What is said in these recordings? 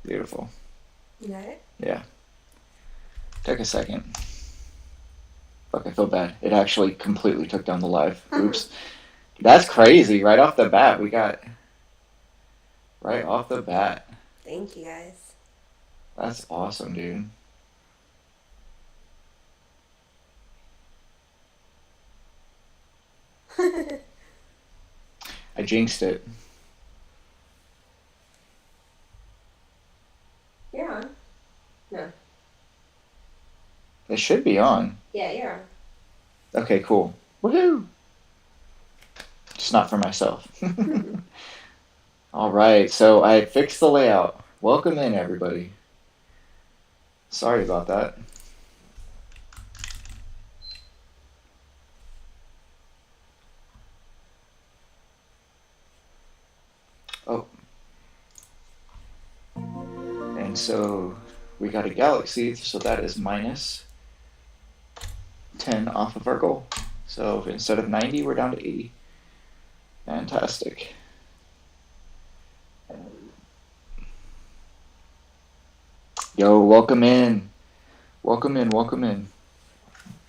Beautiful. You got it? Yeah. Took a second. Fuck, I feel bad. It actually completely took down the live. Oops. That's crazy. Right off the bat, we got... Right off the bat. Thank you guys. That's awesome, dude. I jinxed it. You're on. No. It should be on. Yeah, you're on. Okay, cool. Woohoo! Just not for myself. All right, so I fixed the layout. Welcome in, everybody. Sorry about that. Oh. And so we got a galaxy, so that is minus 10 off of our goal. So instead of 90, we're down to 80. Fantastic. Yo, welcome in. Welcome in, welcome in.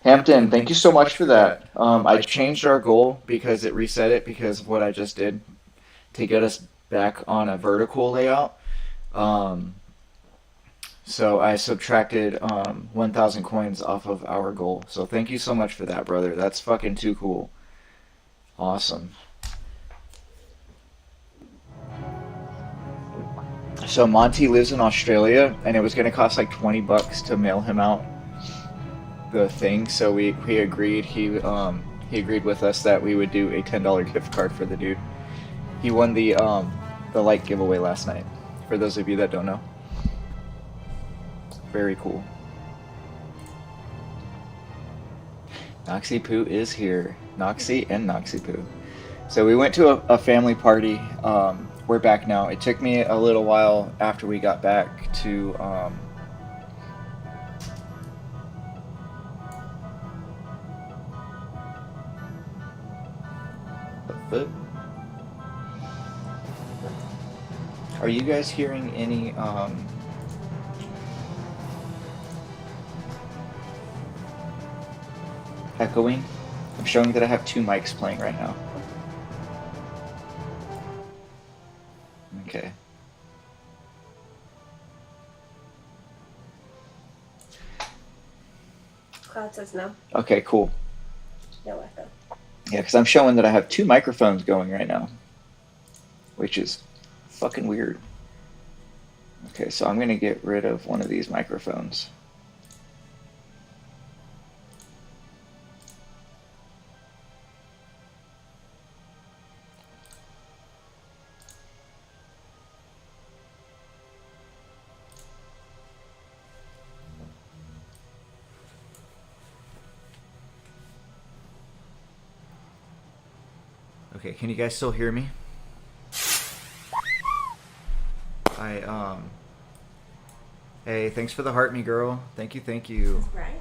Hampton, thank you so much for that. I changed our goal because it reset it because of what I just did to get us back on a vertical layout. So I subtracted 1,000 coins off of our goal. So thank you so much for that, brother. That's fucking too cool. Awesome. So Monty lives in Australia, and it was going to cost like 20 bucks to mail him out the thing. So we agreed. He agreed with us that we would do a $10 gift card for the dude. He won the light giveaway last night. For those of you that don't know. Very cool. Noxy Poo is here. Noxy and Noxy Poo. So we went to a family party. We're back now. It took me a little while after we got back to Are you guys hearing any echoing? I'm showing that I have two mics playing right now. Okay. Cloud says no. Okay, cool. No echo. Yeah, because I'm showing that I have two microphones going right now, which is fucking weird. Okay, so I'm going to get rid of one of these microphones. Okay, can you guys still hear me? Hey, thanks for the heart me, girl. Thank you, thank you. It's Brian.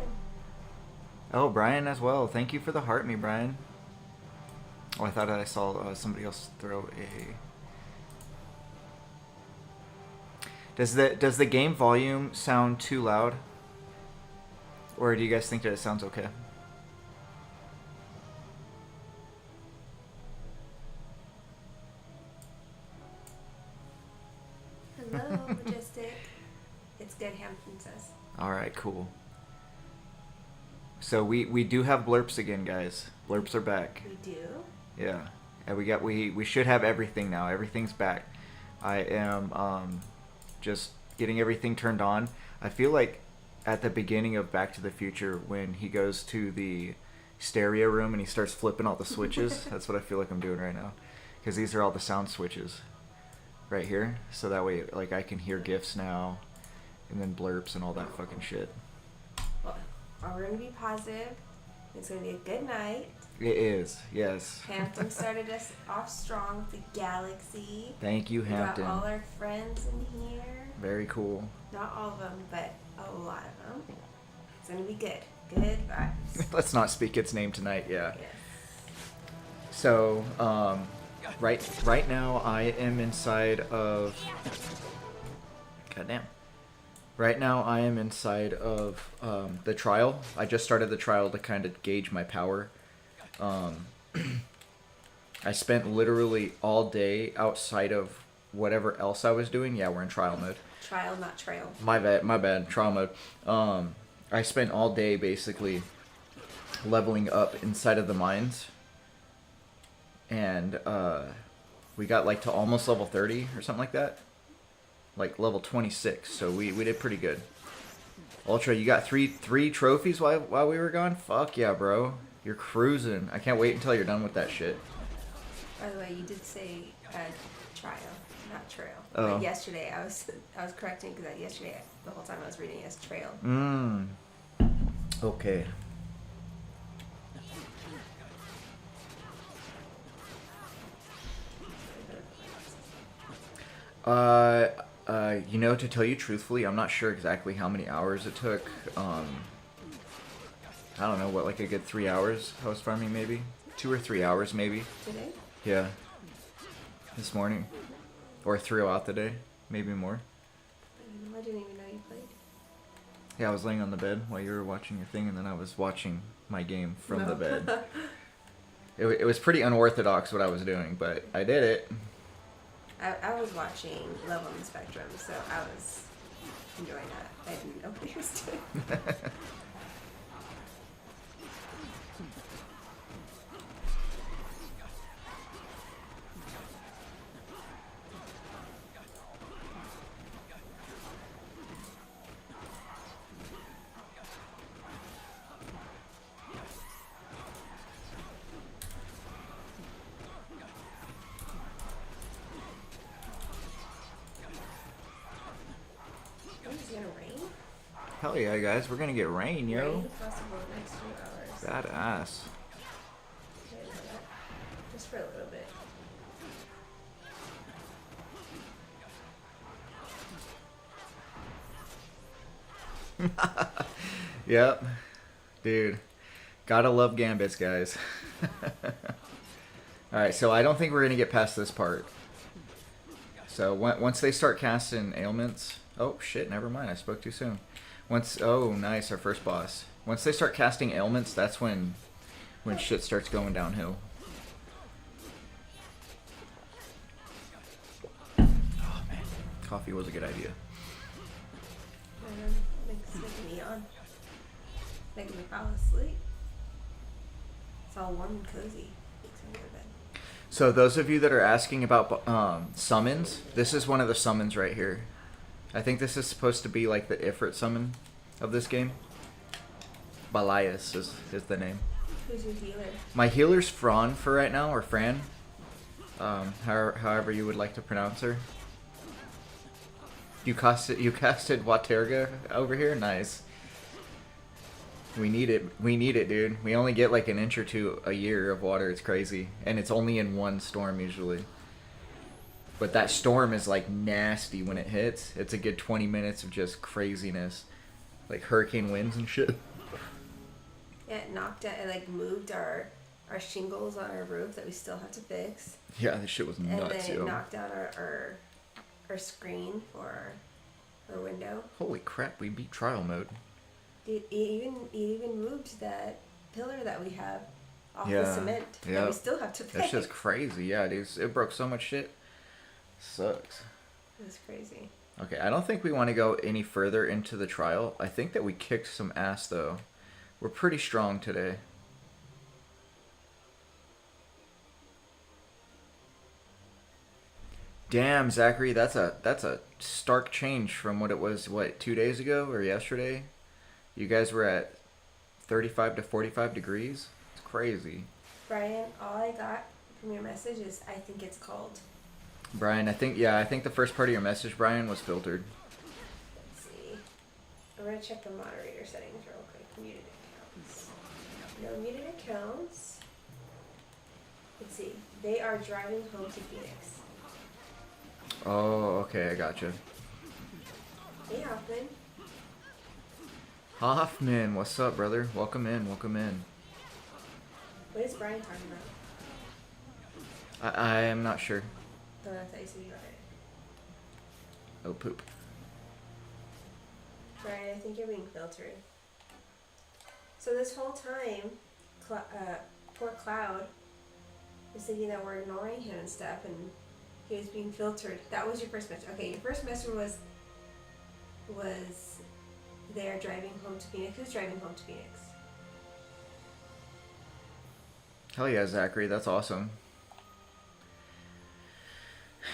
Oh, Brian as well. Thank you for the heart me, Brian. Oh, I thought I saw somebody else throw a... Does the game volume sound too loud? Or do you guys think that it sounds okay? Hello, Majestic. It's good, Hampton says. Alright, cool. So we do have blurps again, guys. Blurps are back. We do? Yeah. And we should have everything now. Everything's back. I am just getting everything turned on. I feel like at the beginning of Back to the Future when he goes to the stereo room and he starts flipping all the switches. That's what I feel like I'm doing right now. Because these are all the sound switches right here. So that way like I can hear GIFs now and then blurps and all that fucking shit. Well, we're going to be positive. It's going to be a good night. It is, yes. Hampton started us off strong with the galaxy. Thank you, Hampton. We got all our friends in here. Very cool. Not all of them, but a lot of them. It's going to be good. Good vibes. Let's not speak its name tonight, yeah. Yes. So, right now I am inside of... Goddamn. Right now, I am inside of the trial. I just started the trial to kind of gauge my power. I spent literally all day outside of whatever else I was doing. Yeah, we're in trial mode. Trial, not trail. My bad. Trial mode. I spent all day basically leveling up inside of the mines. And we got like to almost level 30 or something like that. Like level 26, so we did pretty good. Ultra, you got three trophies while we were gone? Fuck yeah, bro. You're cruising. I can't wait until you're done with that shit. By the way, you did say trial, not trail. Oh. But yesterday, I was correcting because yesterday the whole time I was reading it as trail. Okay. You know, to tell you truthfully, I'm not sure exactly how many hours it took. I don't know, what, like a good 3 hours I was farming, maybe? 2 or 3 hours, maybe. Today? Yeah. This morning. Or throughout the day. Maybe more. I didn't even know you played. Yeah, I was laying on the bed while you were watching your thing, and then I was watching my game from the bed. It was pretty unorthodox what I was doing, but I did it. I was watching Love on the Spectrum, so I was enjoying that. I didn't know what he was doing. It's gonna rain? Hell yeah, guys, we're gonna get rain, yo. Rain possible the next 2 hours. Badass. Okay, well, just for a little bit. Yep. Dude. Gotta love gambits, guys. Alright, so I don't think we're gonna get past this part. So once they start casting ailments... Oh, shit, never mind. I spoke too soon. Oh, nice, our first boss. Once they start casting ailments, that's when shit starts going downhill. Oh, man. Coffee was a good idea. Making me yawn. Making me fall asleep. It's all warm and cozy. Makes me go to bed. So those of you that are asking about summons, this is one of the summons right here. I think this is supposed to be like the Ifrit summon of this game. Balias is the name. Who's your healer? My healer's Fran for right now, or Fran. However you would like to pronounce her. You casted Waterga over here? Nice. We need it, dude. We only get like an inch or two a year of water. It's crazy. And it's only in one storm usually. But that storm is like nasty when it hits. It's a good 20 minutes of just craziness. Like hurricane winds and shit. Yeah, it knocked out, it like moved our shingles on our roof that we still have to fix. Yeah, this shit was nuts, And then it yo. knocked out our screen for our window. Holy crap, we beat trial mode. It even moved that pillar that we have off Yeah, the cement that yep. we still have to fix. That's just crazy. Yeah, dude. It broke so much shit. Sucks. It's crazy. Okay, I don't think we want to go any further into the trial. I think that we kicked some ass, though. We're pretty strong today. Damn, Zachary, that's a stark change from what it was, 2 days ago or yesterday? You guys were at 35 to 45 degrees? It's crazy. Brian, all I got from your message is I think it's cold. Brian, I think the first part of your message, Brian, was filtered. Let's see. I'm going to check the moderator settings real quick. Muted accounts. No muted accounts. Let's see. They are driving home to Phoenix. Oh, okay, I gotcha. Hey, Hoffman. Hoffman, what's up, brother? Welcome in. What is Brian talking about? I am not sure. Oh, I thought you said you got it. Oh, poop. Right, I think you're being filtered. So this whole time, poor Cloud was thinking that we're ignoring him and stuff, and he was being filtered. That was your first message. Okay, your first message was they're driving home to Phoenix. Who's driving home to Phoenix? Hell yeah, Zachary, that's awesome.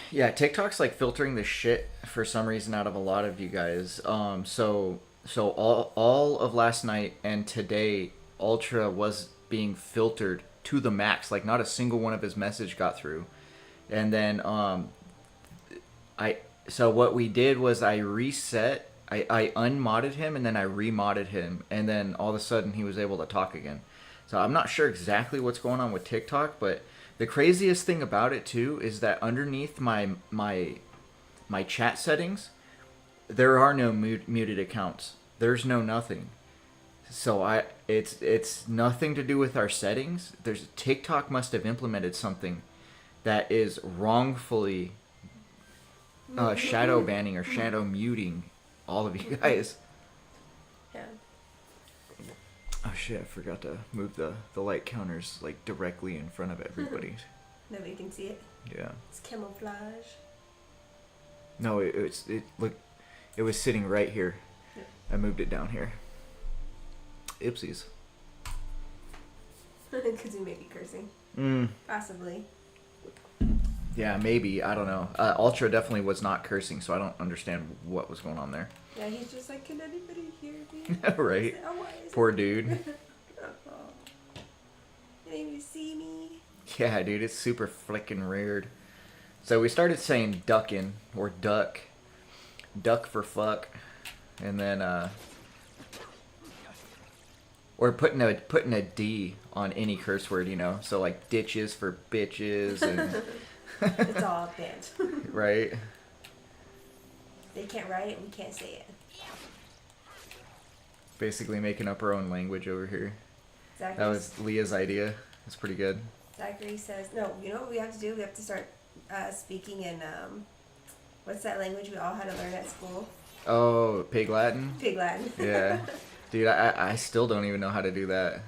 Yeah, TikTok's like filtering the shit for some reason out of a lot of you guys. So all of last night and today, Ultra was being filtered to the max. Like not a single one of his message got through. And then I so what we did was I reset. I unmodded him and then I remodded him, and then all of a sudden he was able to talk again. So I'm not sure exactly what's going on with TikTok, but the craziest thing about it too is that underneath my chat settings, there are no muted accounts. There's no nothing. So it's nothing to do with our settings. There's TikTok must have implemented something that is wrongfully shadow banning or shadow muting all of you guys. Yeah. Oh shit, I forgot to move the light counters like directly in front of everybody. Nobody can see it. Yeah. It's camouflage. No, it was sitting right here. Yep. I moved it down here. Oopsies. Because you may be cursing. Possibly. Yeah, maybe. I don't know. Ultra definitely was not cursing, so I don't understand what was going on there. Yeah, he's just like, can anybody hear me? Right. Oh, why is Poor it- dude. Can anybody see me? Yeah, dude, it's super flicking weird. So we started saying duckin' or duck. Duck for fuck. And then or putting a D on any curse word, you know. So like ditches for bitches and It's all banned. right? They can't write it, we can't say it. Basically making up our own language over here. That Zachary, was Leah's idea. It's pretty good. Zachary says, no, you know what we have to do? We have to start speaking in, what's that language we all had to learn at school? Oh, Pig Latin? Pig Latin. Yeah. Dude, I still don't even know how to do that.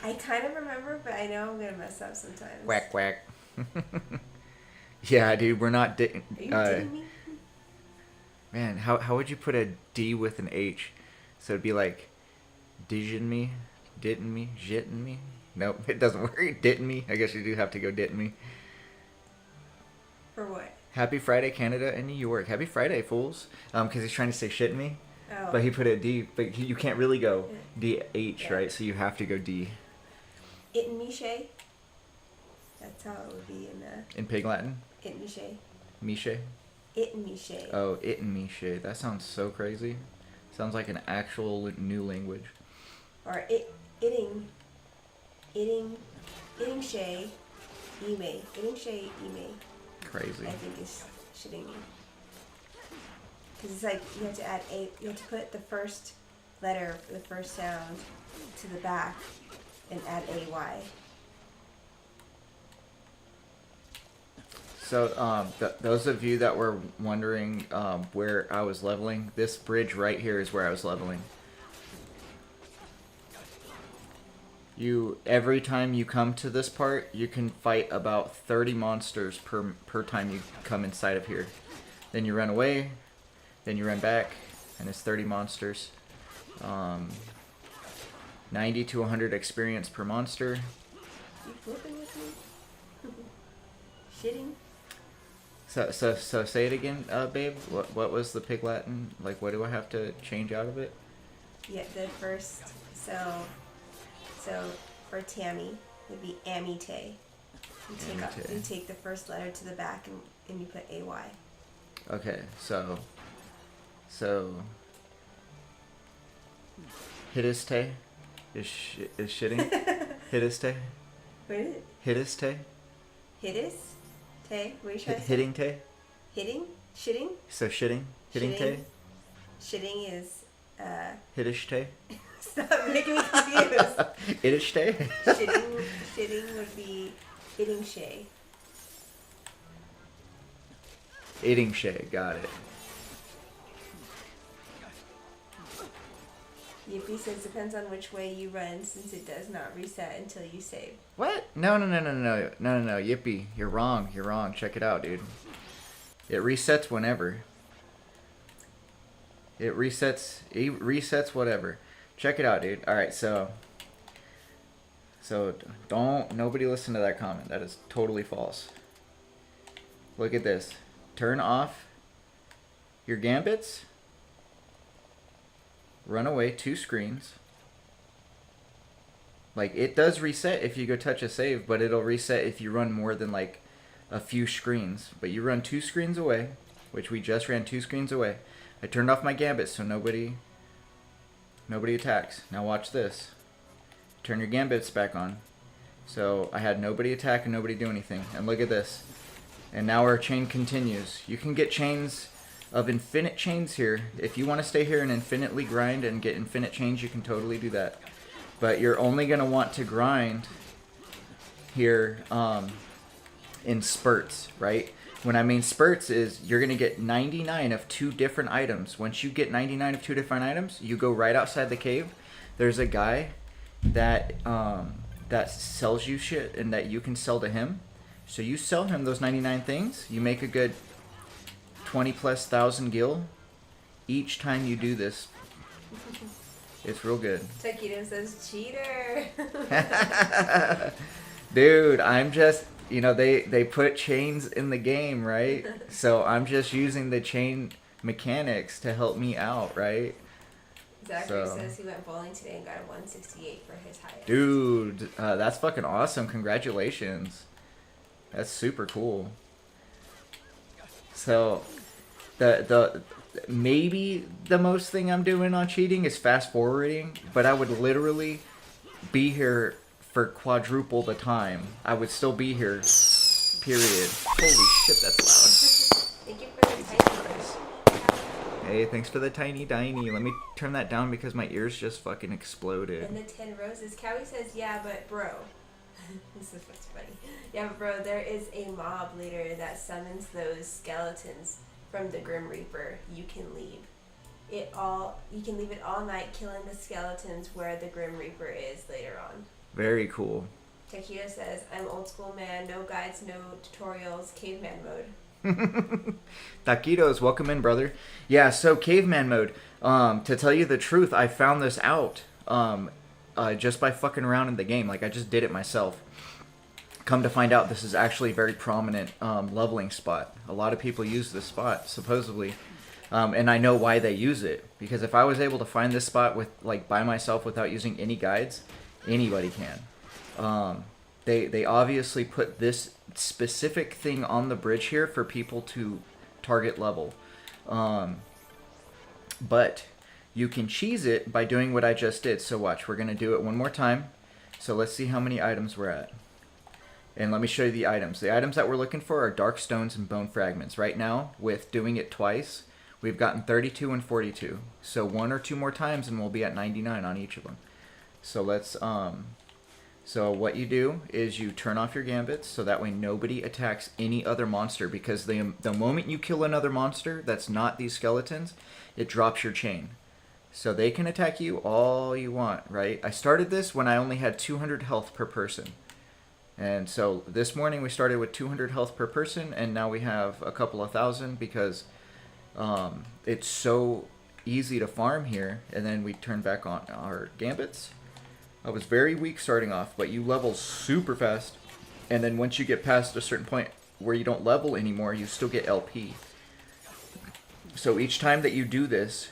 I kind of remember, but I know I'm going to mess up sometimes. Quack, quack. Yeah, dude, we're not... Are you kidding me? Man, how would you put a D with an H? So it'd be like, didn't me, jitting me? Nope, it doesn't work. Didn't me? I guess you do have to go didn't me. For what? Happy Friday, Canada and New York. Happy Friday, fools. Because he's trying to say shit me. Oh. But he put a D, but you can't really go D-H, Yeah. right? So you have to go D. It and Miche. That's how it would be In Pig Latin? It and Miche. Miche? It and Miche. Oh, it and Miche. That sounds so crazy. Sounds like an actual new language. Or itting shay, ime. Itting shay, ime. Crazy. I think is shitting me. Because it's like you have to add you have to put the first letter, the first sound to the back and add AY. So, those of you that were wondering where I was leveling, this bridge right here is where I was leveling. Every time you come to this part, you can fight about 30 monsters per time you come inside of here. Then you run away, then you run back, and it's 30 monsters. 90 to 100 experience per monster. You flipping with me? Shitting? So say it again, babe. What was the Pig Latin? Like, what do I have to change out of it? Yeah, the first, so for Tammy, it'd be Amite. Amite. You take the first letter to the back and you put AY. Okay, so Hittiste is shitting. Hittiste. What is it? Hittiste. Hittis? Tay? What are you trying to say? Hitting te. Hitting? Shitting? So shitting. Hitting te. Shitting is, Hittish te. stop making me confused. Ittish te. Shitting would be hitting shay. Eating shay. Got it. Yippee says depends on which way you run since it does not reset until you save. What? No. Yippee, you're wrong. You're wrong. Check it out, dude. It resets whenever. It resets whatever. Check it out, dude. All right, so nobody listen to that comment. That is totally false. Look at this. Turn off your gambits. Run away 2 screens. Like, it does reset if you go touch a save, but it'll reset if you run more than like a few screens. But you run 2 screens away, which we just ran 2 screens away. I turned off my gambit so nobody attacks. Now watch this. Turn your gambits back on. So I had nobody attack and nobody do anything. And look at this. And now our chain continues. You can get chains of infinite chains here. If you want to stay here and infinitely grind and get infinite chains, you can totally do that. But you're only going to want to grind here in spurts, right? When I mean spurts is you're going to get 99 of 2 different items. Once you get 99 of 2 different items, you go right outside the cave. There's a guy that that sells you shit and that you can sell to him. So you sell him those 99 things. You make a good 20,000+ gil each time you do this. It's real good. Taquito says cheater. Dude, I'm just, you know, they put chains in the game, right? So I'm just using the chain mechanics to help me out, right? Zachary says he went bowling today and got a 168 for his highest. Dude, that's fucking awesome. Congratulations. That's super cool. So, the maybe the most thing I'm doing on cheating is fast forwarding, but I would literally be here for quadruple the time. I would still be here. Period. Holy shit, that's loud. Thank you for the tiny. Hey, thanks for the tiny. Let me turn that down because my ears just fucking exploded. And the 10 roses. Cowie says, yeah, but bro. This is what's funny. Yeah, but bro, there is a mob leader that summons those skeletons from the Grim Reaper. You can leave it all night killing the skeletons where the Grim Reaper is later on. Very cool. Taquito says, I'm old school man, no guides, no tutorials, caveman mode. Taquitos, welcome in, brother. Yeah, so caveman mode. To tell you the truth, I found this out just by fucking around in the game. Like, I just did it myself. Come to find out, this is actually a very prominent leveling spot. A lot of people use this spot, supposedly. And I know why they use it. Because if I was able to find this spot with by myself without using any guides, anybody can. They obviously put this specific thing on the bridge here for people to target level. But you can cheese it by doing what I just did. So watch, we're going to do it one more time. So let's see how many items we're at. And let me show you the items. The items that we're looking for are dark stones and bone fragments. Right now, with doing it twice, we've gotten 32 and 42. So 1 or 2 more times and we'll be at 99 on each of them. So let's, so what you do is you turn off your gambits so that way nobody attacks any other monster, because the moment you kill another monster that's not these skeletons, it drops your chain. So they can attack you all you want, right? I started this when I only had 200 health per person. And so this morning we started with 200 health per person, and now we have a couple of thousand because it's so easy to farm here. And then we turn back on our gambits. I was very weak starting off, but you level super fast. And then once you get past a certain point where you don't level anymore, you still get LP. So each time that you do this,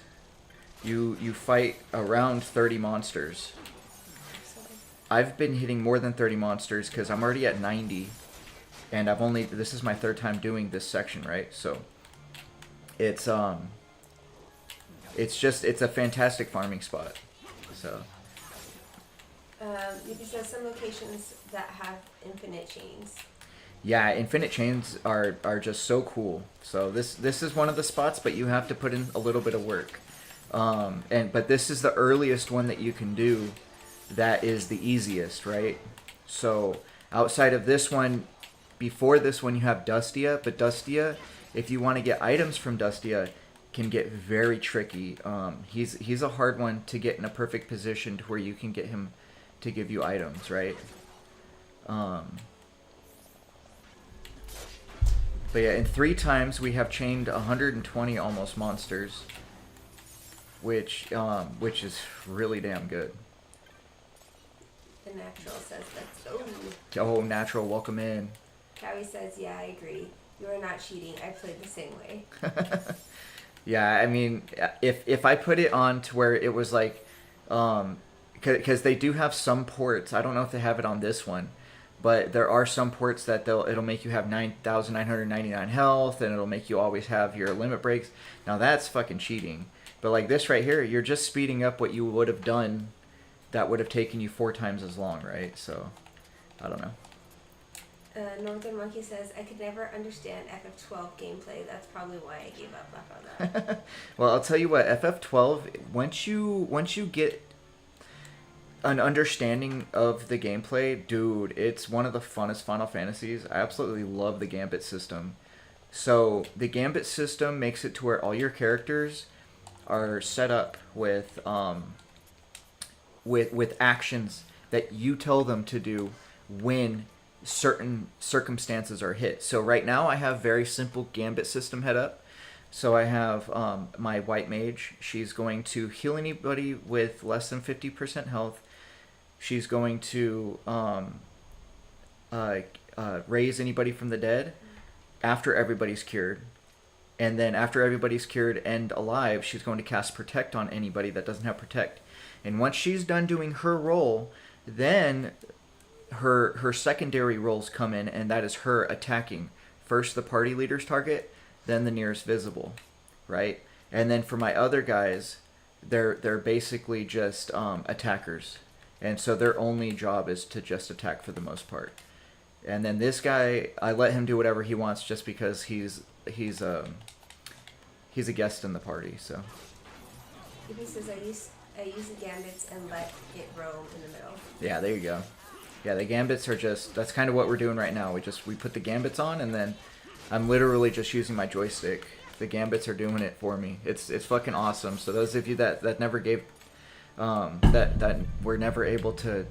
you fight around 30 monsters. I've been hitting more than 30 monsters because I'm already at 90. And this is my 3rd time doing this section, right? So it's a fantastic farming spot. So Yuki says some locations that have infinite chains. yeah, infinite chains are just so cool. So this is one of the spots, but you have to put in a little bit of work. But this is the earliest one that you can do. That is the easiest, right? So outside of this one, before this one, you have Dustia. But Dustia, if you want to get items from Dustia, can get very tricky. He's a hard one to get in a perfect position to where you can get him to give you items, right? But yeah, in 3 times we have chained 120 almost monsters, which is really damn good. The natural says that's Oh, natural, welcome in. Cowie says, yeah, I agree. You are not cheating. I played the same way. Yeah, I mean, if I put it on to where it was like, because they do have some ports. I don't know if they have it on this one, but there are some ports that it'll make you have 9,999 health, and it'll make you always have your limit breaks. Now that's fucking cheating. But like this right here, you're just speeding up what you would have done that would have taken you 4 times as long, right? So, I don't know. Northern Monkey says, I could never understand FF12 gameplay. That's probably why I gave up on that. Well, I'll tell you what, FF12, once you get an understanding of the gameplay, dude, it's one of the funnest Final Fantasies. I absolutely love the Gambit system. So, the Gambit system makes it to where all your characters are set up with actions that you tell them to do when certain circumstances are hit. So right now I have very simple Gambit system head up. So I have my white mage. She's going to heal anybody with less than 50% health. She's going to raise anybody from the dead after everybody's cured. And then after everybody's cured and alive, she's going to cast Protect on anybody that doesn't have Protect. And once she's done doing her role, then her secondary roles come in, and that is her attacking. First the party leader's target, then the nearest visible, right? And then for my other guys, they're basically just attackers. And so their only job is to just attack for the most part. And then this guy, I let him do whatever he wants just because he's a guest in the party, so. He says, I use the gambits and let it roam in the middle. Yeah, there you go. Yeah, the gambits are just, that's kind of what we're doing right now. We put the gambits on, and then I'm literally just using my joystick. The gambits are doing it for me. It's fucking awesome. So those of you that never gave, that were never able to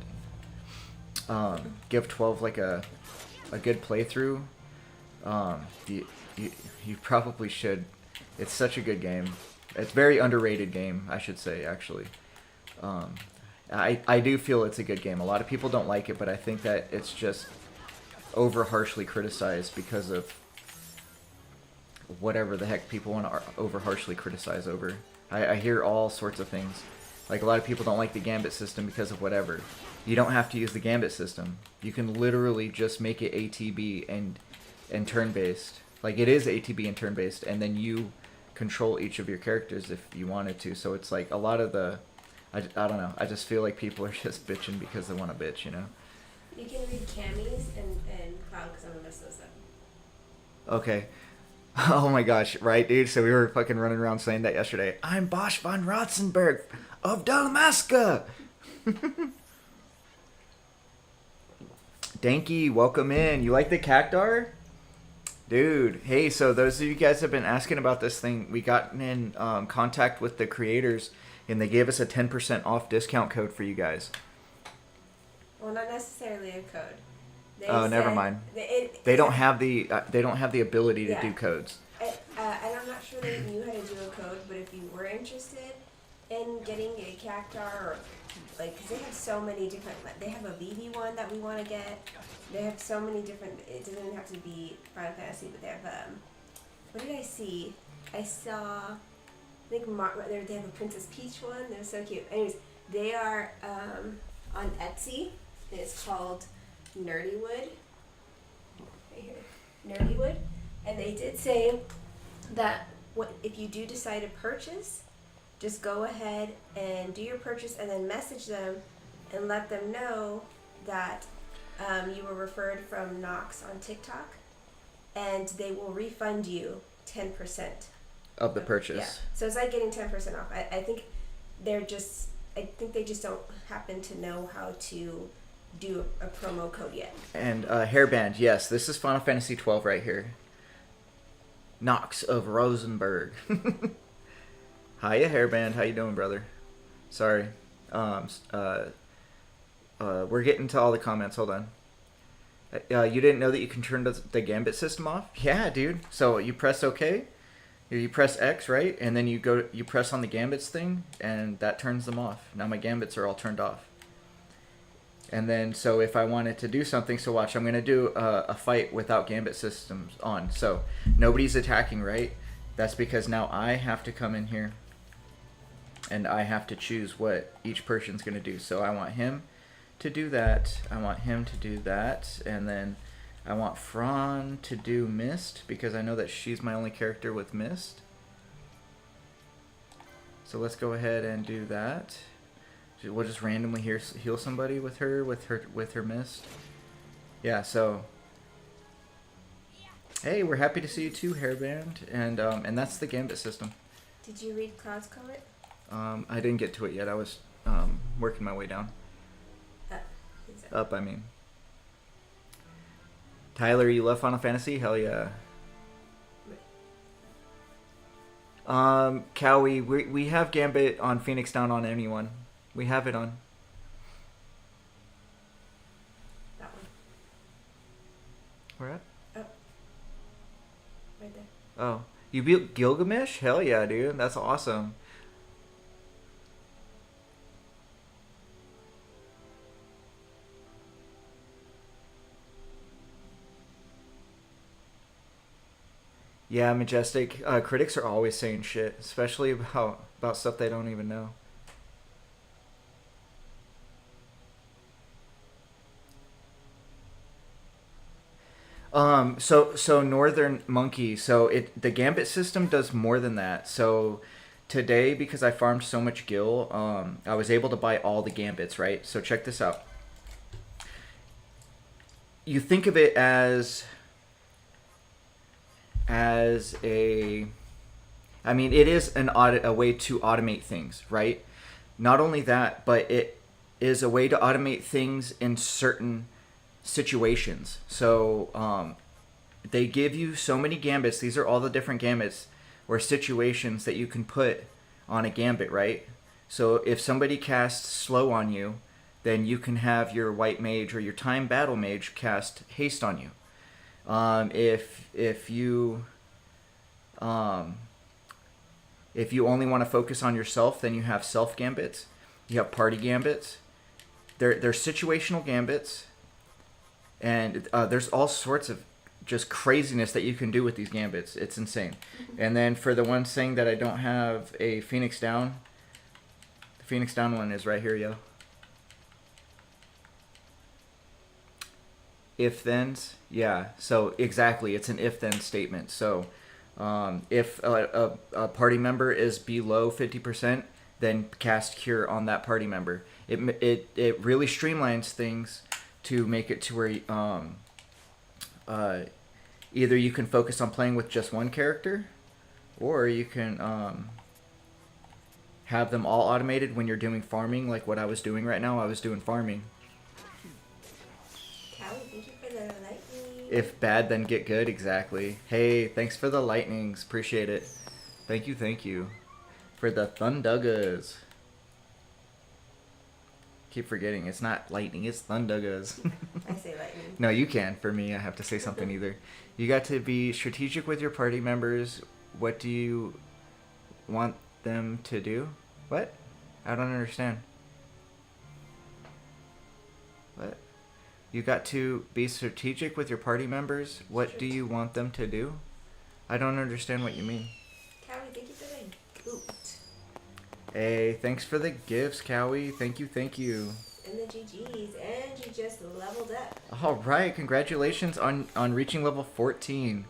give 12 like a good playthrough, you probably should. It's such a good game. It's a very underrated game, I should say, actually. I do feel it's a good game. A lot of people don't like it, but I think that it's just over harshly criticized because of whatever the heck people want to over harshly criticize over. I hear all sorts of things. Like, a lot of people don't like the Gambit system because of whatever. You don't have to use the Gambit system. You can literally just make it ATB and turn-based. Like, it is ATB and turn-based, and then you control each of your characters if you wanted to. So it's like a lot of the... I don't know. I just feel like people are just bitching because they want to bitch, you know? You can read Cammy's and Cloud because I'm going to mess those up. Okay. Oh my gosh, right, dude? So we were fucking running around saying that yesterday. I'm Bosch von Ratzenberg of Dalmasca! Danky, welcome in. You like the cactar? Dude, hey, so those of you guys have been asking about this thing, we got in contact with the creators, and they gave us a 10% off discount code for you guys. Well, not necessarily a code. Never mind. They don't have the ability to do codes. And I'm not sure they knew how to do a code, but if you were interested in getting a cactar, or like, because they have so many different, they have a VV one that we want to get. They have so many different. It doesn't even have to be Final Fantasy, but they have what did I see? I saw, I think they have a Princess Peach one. They're so cute. Anyways, they are on Etsy. It's called Nerdywood. Right here, Nerdywood, and they did say that if you do decide to purchase, just go ahead and do your purchase and then message them and let them know that you were referred from Nox on TikTok, and they will refund you 10% of the purchase. Yeah, so it's like getting 10% off. I think they just don't happen to know how to do a promo code yet. And hairband, yes, this is Final Fantasy 12 right here. Nox of Rosenberg. Hiya, Hairband. How you doing, brother? Sorry. Um, we're getting to all the comments. Hold on. You didn't know that you can turn the gambit system off? Yeah, dude. So you press OK, you press X, right? And then you press on the gambits thing, and that turns them off. Now my gambits are all turned off. And then, so if I wanted to do something, so watch, I'm going to do a fight without gambit systems on. So nobody's attacking, right? That's because now I have to come in here and I have to choose what each person's going to do. So I want him to do that. I want him to do that. And then I want Fran to do Mist because I know that she's my only character with Mist. So let's go ahead and do that. We'll just randomly heal somebody with her Mist. Yeah, so hey, we're happy to see you too, Hairband, and that's the gambit system. Did you read Cloud's comment? I didn't get to it yet. I was working my way down. Up, I mean. Tyler, you love Final Fantasy? Hell yeah. Cowie, we have Gambit on Phoenix Down on anyone. We have it on. That one. Where at? Oh. Right there. Oh. You beat Gilgamesh? Hell yeah, dude. That's awesome. Yeah, Majestic. Critics are always saying shit, especially about stuff they don't even know. So Northern Monkey, so the Gambit system does more than that. So today, because I farmed so much gil, I was able to buy all the Gambits, right? So check this out. You think of it as a, I mean, it is a way to automate things, right? Not only that, but it is a way to automate things in certain situations. So they give you so many gambits. These are all the different gambits or situations that you can put on a gambit, right? So if somebody casts slow on you, then you can have your white mage or your time battle mage cast haste on you. If you only want to focus on yourself, then you have self gambits. You have party gambits. They're situational gambits. And there's all sorts of just craziness that you can do with these gambits. It's insane. And then for the ones saying that I don't have a Phoenix Down, the Phoenix Down one is right here, yo. If-thens, yeah. So exactly, it's an if-then statement. So if a party member is below 50%, then cast Cure on that party member. It really streamlines things to make it to where either you can focus on playing with just one character, or you can have them all automated when you're doing farming, like what I was doing right now. I was doing farming. Callie, thank you for the lightning. If bad, then get good. Exactly. Hey, thanks for the lightnings. Appreciate it. Thank you for the Thundugas. Keep forgetting it's not lightning, it's Thundugas. I say lightning. No, you can. For me, I have to say something either. You got to be strategic with your party members. What do you want them to do? What? I don't understand. What? You got to be strategic with your party members. What do you want them to do? I don't understand what you mean. Callie, thank you for the goot. Hey, thanks for the gifts, Cowie. Thank you. And the GGs, and you just leveled up. All right, congratulations on reaching level 14.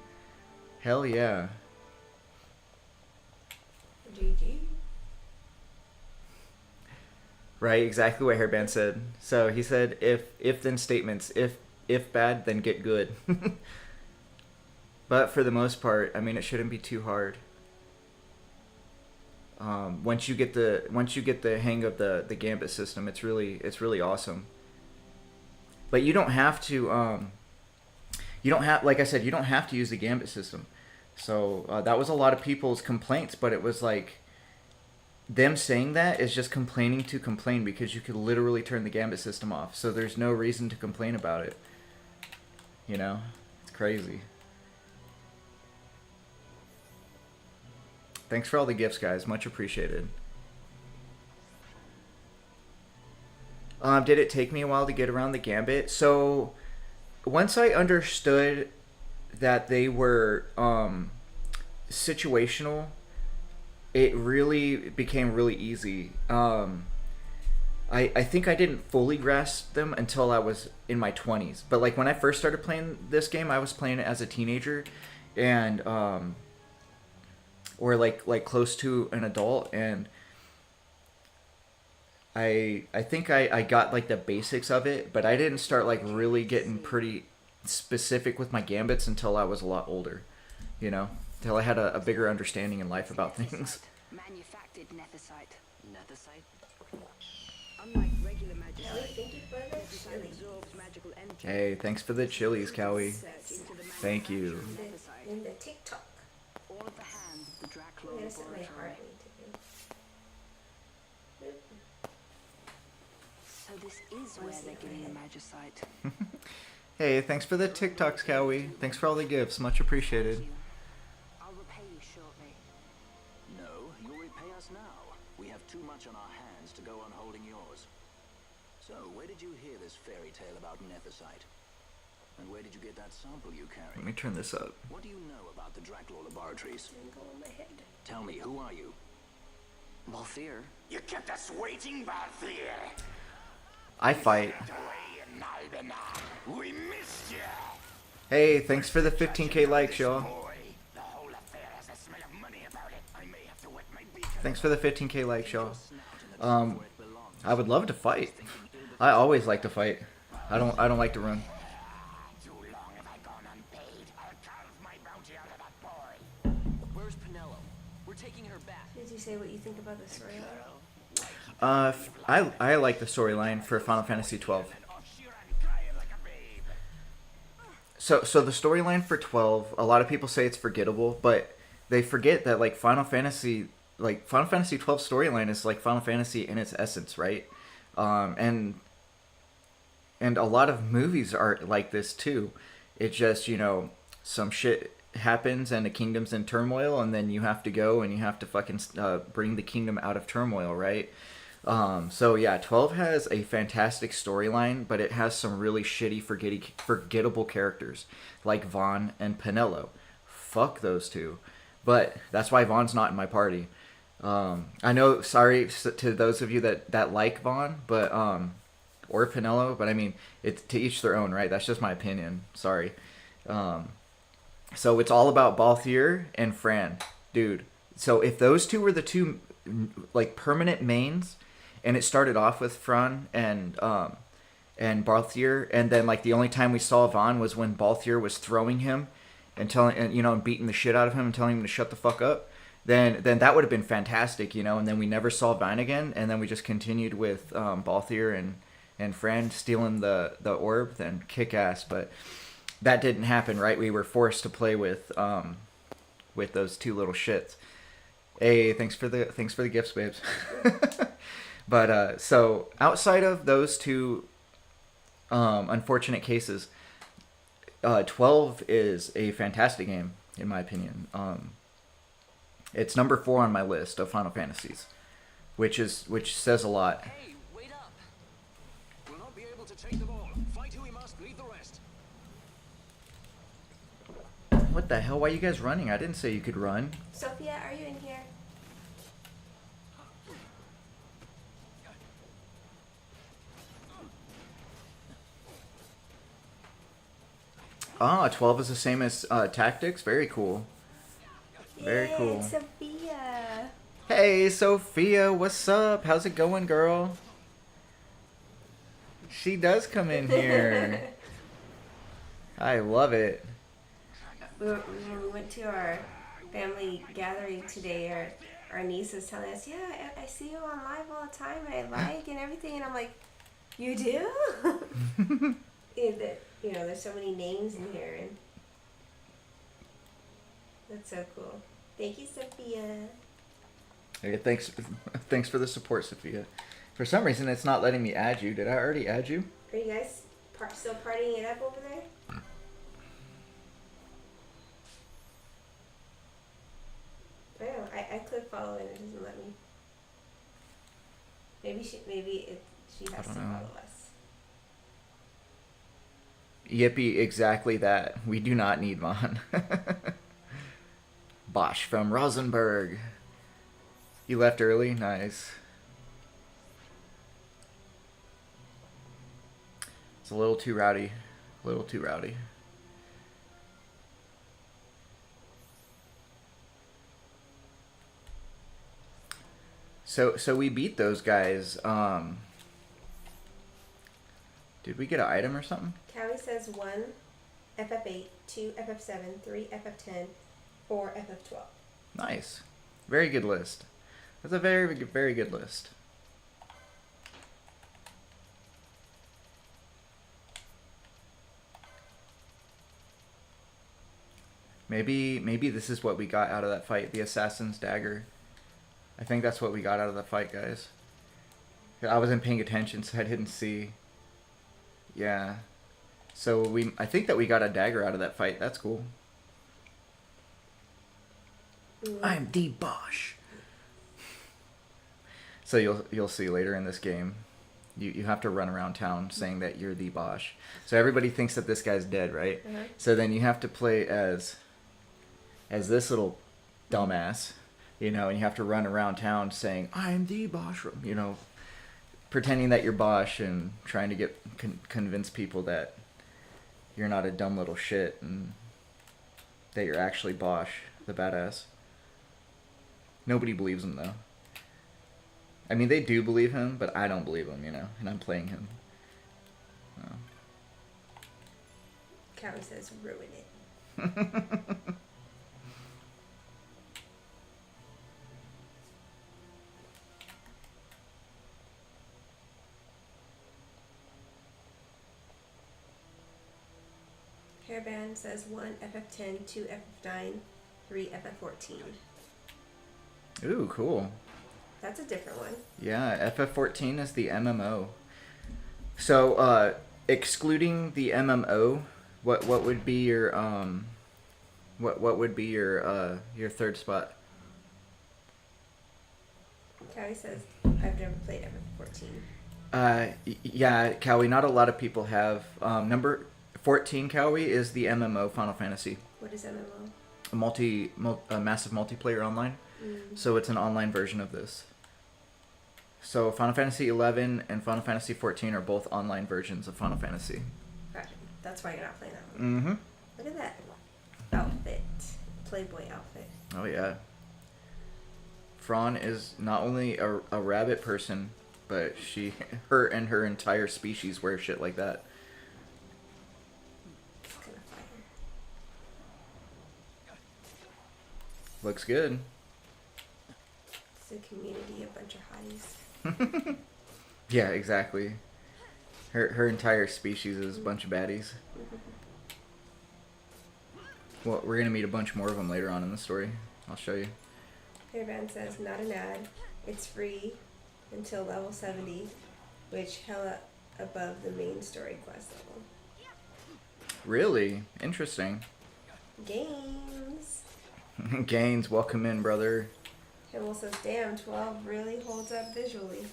Hell yeah. GG. Right, exactly what Hairband said. So he said, if then statements. If bad, then get good. But for the most part, I mean, it shouldn't be too hard. Once you get the hang of the gambit system, it's really awesome. But you don't have to. Like I said, you don't have to use the gambit system. So that was a lot of people's complaints, but it was like, them saying that is just complaining to complain because you could literally turn the gambit system off. So there's no reason to complain about it. You know? It's crazy. Thanks for all the gifts, guys. Much appreciated. Did it take me a while to get around the gambit? So once I understood that they were situational, it really became really easy. I think I didn't fully grasp them until I was in my 20s. But like when I first started playing this game, I was playing it as a teenager, and or like close to an adult, and I think I got like the basics of it, but I didn't start like really getting pretty specific with my gambits until I was a lot older, you know, until I had a bigger understanding in life about things. Manufactured nethicite. Nethicite? Unlike regular magicite, nethicite absorbs magical energy. Hey, thanks for the chilies, Cowie. Into the Thank you. manufactured In the TikTok. nethicite. All at the hands of the Dracula I'm gonna set my heart laboratory. rate to be. So this is where they're getting the magicite. Hey, thanks for the TikToks, Cowie. Thanks for all the gifts. Much appreciated. I'll repay you shortly. No, you'll repay us now. We have too much on our hands to go on holding yours. So, where did you hear this fairy tale about nethicite? And where did you get that sample you Let carry? me turn this up. What do you know about the Dracula laboratories? Didn't go on my head. Tell me, who are you? Balthier. You kept us waiting, Balthier. I fight. Away in Nalbina. We missed you. Hey, thanks for the 15k likes, y'all. Boy, the whole affair has a smell of money about it. I may have to wet my beak. Thanks for the 15k likes, y'all. Where it belongs. I would love to fight. I always like to fight. I don't like to run. Too long have I gone unpaid. I'll carve my bounty out of that boy. Where's Pinello? We're taking her back. Did you say what you think about the storyline? I like the storyline for Final Fantasy 12. And off Sheeran crying like a babe. So the storyline for 12, a lot of people say it's forgettable, but they forget that like Final Fantasy 12 storyline is like Final Fantasy in its essence, right? And a lot of movies are like this too. It just, you know, some shit happens and the kingdom's in turmoil, and then you have to go and you have to fucking bring the kingdom out of turmoil, right? So yeah, 12 has a fantastic storyline, but it has some really shitty, forgettable characters like Vaughn and Pinello. Fuck those two. But that's why Vaughn's not in my party. I know, sorry to those of you that like Vaughn, but or Pinello, but I mean, it's to each their own, right? That's just my opinion. Sorry. So it's all about Balthier and Fran, dude. So if those two were the two like permanent mains, and it started off with Fran and Balthier, and then like the only time we saw Vaughn was when Balthier was throwing him and and beating the shit out of him and telling him to shut the fuck up. Then that would have been fantastic, you know. And then we never saw Vaughn again, and then we just continued with Balthier and Fran stealing the orb. Then kick ass, but that didn't happen, right? We were forced to play with those two little shits. Hey, thanks for the gifts, babes. But so outside of those two unfortunate cases, 12 is a fantastic game in my opinion. It's number 4 on my list of Final Fantasies, which says a lot. Hey, wait up! We'll not be able to take them all. Fight who we must, leave the rest. What the hell? Why are you guys running? I didn't say you could run. Sophia, are you in here? Ah, 12 is the same as Tactics. Very cool. Very Yay, cool. Sophia. Hey, Sophia, what's up? How's it going, girl? She does come in here. I love it. When we went to our family gathering today, our niece was telling us, yeah, I see you on live all the time, and I like and everything, and I'm like, you do? There's so many names in here, and that's so cool. Thank you, Sophia. Hey, thanks, thanks for the support, Sophia. For some reason, it's not letting me add you. Did I already add you? Are you guys still partying it up over there? I know. I click follow and it doesn't let me. Maybe she has to don't know. follow us. Yippee, exactly that. We do not need Vaughn. Bosch from Rosenberg. You left early? Nice. It's a little too rowdy. A little too rowdy. So we beat those guys. Did we get an item or something? Callie says 1 FF8, 2 FF7, 3 FF10, 4 FF12. Nice. Very good list. That's a very, very good list. Maybe this is what we got out of that fight, the Assassin's Dagger. I think that's what we got out of the fight, guys. I wasn't paying attention, so I didn't see. Yeah. So I think that we got a dagger out of that fight. That's cool. I'm the Bosch. So you'll see later in this game, you have to run around town saying that you're the Bosch. So everybody thinks that this guy's dead, right? Uh-huh. So then you have to play as this little dumbass, and you have to run around town saying I'm the Bosch, pretending that you're Bosch and trying to get convince people that you're not a dumb little shit and that you're actually Bosch, the badass. Nobody believes him, though. I mean, they do believe him, but I don't believe him, and I'm playing him. Callie says ruin it. Hairband says 1 FF10, 2 FF9, 3 FF14. Ooh, cool. That's a different one. Yeah, FF14 is the MMO. So, excluding the MMO, what would be your what would be your third spot? Callie says I've never played FF14. Yeah, Cowie, not a lot of people have. Number 14, Cowie, is the MMO Final Fantasy. What is MMO? A massive multiplayer online. So it's an online version of this. So Final Fantasy 11 and Final Fantasy 14 are both online versions of Final Fantasy. Gotcha. That's why you're not playing that one. Mm-hmm. Look at that outfit. Playboy outfit. Oh, yeah. Fran is not only a rabbit person, but her entire species wear shit like that. It's kind of fire. Looks good. It's a community, a bunch of hotties. Yeah, exactly. Her entire species is a bunch of baddies. Well, we're gonna meet a bunch more of them later on in the story. I'll show you. Hairband says not an ad. It's free until level 70, which hella above the main story quest level. Really? Interesting. Games. Gaines, welcome in, brother. Himmel says, damn, 12 really holds up visually.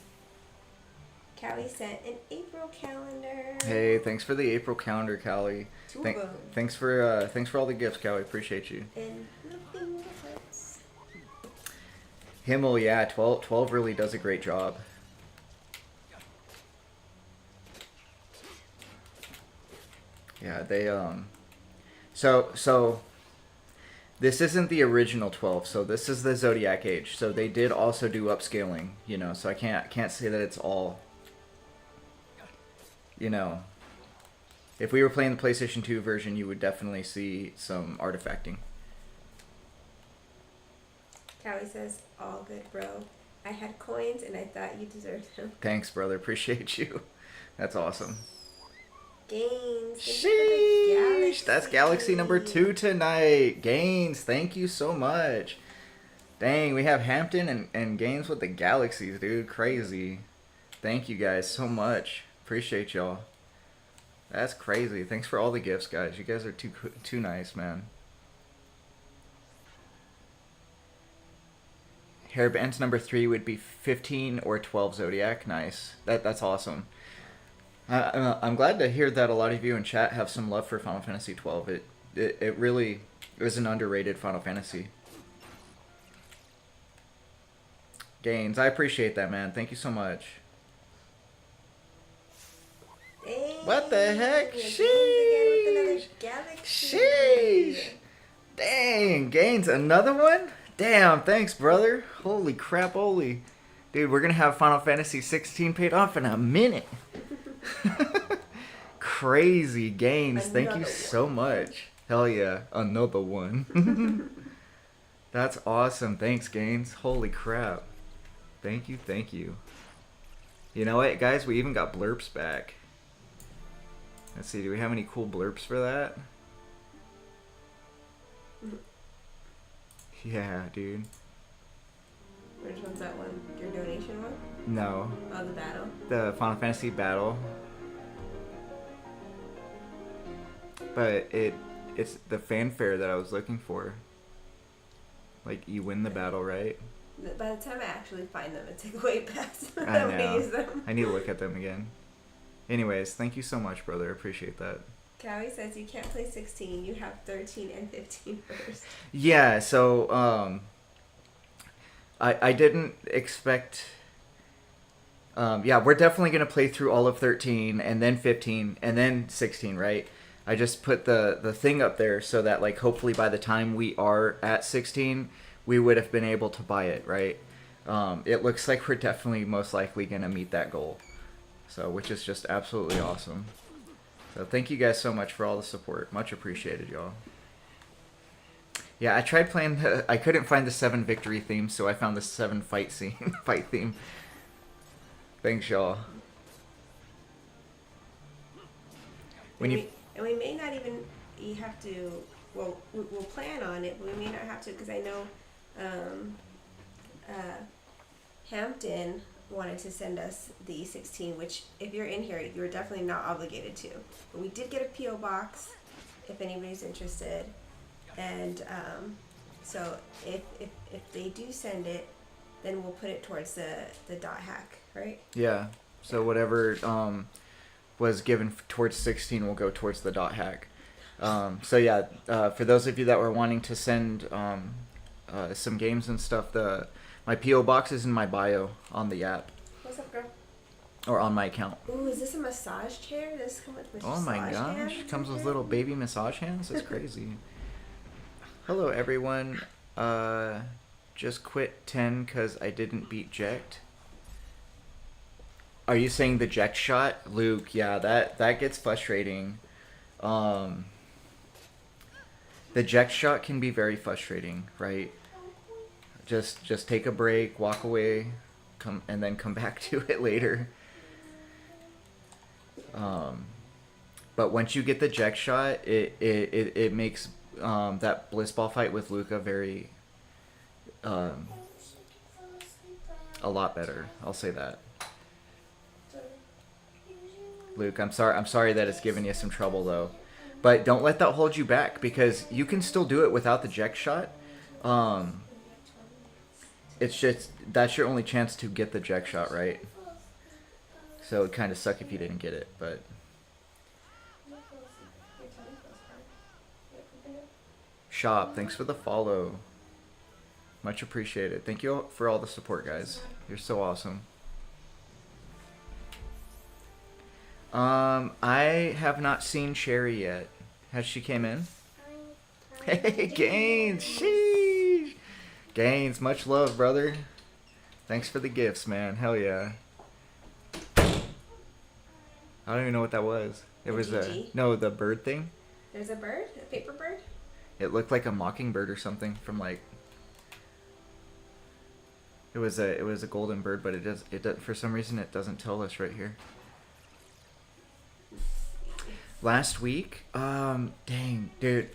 Callie sent an April calendar. Hey, thanks for the April calendar, Callie. Two of them. Thanks for all the gifts, Callie. Appreciate you. And nothing but hearts. Himmel, yeah, 12 really does a great job. Yeah, they so this isn't the original 12, so this is the Zodiac Age. So they did also do upscaling, so I can't say that it's all, if we were playing the PlayStation 2 version, you would definitely see some artifacting. Callie says, all good, bro. I had coins and I thought you deserved them. Thanks, brother. Appreciate you. That's awesome. Gains. Sheesh, that's Galaxy number 2 tonight. Gains, thank you so much. Dang, we have Hampton and games with the Galaxies, dude. Crazy. Thank you guys so much. Appreciate y'all. That's crazy. Thanks for all the gifts, guys. You guys are too nice, man. Hairbands number 3 would be 15 or 12 Zodiac. Nice. That's awesome. I'm glad to hear that a lot of you in chat have some love for Final Fantasy 12. It really is an underrated Final Fantasy. Gains, I appreciate that, man. Thank you so much. Hey, What the heck? Gaines again with another Sheesh. Galaxy. Sheesh. Dang, Gains, another one? Damn, thanks, brother. Holy crap, holy. Dude, we're gonna have Final Fantasy 16 paid off in a minute. Crazy, Gains. Thank you so much. Hell yeah, another one. That's awesome. Thanks, Gains. Holy crap. Thank you, thank you. You know what, guys? We even got blurps back. Let's see, do we have any cool blurps for that? Yeah, dude. Which one's that one? Your donation one? No. Oh, the battle? The Final Fantasy battle. But it's the fanfare that I was looking for. Like, you win the battle, right? By the time I actually find them, it's like way past when I I'm gonna know. use them. I need to look at them again. Anyways, thank you so much, brother. Appreciate that. Callie says you can't play 16. You have 13 and 15 first. Yeah, so I didn't expect. Yeah, we're definitely gonna play through all of 13 and then 15 and then 16, right? I just put the thing up there so that, like, hopefully by the time we are at 16, we would have been able to buy it, right? It looks like we're definitely most likely gonna meet that goal. So, which is just absolutely awesome. So thank you guys so much for all the support. Much appreciated, y'all. Yeah, I tried playing I couldn't find the 7 victory theme, so I found the 7 fight theme. Thanks, y'all. When you And we may not even have to. Well, we'll plan on it, but we may not have to because I know Hampton wanted to send us the 16, which if you're in here, you're definitely not obligated to. But we did get a P.O. box if anybody's interested. And so if they do send it, then we'll put it towards the dot hack, right? Yeah. So whatever was given towards 16 will go towards the dot hack. So yeah, for those of you that were wanting to send some games and stuff, my P.O. box is in my bio on the app. What's up, girl? Or on my account. Ooh, is this a massage chair? Does this come with massage Oh my gosh, hands comes and with shit? little baby massage hands? That's crazy. Hello everyone. Just quit 10 because I didn't beat Ject. Are you saying the Ject shot? Luke, yeah, that gets frustrating. The Ject shot can be very frustrating, right? Just take a break, walk away, and then come back to it later. But once you get the Ject shot, it makes that Blitzball fight with Luca very a lot better. I'll say that. Luke, I'm sorry that it's given you some trouble though. But don't let that hold you back because you can still do it without the Ject shot. It's just that's your only chance to get the Ject shot, right? So it'd kind of suck if you didn't get it, but Shop, thanks for the follow. Much appreciated. Thank you for all the support, guys. You're so awesome. I have not seen Sherry yet. Has she came in? Hey, Gaines! Sheesh! Gaines, much love, brother. Thanks for the gifts, man. Hell yeah. I don't even know what that was. It was the bird thing. There's a bird? A paper bird? It looked like a mockingbird or something from like. It was a golden bird, but it does for some reason it doesn't tell us right here. Last week, dang, dude.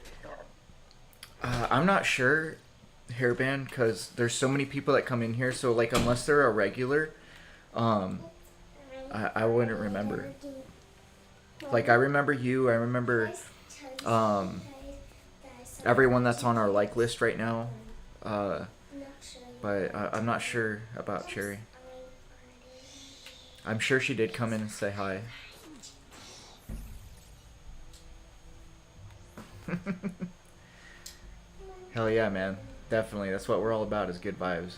I'm not sure hairband because there's so many people that come in here. So like, unless they're a regular, I wouldn't remember. Like, I remember you. I remember everyone that's on our like list right now. But I'm not sure about Cherry. I'm sure she did come in and say hi. Hell yeah, man. Definitely. That's what we're all about, is good vibes.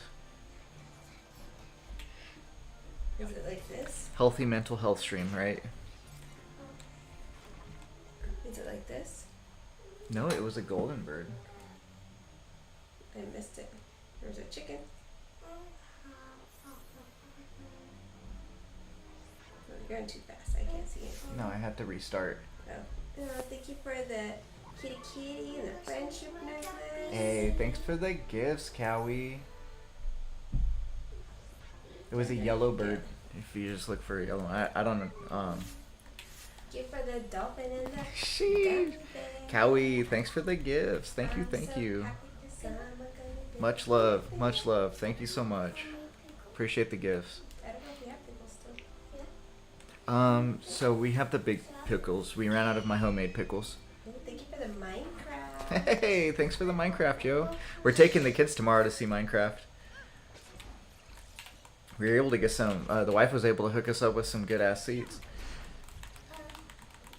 Is it like this? Healthy mental health stream, right? Is it like this? No, it was a golden bird. I missed it. There's a chicken. Oh, you're going too fast. I can't see it. No, I had to restart. Oh. Oh, thank you for the kitty kitty and the friendship necklace. Hey, thanks for the gifts, Cowie. It was a yellow bird. If you just look for a yellow, I don't know. Thank you for the dolphin and the Sheesh. gummy bear. Cowie, thanks for the gifts. Thank you, I'm thank so you. happy 'cause I'm a gummy bear. Much love, much love. Thank you so much. Appreciate the gifts. I don't know if we have pickles still. So we have the big pickles. We ran out of my homemade pickles. Oh, thank you for the Minecraft. Hey, thanks for the Minecraft, Joe. We're taking the kids tomorrow to see Minecraft. We were able to get some, the wife was able to hook us up with some good ass seats.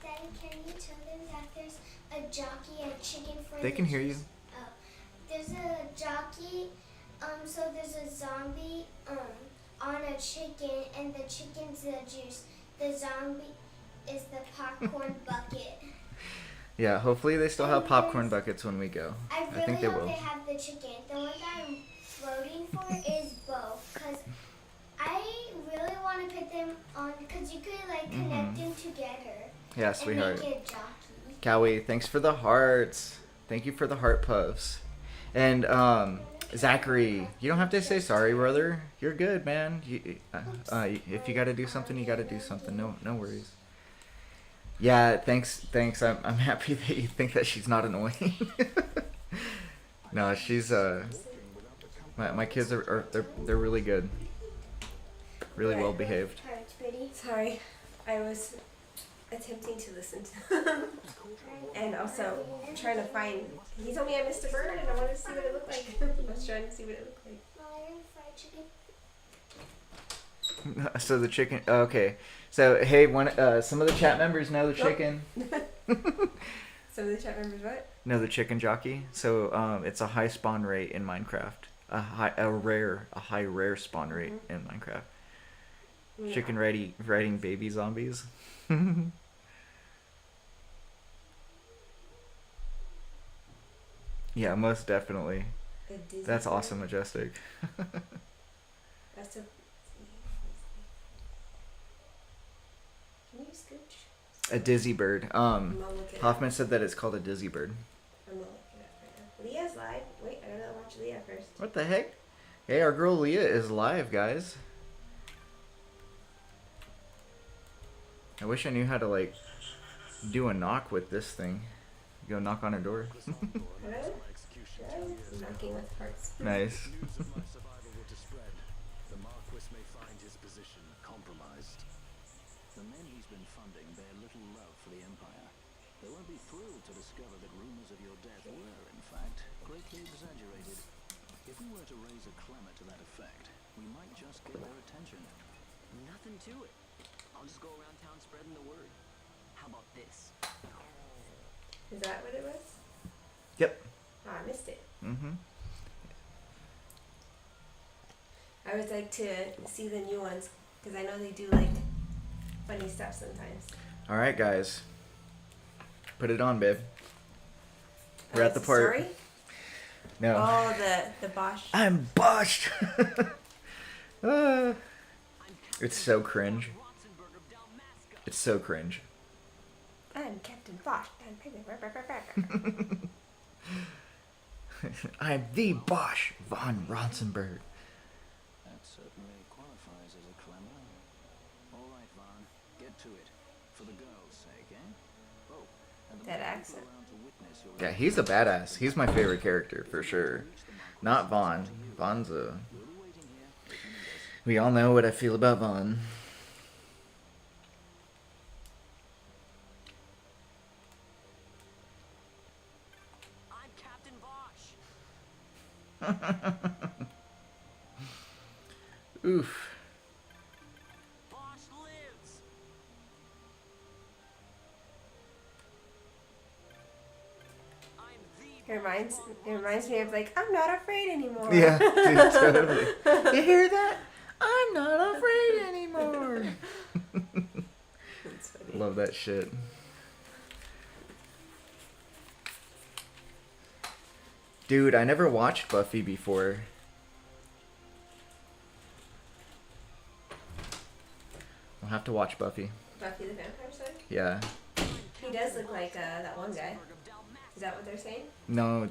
Daddy, can you tell them that there's a jockey and chicken for They the can hear you. juice? Oh, there's a jockey. So there's a zombie on a chicken, and the chicken's the juice. The zombie is the popcorn bucket. Yeah, hopefully they still have popcorn buckets when we go. I really think they hope will. they have the chicken. The one that I'm voting for is both, because I really want to put them on, because you could like connect them together. Yeah, sweetheart. And make it a jockey. Cowie, thanks for the hearts. Thank you for the heart puffs. And Zachary, you don't have to say sorry, brother. You're good, man. If you got to do something, you got to do something. No worries. Yeah, thanks. I'm happy that you think that she's not annoying. No, she's my kids are they're really good. Really well behaved. Alright, pretty. Sorry, I was attempting to listen to them. And also trying to find. He told me I missed a bird and I wanted to see what it looked like. I was trying to see what it looked like. Fried chicken. So the chicken. Okay. So hey, some of the chat members know the chicken. Some of the chat members what? Know the chicken jockey. So it's a high spawn rate in Minecraft. A high rare spawn rate in Minecraft. Yeah. Chicken riding baby zombies. Yeah, most definitely. A Disney That's bird. awesome, Majestic. That's a. Can you scooch? A dizzy bird. I'm gonna look it Hoffman up. said that it's called a dizzy bird. I'm gonna look it up right now. Leah's live. Wait, I gotta watch Leah first. What the heck? Hey, our girl Leah is live, guys. I wish I knew how to like do a knock with this thing. Go knock on her door. Hello? Yes, knocking with hearts. Nice. News of my survival were to spread. The Marquis may find his position compromised. The men he's been funding bear little love for the Empire. They won't be thrilled to discover that rumors of your death were, in fact, greatly exaggerated. If we were to raise a clamor to that effect, we might just get their attention. Nothing to it. I'll just go around town spreading the word. How about this? Is that what it was? Yep. Oh, I missed it. Mm-hmm. I would like to see the new ones because I know they do like funny stuff sometimes. All right, guys. Put it on, babe. We're Oh, at the it's a part. story? No. Oh, the Bosch. I'm boshed. It's so cringe. It's so cringe. I'm Captain Bosch. I'm the Bosch von Ronsenberg. That certainly qualifies as a clamor. All right, Vaughn, get to it. For the girls' sake, eh? Oh, and the That more people accent. around to witness your Yeah, he's a badass. He's my favorite character for sure. reach the Not Vaughn. Vaughn's a... We all know what I feel about Vaughn. I'm Captain Bosch. Oof. Bosch lives. I'm the It reminds me of like, I'm not afraid anymore. Yeah, dude, totally. You hear that? I'm not afraid anymore. That's funny. Love that shit. Dude, I never watched Buffy before. I'll have to watch Buffy. Buffy the Vampire Slayer? Yeah. He does look like that one guy. Is that what they're saying? No,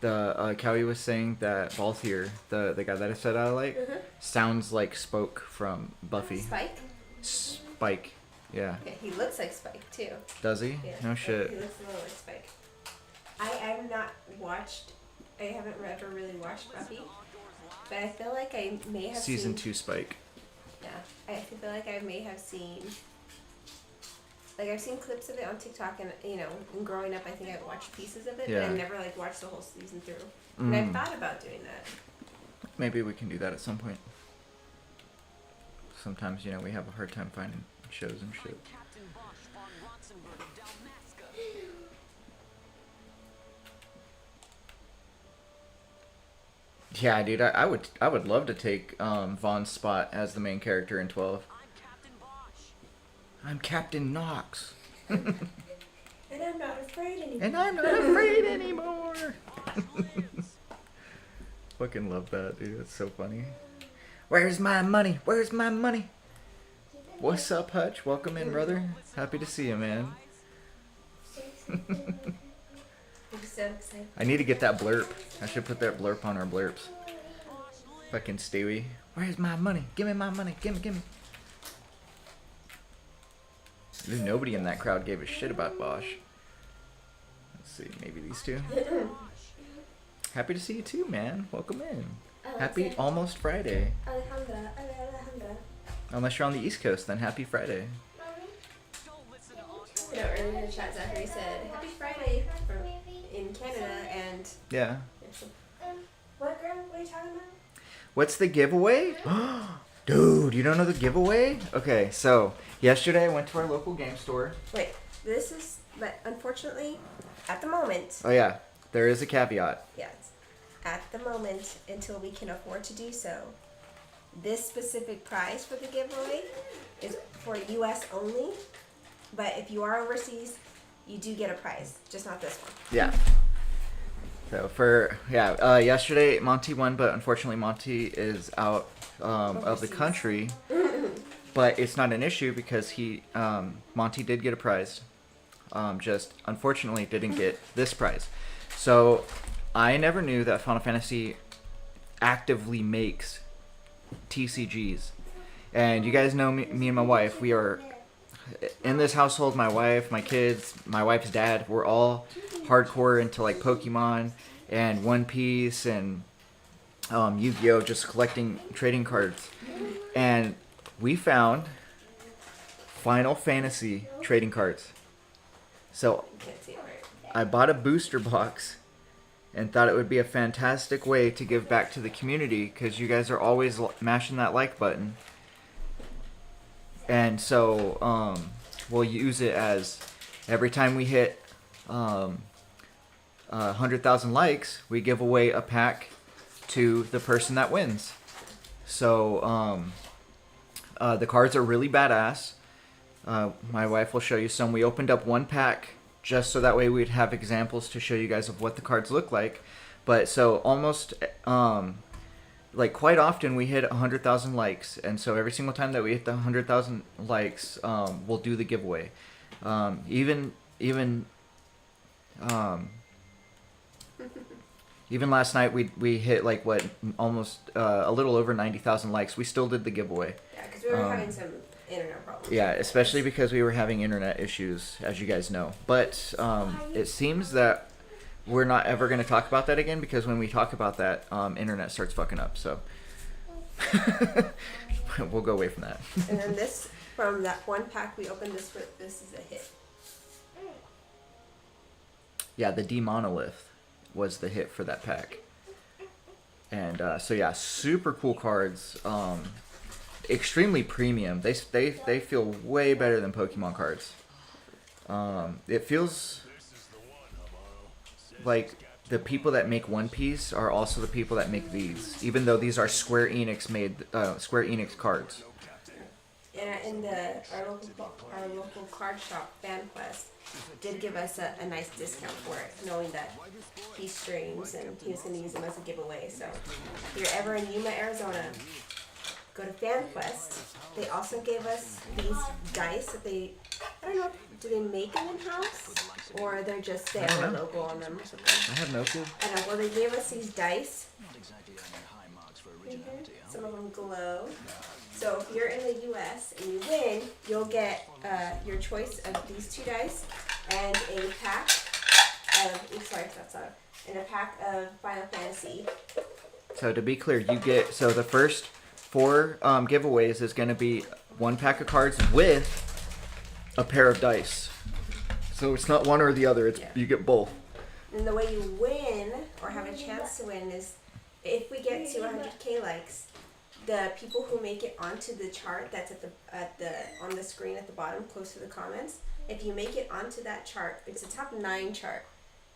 Cowie was saying that Balthier, the guy that I said I like, sounds like Spoke from Buffy. Spike? Spike. Yeah. Yeah, he looks like Spike too. Does he? Yeah. No shit. He looks a little like Spike. I have not watched. I haven't ever really watched Buffy, but I feel like I may have Season seen, 2 Spike. Yeah, I feel like I may have seen. Like I've seen clips of it on TikTok, and and growing up, I think I've watched pieces of it, Yeah. but I never like watched the whole season through. And I've thought about doing that. Maybe we can do that at some point. Sometimes, we have a hard time finding shows and shit. Captain Bosch von Ronsenberg of Dalmasca. Yeah, dude, I would love to take Vaughn's spot as the main character in 12. I'm Captain Bosch. I'm Captain Knox. And I'm not afraid anymore. And I'm not afraid anymore. Bosch lives. Fucking love that, dude. It's so funny. Where's my money? Where's my money? What's up, Hutch? Welcome in, brother. Happy to see you, man. I'm so excited. I need to get that blurb. I should put that blurb on our blurbs. Fucking Stewie. Where's my money? Give me my money. Give me. Dude, nobody in that crowd gave a shit about Bosch. Let's see, maybe these two. Happy to see you too, man. Welcome in. Happy almost Friday. Alejandra. Unless you're on the East Coast, then happy Friday. Don't listen to Oscar. Earlier in the chat, Zachary said, Happy Friday in Canada, and... Yeah. What, girl? What are you talking about? What's the giveaway? Dude, you don't know the giveaway? Okay, so yesterday I went to our local game store. Wait, this is... But unfortunately, at the moment... Oh yeah, there is a caveat. Yes. At the moment, until we can afford to do so, this specific prize for the giveaway is for US only. But if you are overseas, you do get a prize, just not this one. Yeah. So yesterday Monty won, but unfortunately Monty is out of the country. But it's not an issue because Monty did get a prize. Just unfortunately didn't get this prize. So I never knew that Final Fantasy actively makes TCGs. And you guys know me and my wife, we are in this household, my wife, my kids, my wife's dad, we're all hardcore into like Pokemon and One Piece and Yu-Gi-Oh, just collecting trading cards. And we found Final Fantasy trading cards. So You can't see it right. I bought a booster box and thought it would be a fantastic way to give back to the community because you guys are always mashing that like button. And so we'll use it as every time we hit 100,000 likes, we give away a pack to the person that wins. So the cards are really badass. My wife will show you some. We opened up one pack just so that way we'd have examples to show you guys of what the cards look like. But so almost like quite often we hit 100,000 likes, and so every single time that we hit the 100,000 likes, we'll do the giveaway. Even last night we hit like almost a little over 90,000 likes. We still did the giveaway. Yeah, because we were having some internet problems. Yeah, especially because we were having internet issues, as you guys know. But it seems that we're not ever going to talk about that again, because when we talk about that, internet starts fucking up. So we'll go away from that. And then this, from that one pack we opened, this is a hit. Yeah, the D-Monolith was the hit for that pack. And so yeah, super cool cards. Extremely premium. They feel way better than Pokemon cards. It feels like the people that make One Piece are also the people that make these, even though these are Square Enix cards. And our local card shop, FanQuest, did give us a nice discount for it, knowing that he streams and he was going to use them as a giveaway. So if you're ever in Yuma, Arizona, go to FanQuest. They also gave us these dice that I don't know, do they make them in-house? Or they're just, they have a logo on them or something? I have no clue. I know, well, they gave us these dice. Not exactly earning high marks for originality, huh? Some of them glow. So if you're in the U.S. and you win, you'll get your choice of these 2 dice and a pack and a pack of Final Fantasy. So to be clear, you get, so the first 4 giveaways is going to be 1 pack of cards with a pair of dice. So it's not one or the other, it's you get both. And the way you win, or have a chance to win, is if we get to 100K likes, the people who make it onto the chart that's on the screen at the bottom, close to the comments, if you make it onto that chart, it's a top 9 chart.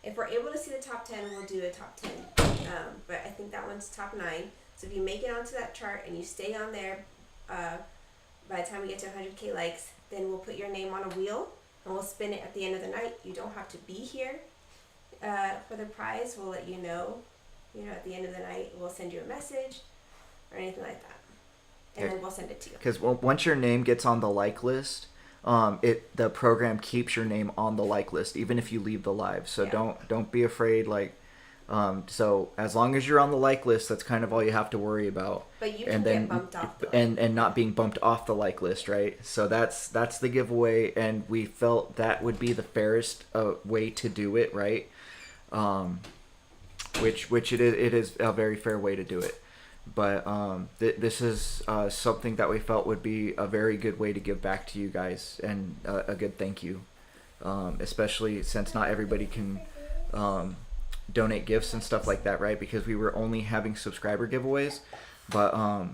If we're able to see the top 10, we'll do a top 10. But I think that one's top 9. So if you make it onto that chart and you stay on there, by the time we get to 100K likes, then we'll put your name on a wheel and we'll spin it at the end of the night. You don't have to be here for the prize. We'll let you know, at the end of the night. We'll send you a message or anything like that. And then we'll send it to you. Because once your name gets on the like list, the program keeps your name on the like list even if you leave the live. So don't be afraid. So as long as you're on the like list, that's kind of all you have to worry about. But you can get bumped off and not being bumped off the like list, right? So that's the giveaway, and we felt that would be the fairest way to do it, right? Which it is a very fair way to do it. But this is something that we felt would be a very good way to give back to you guys, and a good thank you, especially since not everybody can donate gifts and stuff like that, right? Because we were only having subscriber giveaways, but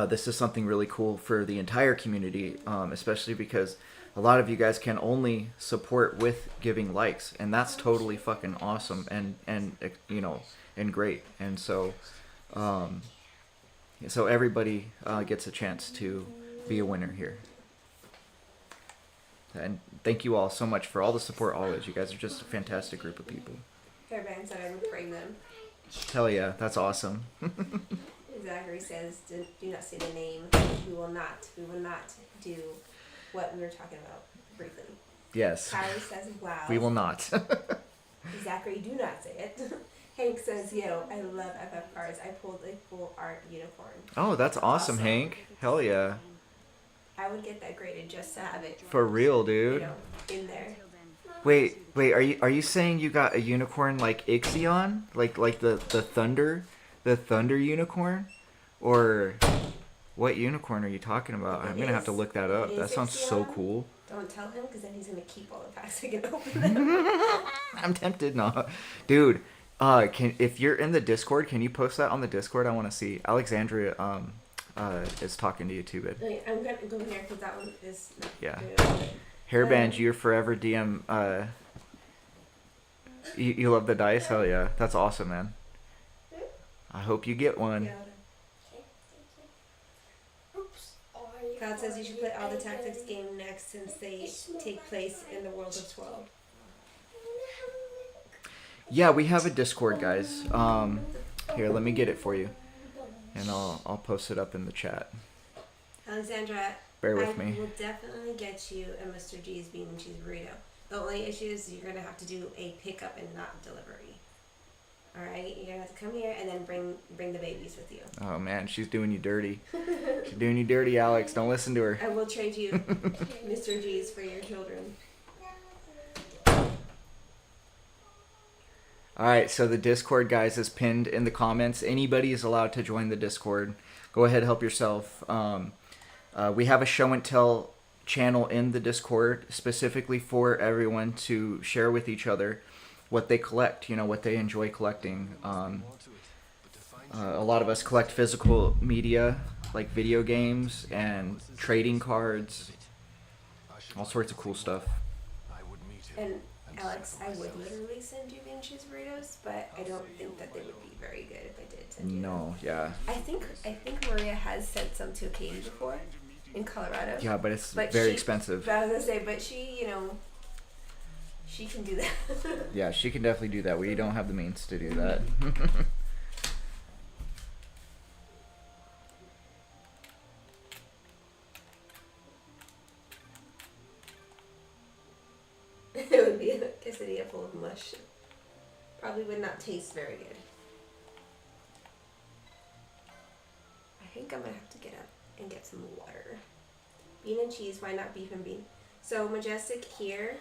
this is something really cool for the entire community, especially because a lot of you guys can only support with giving likes, and that's totally fucking awesome and great. And so so everybody gets a chance to be a winner here. And thank you all so much for all the support always. You guys are just a fantastic group of people. Hairband said I would frame them. Hell yeah, that's awesome. Zachary says, do not say the name. We will not do what we were talking about briefly. Yes. Kylie says, wow. We will not. Zachary, do not say it. Hank says, I love FF cards. I pulled a full art unicorn. Oh, that's awesome, Hank. Hell yeah. I would get that graded just to have it. For real, dude. In there. Wait, are you saying you got a unicorn like XII? Like the thunder unicorn? Or what unicorn are you talking about? I'm gonna have to look that up. That sounds so cool. Don't tell him, because then he's gonna keep all the packs so he can open them. I'm tempted, no. Dude, if you're in the Discord, can you post that on the Discord? I want to see. Alexandria is talking to you too, babe. I'm gonna go in there because that one is not good. Hairband, you're forever DM. You love the dice? Hell yeah. That's awesome, man. I hope you get one. God says you should play all the tactics game next, since they take place in the world of 12. Yeah, we have a Discord, guys. Here, let me get it for you. And I'll post it up in the chat. Alexandra, bear with me. I will definitely get you a Mr. G's bean and cheese burrito. The only issue is you're going to have to do a pickup and not delivery. Alright? You're going to have to come here and then bring the babies with you. Oh man, she's doing you dirty. She's doing you dirty, Alex. Don't listen to her. I will trade you Mr. G's for your children. All right, so the Discord, guys, is pinned in the comments. Anybody is allowed to join the Discord. Go ahead, help yourself. We have a show and tell channel in the Discord specifically for everyone to share with each other what they collect, what they enjoy collecting. A lot of us collect physical media like video games and trading cards, all sorts of cool stuff. And Alex, I would literally send you bean cheese burritos, but I don't think that they would be very good if I did send you them. No, yeah. I think Maria has sent some to Katie before in Colorado. Yeah, but it's very expensive. But I was gonna say, but she, she can do that. Yeah, she can definitely do that. We don't have the means to do that. It would be a quesadilla full of mush. Probably would not taste very good. I think I'm gonna have to get up and get some water. Bean and cheese, why not beef and bean? So Majestic here,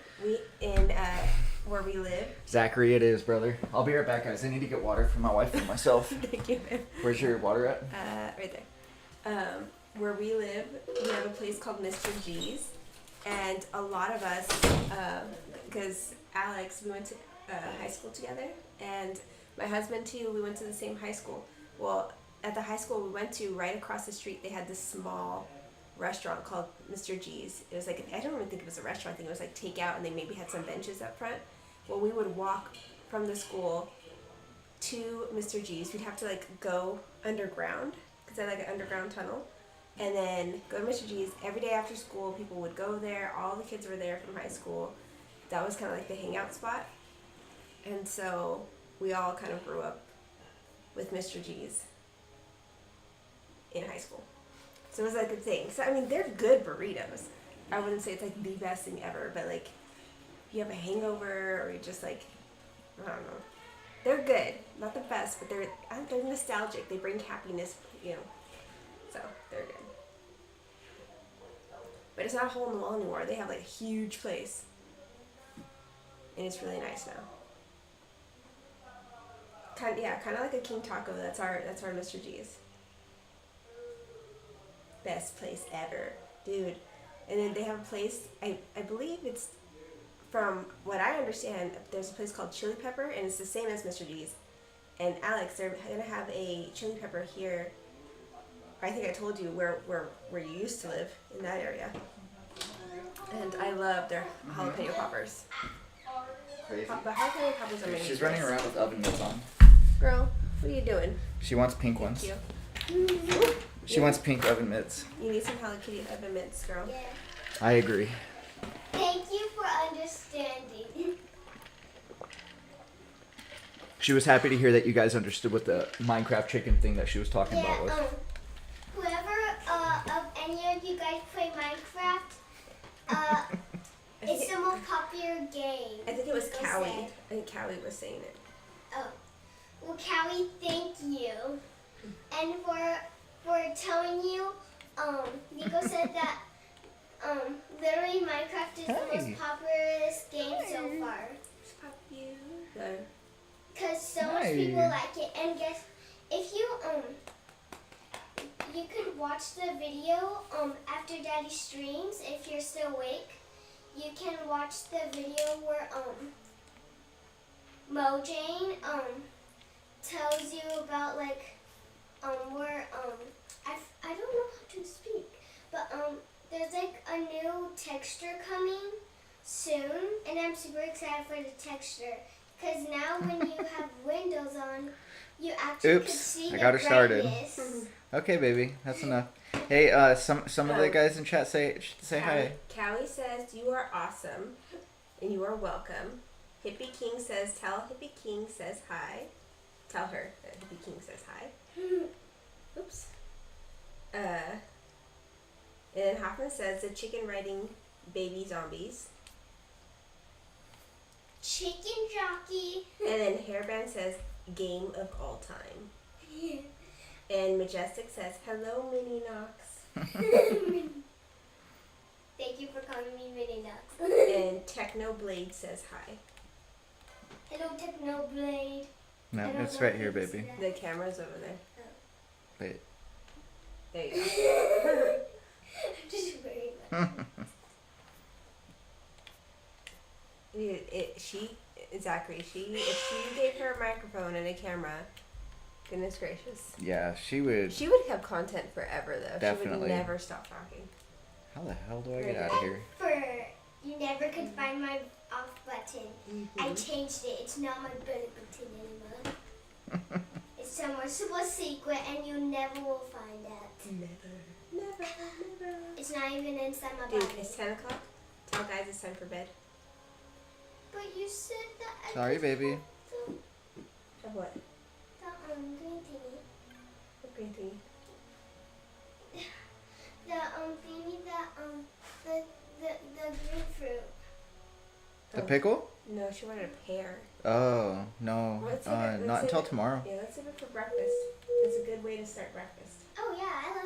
where we live. Zachary, it is, brother. I'll be right back, guys. I need to get water for my wife and myself. Thank you, man. Where's your water at? Right there. Where we live, we have a place called Mr. G's. And a lot of us, because Alex, we went to high school together, and my husband too, we went to the same high school. Well, at the high school we went to, right across the street, they had this small restaurant called Mr. G's. It was like, I don't even think it was a restaurant, I think it was like takeout, and they maybe had some benches up front. Well, we would walk from the school to Mr. G's. We'd have to like go underground, because they had like an underground tunnel. And then go to Mr. G's. Every day after school, people would go there. All the kids were there from high school. That was kind of like the hangout spot. And so we all kind of grew up with Mr. G's in high school. So it was like a thing. So, I mean, they're good burritos. I wouldn't say it's like the best thing ever, but like, if you have a hangover or you just like, I don't know. They're good. Not the best, but they're nostalgic. They bring happiness, So they're good. But it's not a hole in the wall anymore. They have like a huge place. And it's really nice now. Kind of like a King Taco. That's our Mr. G's. Best place ever. Dude. And then they have a place, I believe it's, from what I understand, there's a place called Chili Pepper, and it's the same as Mr. G's. And Alex, they're gonna have a Chili Pepper here. I think I told you where you used to live, in that area. And I love their jalapeno poppers. Crazy. But jalapeno poppers are amazing. She's running around with oven mitts on. Girl, what are you doing? She wants pink ones. She wants pink oven mitts. You need some Hello Kitty oven mitts, girl. Yeah. I agree. Thank you for understanding. She was happy to hear that you guys understood what the Minecraft chicken thing that she was talking Yeah, about was. whoever of any of you guys play Minecraft, it's the most popular game. I think it was Nico Cowie. said. I think Cowie was saying it. Oh, well, Callie, thank you, and for telling you. Nico said that literally Minecraft is the most popularest game so far. It's popular. Cause so much people like it, and guess if you you could watch the video after Daddy streams if you're still awake. You can watch the video where Mojane tells you about like where I don't know how to speak, but there's like a new texture coming soon, and I'm super excited for the texture. Because now when you have windows on, you actually could see I got her started. brightness. Okay, baby, that's enough. Hey, some of the guys in chat say hi. Callie says you are awesome, and you are welcome. Hippie King says tell Hippie King says hi. Tell her that Hippie King says hi. Oops. And then Hoffman says the chicken riding baby zombies. Chicken jockey. And then Hairband says game of all time. And Majestic says hello Minnie Knox. Thank you for calling me Minnie Nuts. And Techno Blade says hi. Hello, Technoblade. No, I don't it's know right if here, you can see baby. that. The camera's over there. Wait. There you go. Just very much. Zachary, if she gave her a microphone and a camera, goodness gracious. Yeah, she would. She would have content forever though. She Definitely. would never stop talking. How the hell do I get out of here? You never could find my off button. I changed it. It's not my belly button anymore. It's somewhere super secret and you never will find out. Never. It's not even inside my Dude, body. it's 10 o'clock. Tell guys it's time for bed. But you said that I Sorry, just baby. have Of what? the green thingy. What green thingy? The thingy that the grapefruit. The pickle? No, she wanted a pear. Oh, no. Let's save it- let's Not save until it- tomorrow. Yeah, let's save it for breakfast. It's a good way to start breakfast. Oh yeah,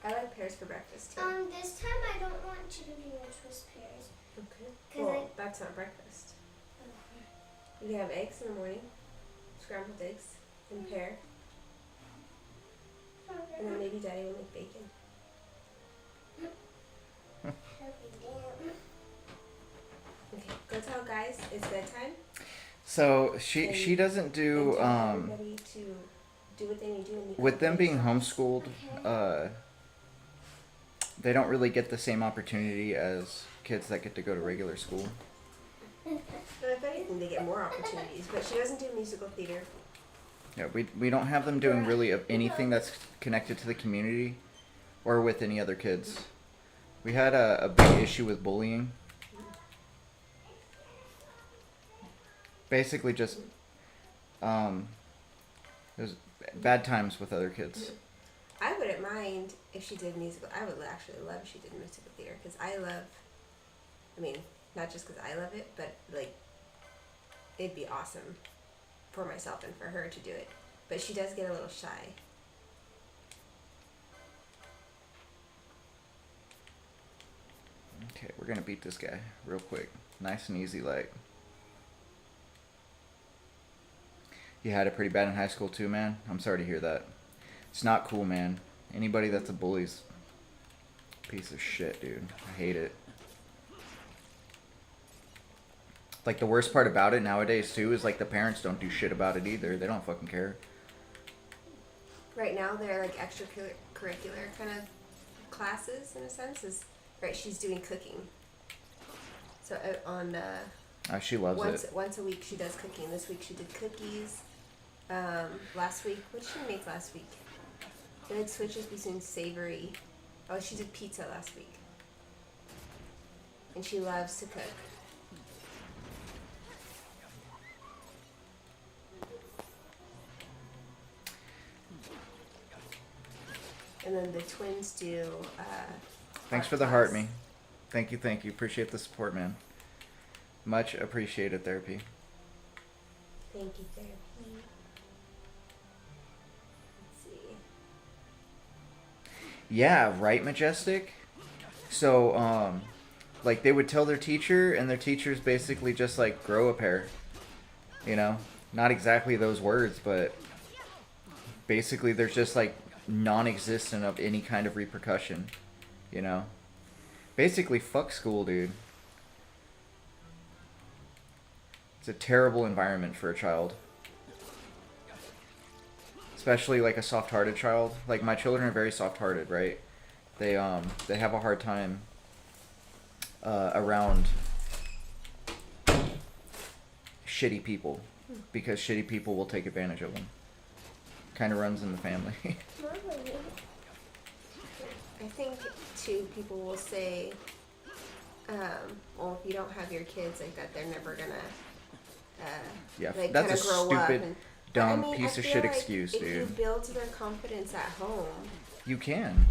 I like pears for breakfast too. this time I don't want chicken fingers with pears. Okay. 'Cause Well, that's not breakfast. You can have eggs in the morning, scrambled eggs, and pear, and then maybe Daddy will make bacon. Okay, go tell guys it's bedtime. So she doesn't And do tell everybody to do what they need to do. in the with them being open. homeschooled. They don't really get the same opportunity as kids that get to go to regular school. But if anything, they get more opportunities. But she doesn't do musical theater. Yeah, we don't have them doing really anything that's connected to the community or with any other kids. We had a big issue with bullying. Basically just there's bad times with other kids. I wouldn't mind if she did musical. I would actually love if she did musical theater because I love. I mean, not just because I love it, but like, it'd be awesome for myself and for her to do it. But she does get a little shy. Okay, we're gonna beat this guy real quick. Nice and easy, like. You had it pretty bad in high school too, man. I'm sorry to hear that. It's not cool, man. Anybody that's a bully's a piece of shit, dude. I hate it. Like, the worst part about it nowadays too is like the parents don't do shit about it either. They don't fucking care. Right now, they're like extracurricular kind of classes in a sense. Is right? She's doing cooking. So on She loves it. once a week she does cooking. This week she did cookies. Last week, what did she make last week? It switches between savory. Oh, she did pizza last week. And she loves to cook. And then the twins do. Thanks art for the heart, class. me. Thank you. Appreciate the support, man. Much appreciated, therapy. Thank you, therapy. Let's see. Yeah, right, Majestic? So, like, they would tell their teacher, and their teachers basically just, like, grow a pair. You know? Not exactly those words, but basically there's just, like, non-existent of any kind of repercussion. You know? Basically, fuck school, dude. It's a terrible environment for a child. Especially like a soft-hearted child. Like, my children are very soft-hearted, right? They have a hard time around shitty people because shitty people will take advantage of them. Kind of runs in the family. I think too, people will say, well, if you don't have your kids like that, they're never gonna, Yeah, like, that's kinda a grow stupid, up. And, dumb I piece of feel shit like excuse, if you dude. build their confidence at home, You can.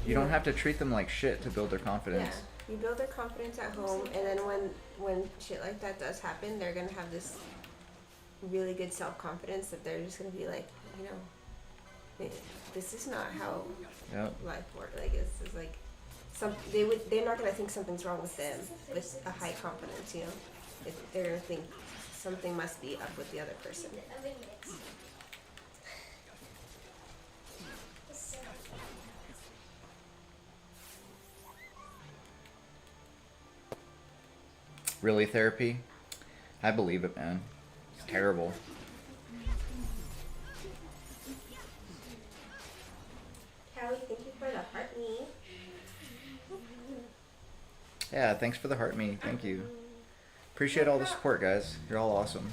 You don't know, have to treat them like shit to build their confidence. Yeah, you build their confidence at home, and then when shit like that does happen, they're gonna have this really good self-confidence that they're just gonna be like, you know, this is not how Yep. life works. Like, it's like they're not gonna think something's wrong with them with a high confidence, you know. They're gonna think something must be up with the other person. Really, therapy? I believe it, man. It's terrible. Callie, thank you for the heart me. Yeah, thanks for the heart me. Thank you. Appreciate all the support, guys. You're all awesome.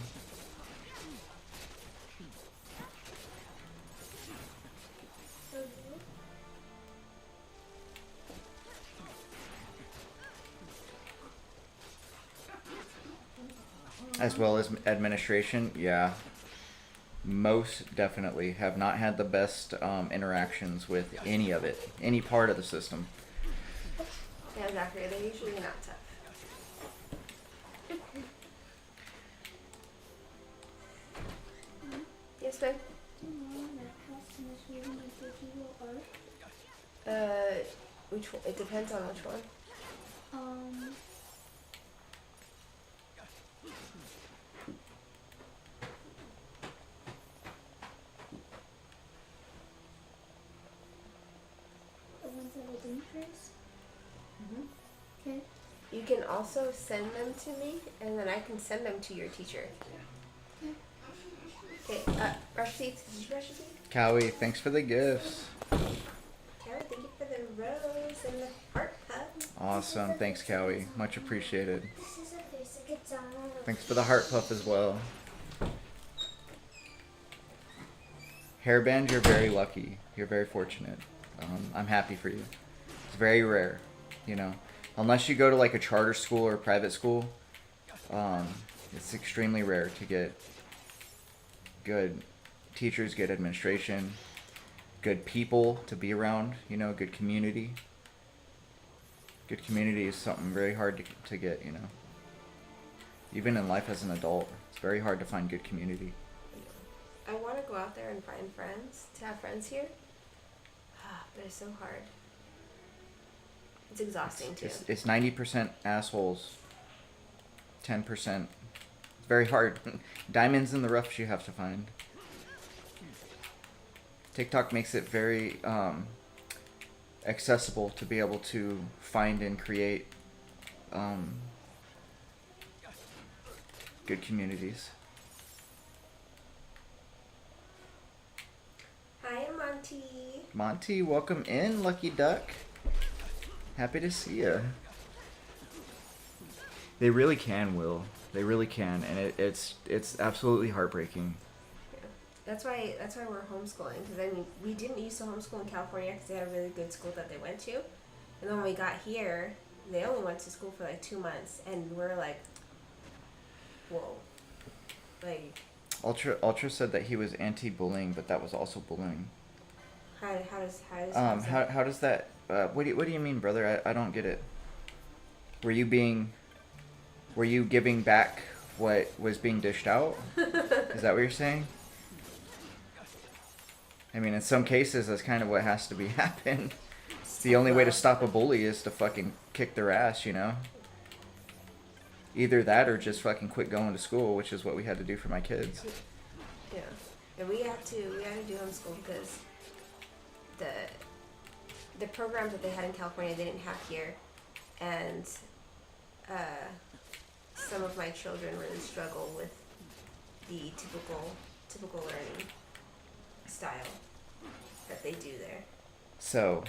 As well as administration, yeah. Most definitely have not had the best interactions with any of it, any part of the system. Yeah, Zachary, they're usually not tough. Yes, ma'am? Which one? It depends on which one. The ones that I didn't trace? Okay. You can also send them to me, and then I can send them to your teacher. Okay, brush teeth. Did you brush your teeth? Cowie, thanks for the gifts. Kara, thank you for the rose and the heart hug. Awesome. Thanks, Cowie. Much appreciated. This is a face like it's on a Thanks for the heart puff as well. Hairband, you're very lucky. You're very fortunate. I'm happy for you. It's very rare, you know. Unless you go to like a charter school or a private school, it's extremely rare to get good teachers, good administration, good people to be around, you know, good community. Good community is something very hard to get, you know. Even in life as an adult, it's very hard to find good community. I want to go out there and find friends, to have friends here. But it's so hard. It's exhausting too. It's 90% assholes, 10%. It's very hard. Diamonds in the roughs you have to find. TikTok makes it very accessible to be able to find and create good communities. Hi, Monty. Monty, welcome in, Lucky Duck. Happy to see you. They really can, Will. They really can, and it's absolutely heartbreaking. Yeah. That's why we're homeschooling. Because I mean, we didn't used to homeschool in California because they had a really good school that they went to, and then when we got here, they only went to school for like 2 months, and we're like, whoa, like. Ultra said that he was anti-bullying, but that was also bullying. How does how does that? What do you mean, brother? I don't get it. Were you giving back what was being dished out? Is that what you're saying? I mean, in some cases, that's kind of what has to be happen. The only way to stop a bully is to fucking kick their ass, you know? Either that or just fucking quit going to school, which is what we had to do for my kids. Yeah. And we had to do homeschool because the programs that they had in California they didn't have here, and some of my children really struggle with the typical learning style that they do there. So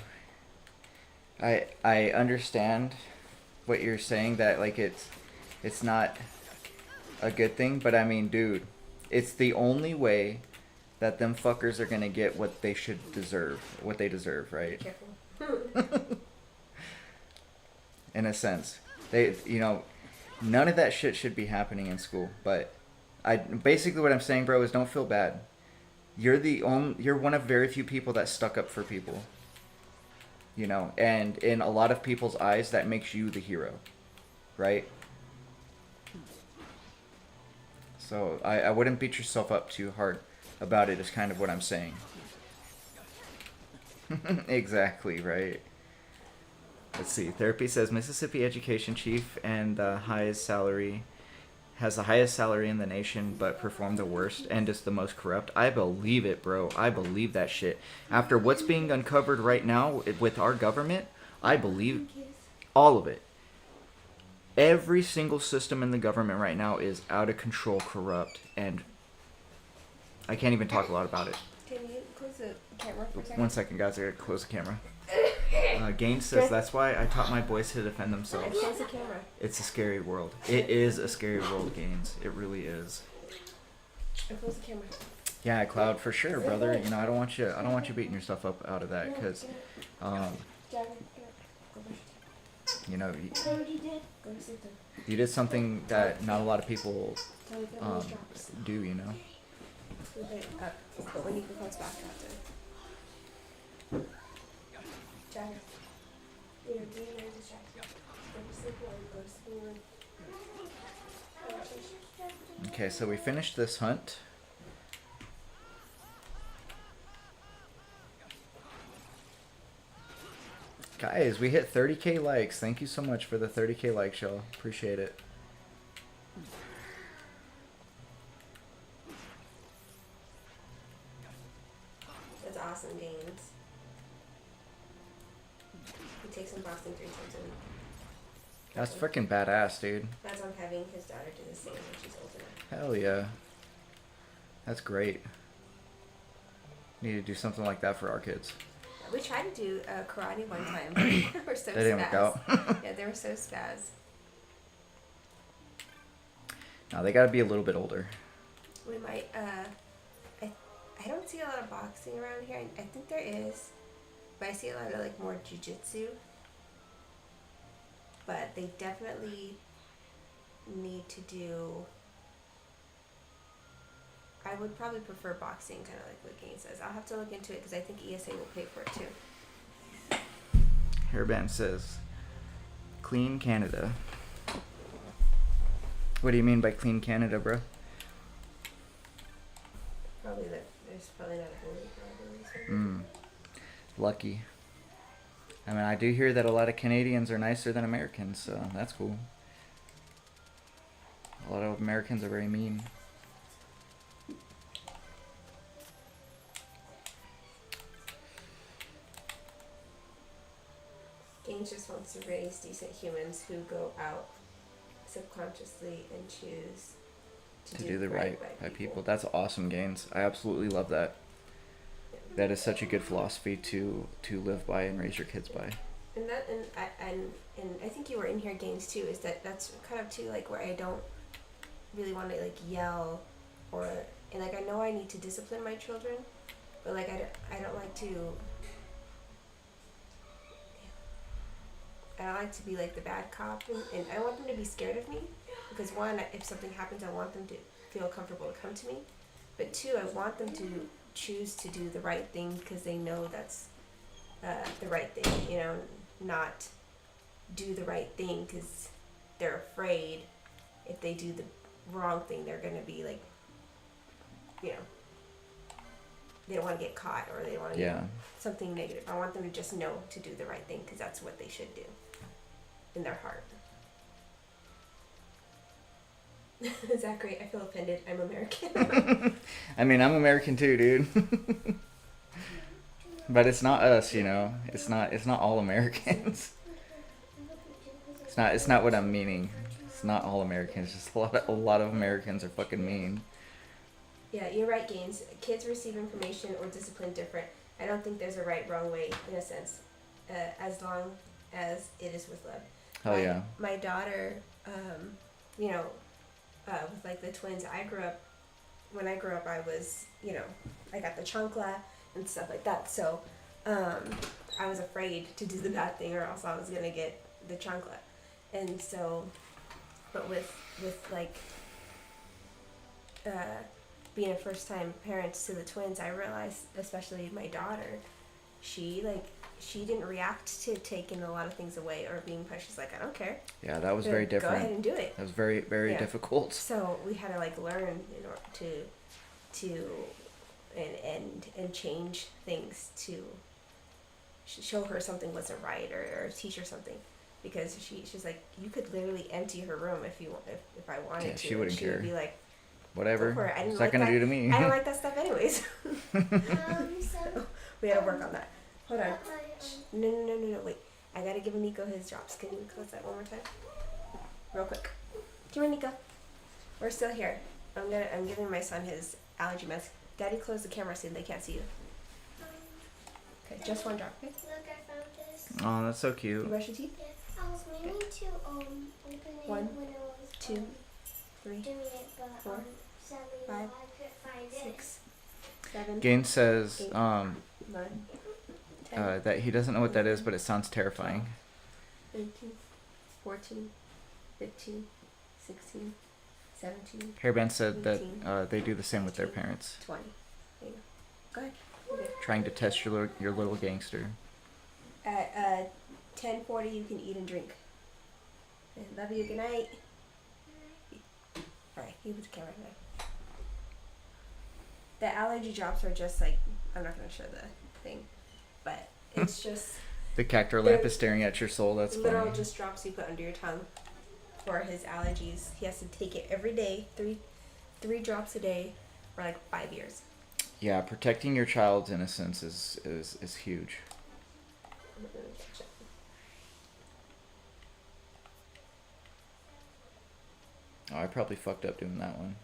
I understand what you're saying, that like it's not a good thing, but I mean, dude, it's the only way that them fuckers are gonna get what they deserve, right? Be careful. In a sense, they, you know, none of that shit should be happening in school. But basically what I'm saying, bro, is don't feel bad. You're one of very few people that stuck up for people. You know, and in a lot of people's eyes, that makes you the hero, right? So I wouldn't beat yourself up too hard about it, is kind of what I'm saying. Exactly, right. Let's see. Therapy says Mississippi education chief and the highest salary has the highest salary in the nation but performed the worst and is the most corrupt. I believe it, bro. I believe that shit. After what's being uncovered right now with our government, I believe all of it. Every single system in the government right now is out of control, corrupt, and I can't even talk a lot about it. Can you close the camera for a second? 1 second, guys. I gotta close the camera. Gaines says that's why I taught my boys to defend themselves. Close the camera. It's a scary world. It is a scary world, Gaines. It really is. Close the camera. Yeah, Cloud, for sure, brother. You know, I don't want you beating yourself up out of that, because, you know, you did something that not a lot of people do. You know. We put it up, but when you can close back after. Jagger. You know, do you know distract? Go to sleep or go to sleep. Okay, so we finished this hunt. Guys, we hit 30k likes. Thank you so much for the 30k like show. Appreciate it. That's awesome, Gaines. He takes some boxing 3 times a week. That's freaking badass, dude. That's on having his daughter do the same when she's old enough. Hell yeah. That's great. Need to do something like that for our kids. We tried to do karate one time. They were so That didn't work out. Yeah, they were so spaz. No, they gotta be a little bit older. We might, I don't see a lot of boxing around here. I think there is, but I see a lot of like more jiu-jitsu. But they definitely need to do, I would probably prefer boxing, kind of like what Gaines says. I'll have to look into it because I think ESA will pay for it too. Hairband says, clean Canada. What do you mean by clean Canada, bro? Probably that there's probably not a bully problem. Lucky. I mean, I do hear that a lot of Canadians are nicer than Americans, so that's cool. A lot of Americans are very mean. Gaines just wants to raise decent humans who go out subconsciously and choose To do the right by people. That's awesome, Gaines. I absolutely love that. That is such a good philosophy to live by and raise your kids by. And that and I think you were in here, Gaines, too. Is that's kind of too like where I don't really want to like yell or and like I know I need to discipline my children, but like I don't like to. I don't like to be like the bad cop, and I want them to be scared of me because one, if something happens, I want them to feel comfortable to come to me, but two, I want them to choose to do the right thing because they know that's the right thing, you know, not do the right thing because they're afraid if they do the wrong thing they're going to be like, you know, they don't want to get caught or they want to do something negative. I want them to just know to do the right thing because that's what they should do in their heart. Is that great? I feel offended. I'm American. I mean, I'm American too, dude. But it's not us, you know. It's not all Americans. It's not what I'm meaning. It's not all Americans. Just a lot of Americans are fucking mean. Yeah, you're right, Gaines. Kids receive information or discipline different. I don't think there's a right, wrong way in a sense, as long as it is with love. Hell yeah. My daughter, you know, with like the twins, when I grew up, I was, you know, I got the chancla and stuff like that. So, I was afraid to do the bad thing or else I was going to get the chancla. And so, but with like, being a first time parent to the twins, I realized, especially my daughter, she didn't react to taking a lot of things away or being punished. She's like, I don't care. Yeah, that was very different. Go ahead and do it. That was very, very difficult. So we had to like learn in order to and change things to show her something wasn't right or teach her something. because she's like, you could literally empty her room if I wanted Yeah, to. she wouldn't and she would care. be like, Whatever. go for it. I didn't What's like that gonna that. do to me? I don't like that stuff anyways. So We had to work on that. Hold on. my, No, wait. I gotta give Nico his drops. Can you close that one more time? Real quick. Come here, Nico. We're still here. I'm giving my son his allergy meds. Daddy, close the camera so they can't see you. Okay, just one drop, okay? look, I found this. Oh, that's so You cute. brush your teeth? Yeah, I was meaning to open it One, when I was 2, 3, doing it, but 4, sadly 5, I couldn't find it. 6, 7, Gain says 8, 9, 10, that he doesn't know what that is, but it sounds terrifying. 13, 14, 15, 16, 17, Hairband said that 18, they do the same with their parents, 20. There you go. Go ahead. Okay. trying to test your little gangster. At 10:40, you can eat and drink. And love you. Good night. All right, you put the camera away. The allergy drops are just like, I'm not gonna show the thing, but it's just The cactar lamp is staring at your soul. That's literal funny. just drops you put under your tongue for his allergies. He has to take it every day, three drops a day for like 5 years. Yeah, protecting your child's innocence is huge. Oh, I probably fucked up doing that one.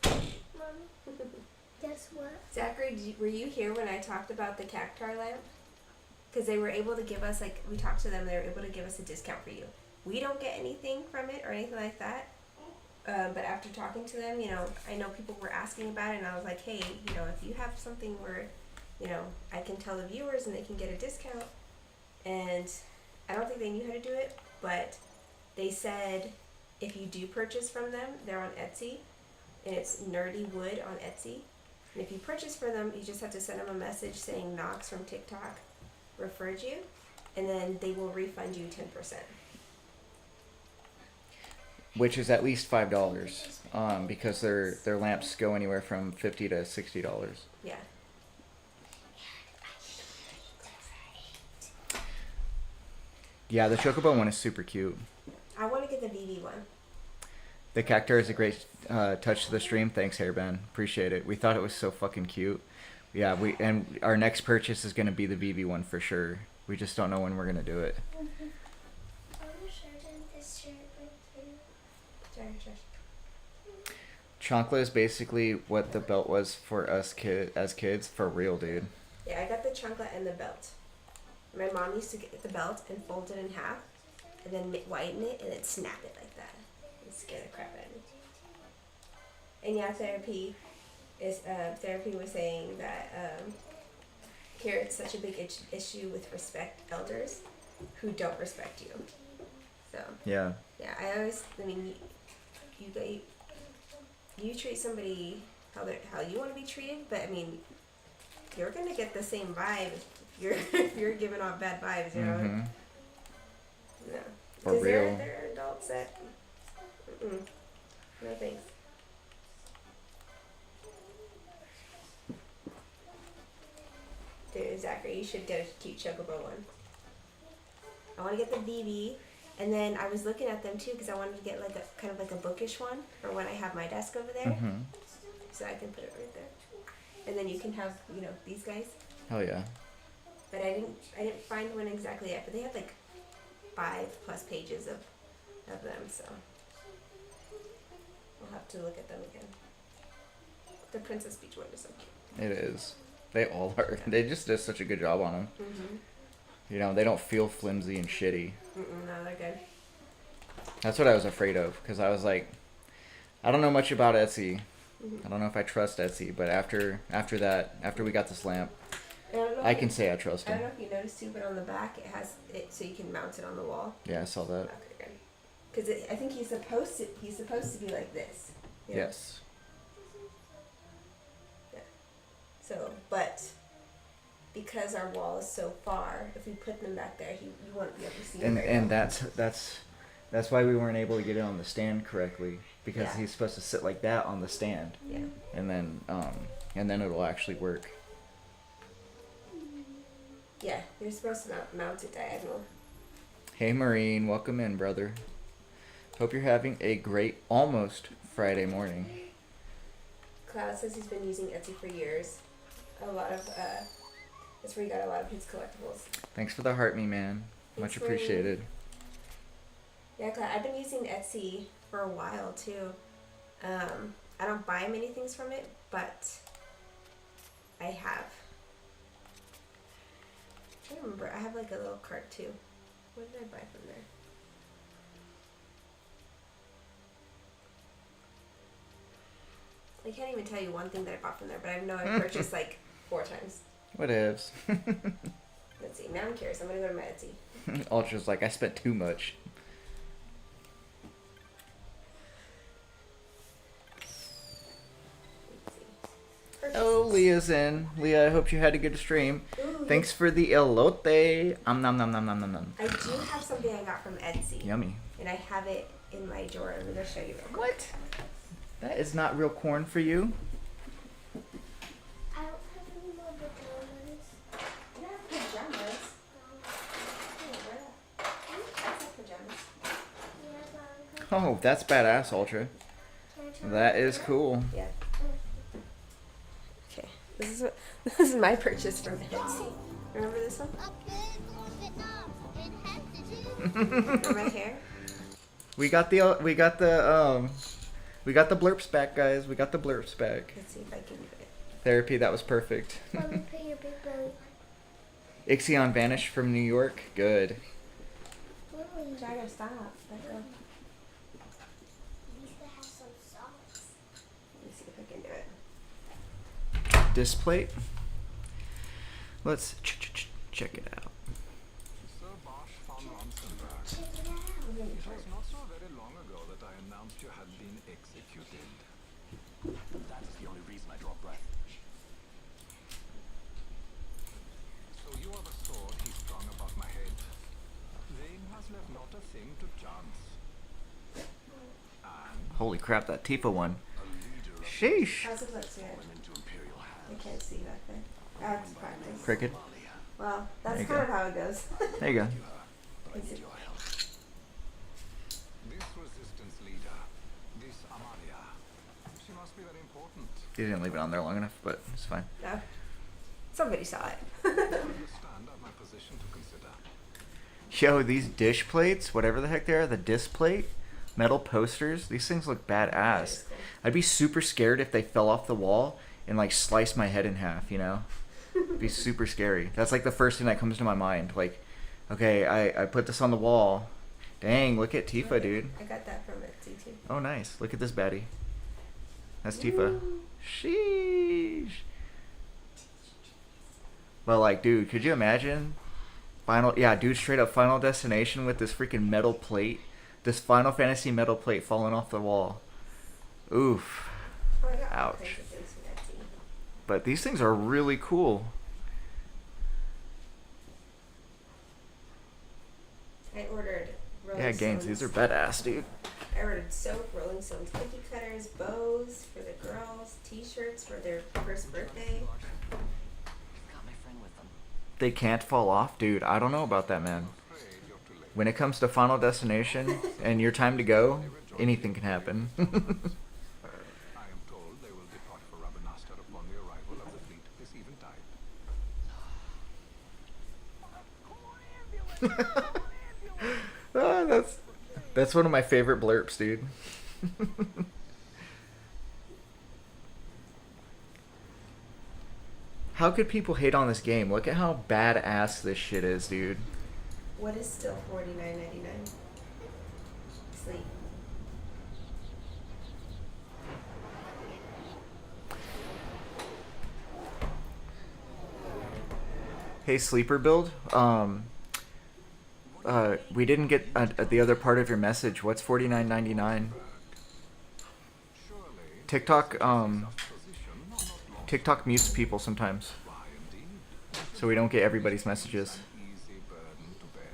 Mom, guess what? Zachary, were you here when I talked about the cactar lamp? Because they were able to give us, like, we talked to them, they were able to give us a discount for you. We don't get anything from it or anything like that. But after talking to them, you know, I know people were asking about it, and I was like, hey, you know, if you have something where, you know, I can tell the viewers and they can get a discount. And I don't think they knew how to do it, but they said if you do purchase from them, they're on Etsy, and it's Nerdy Wood on Etsy. And if you purchase from them, you just have to send them a message saying Knox from TikTok referred you, and then they will refund you 10%. Which is at least $5, because their lamps go anywhere from $50 to $60. Yeah. Yeah, the chocobo one is super cute. I want to get the BB one. The cactar is a great touch to the stream. Thanks, Hairband. Appreciate it. We thought it was so fucking cute. Yeah, and our next purchase is gonna be the BB one for sure. We just don't know when we're gonna do it. I want to show them this shirt right here. Sure. Chancla is basically what the belt was for us as kids, for real, dude. Yeah, I got the chancla and the belt. My mom used to get the belt and fold it in half, and then whiten it, and then snap it like that. And scare the crap out of me. And yeah, therapy was saying that here it's such a big issue with respect elders who don't respect you. So Yeah. yeah, I mean, you treat somebody how you want to be treated, but I mean, you're gonna get the same vibe if you're giving off bad vibes, you know. Mm-hmm. No, For 'cause real. there are adults that, no thanks. Dude, Zachary, you should get a cute chocobo one. I want to get the BB, and then I was looking at them too because I wanted to get like a kind of like a bookish one for when I have my desk over there, Mm-hmm. so I can put it right there. And then you can have, you know, these guys. Hell yeah. But I didn't find one exactly yet. But they had like 5+ pages of them, so I'll have to look at them again. The Princess Beach one is so cute. It is. They all are. They just did such a good job on them. Mm-hmm. You know, they don't feel flimsy and shitty. No, they're good. That's what I was afraid of, because I was like, I don't know much about Etsy. Mm-hmm. I don't know if I trust Etsy, but after we got this lamp, And I don't know I if can you- say I trust I don't them. know if you noticed too, but on the back it has it so you can mount it on the wall. Yeah, I saw that. Okay, good. Because I think he's supposed to be like this. you know? Yes. So, but because our wall is so far, if we put them back there, you won't be able to see him. very And well. that's why we weren't able to get it on the stand correctly, because Yeah. he's supposed to sit like that on the stand, Yeah. and then it'll actually work. Yeah, you're supposed to mount it diagonal. Hey Marine, welcome in, brother. Hope you're having a great almost Friday morning. Cloud says he's been using Etsy for years. A lot of, that's where he got a lot of his collectibles. Thanks for the heart me, man. Thanks, Much appreciated. Yeah, Cloud, I've been using Etsy for a while too. I don't buy many things from it, but I have. I can't remember. I have like a little cart too. What did I buy from there? I can't even tell you one thing that I bought from there, but I know I purchased like 4 times. Whatevs. Let's see. Now I'm curious. I'm gonna go to my Etsy. Ultra's like, I spent too much. Oh, Leah's in. Leah, I hope you had a good stream. Ooh, Thanks for the elote. Nom nom nom nom nom nom nom. I do have something I got from Etsy. Yummy. And I have it in my drawer. I'm gonna show you real quick. What? That is not real corn for you. I don't have any more pajamas. You have pajamas. Yeah, where at? I have pajamas. Yeah, but Oh, that's badass, Ultra. can I try That it? is cool. Yeah. Okay. This is my purchase from Etsy. Remember this one? For my hair? We got the blurps back, guys. We got the blurps back. Let's see if I can do it. Therapy, that was perfect. Let me put your big belly. XII vanished from New York. Good. Really? Jagger, stop. Let go. At least I have some socks. Let me see if I can do it. Displate. Let's check it out. Sir Bosch von Ronsenberg. Check it out. It was not so very long ago that I announced you had been executed. That is the only reason I draw breath. So you are the sword he strung above my head. Vain has left not a thing to chance. And Holy crap, that Tifa one. a leader of Sheesh. How's it look, Sarah? Went into Imperial I hands. can't see back there. That's practice. Cricket. Well, There that's you kind go. of how it goes. There you go. But I need your help. this resistance leader, this Amalia. She must be very important. You didn't leave it on there long enough, but it's fine. No. Somebody saw it. I understand I have my position to consider. Yo, these dish plates, whatever the heck they are, the disc plate, metal posters, these things look badass. Cool. I'd be super scared if they fell off the wall and like slice my head in half, you know? It'd be super scary. That's like the first thing that comes to my mind. Like, okay, I put this on the wall. Dang, look at Tifa, dude. I got that from Etsy too. Oh, nice. Look at this baddie. That's Tifa. Sheesh. But like, dude, could you imagine? Dude, straight up Final Destination with this freaking metal plate. This Final Fantasy metal plate falling off the wall. Oof. Oh, I got all Ouch. kinds of things from Etsy. But these things are really cool. I ordered Rolling Yeah, games. Stones. These are badass, dude. I ordered soap, Rolling Stones cookie cutters, bows for the girls, t-shirts for their first birthday. Got my friend with them. They can't fall off, dude. I don't know about that, man. Afraid you're too late. When it comes to Final Destination and your time to go, anything can happen. I am told they will depart for Rabanastre upon the arrival of the fleet this eventide. Ah, that's one of my favorite blurps, dude. How could people hate on this game? Look at how badass this shit is, dude. What is still $49.99? Sleep. Hey, sleeper build. We didn't get the other part of your message. What's $49.99? Surely, TikTok position are not lost. TikTok mutes people sometimes, Why indeed? so we don't get everybody's messages. An easy burden to bear.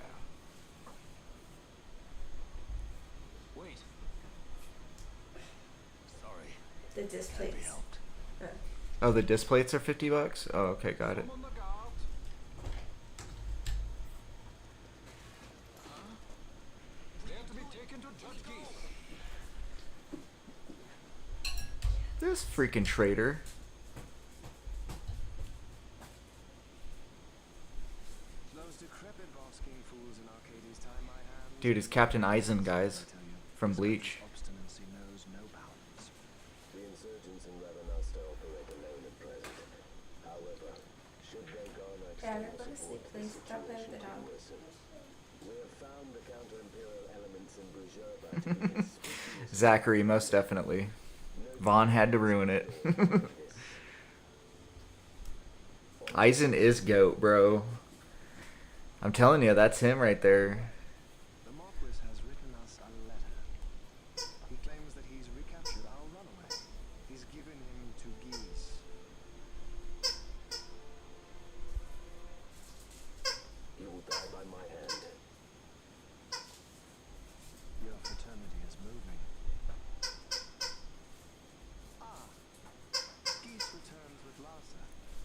Wait. Sorry. The disc Can't be plates. helped. Oh, the disc plates are $50? Oh, okay, got it. On the guard. This freaking traitor. Those decrepit basking fools in Arcades tie my hands. Dude, it's Captain Eisen, guys, from Bleach. Obstinacy knows no bounds. The insurgents in Ravenasta operate alone at present. However, should they garner Dad, external go to sleep, support, please. the Stop playing with the situation dog. could worsen. We have found the counter-imperial elements in Brujova to be conspicuous. Zachary, most definitely. Vaughn had to ruin it. Eisen is GOAT, bro. I'm telling you, that's him right there. The Marquis has written us a letter. He claims that he's recaptured our runaway. He's given him to Geese. You will die by my hand. Your fraternity is moving. Ah, Geese returns with Larsa.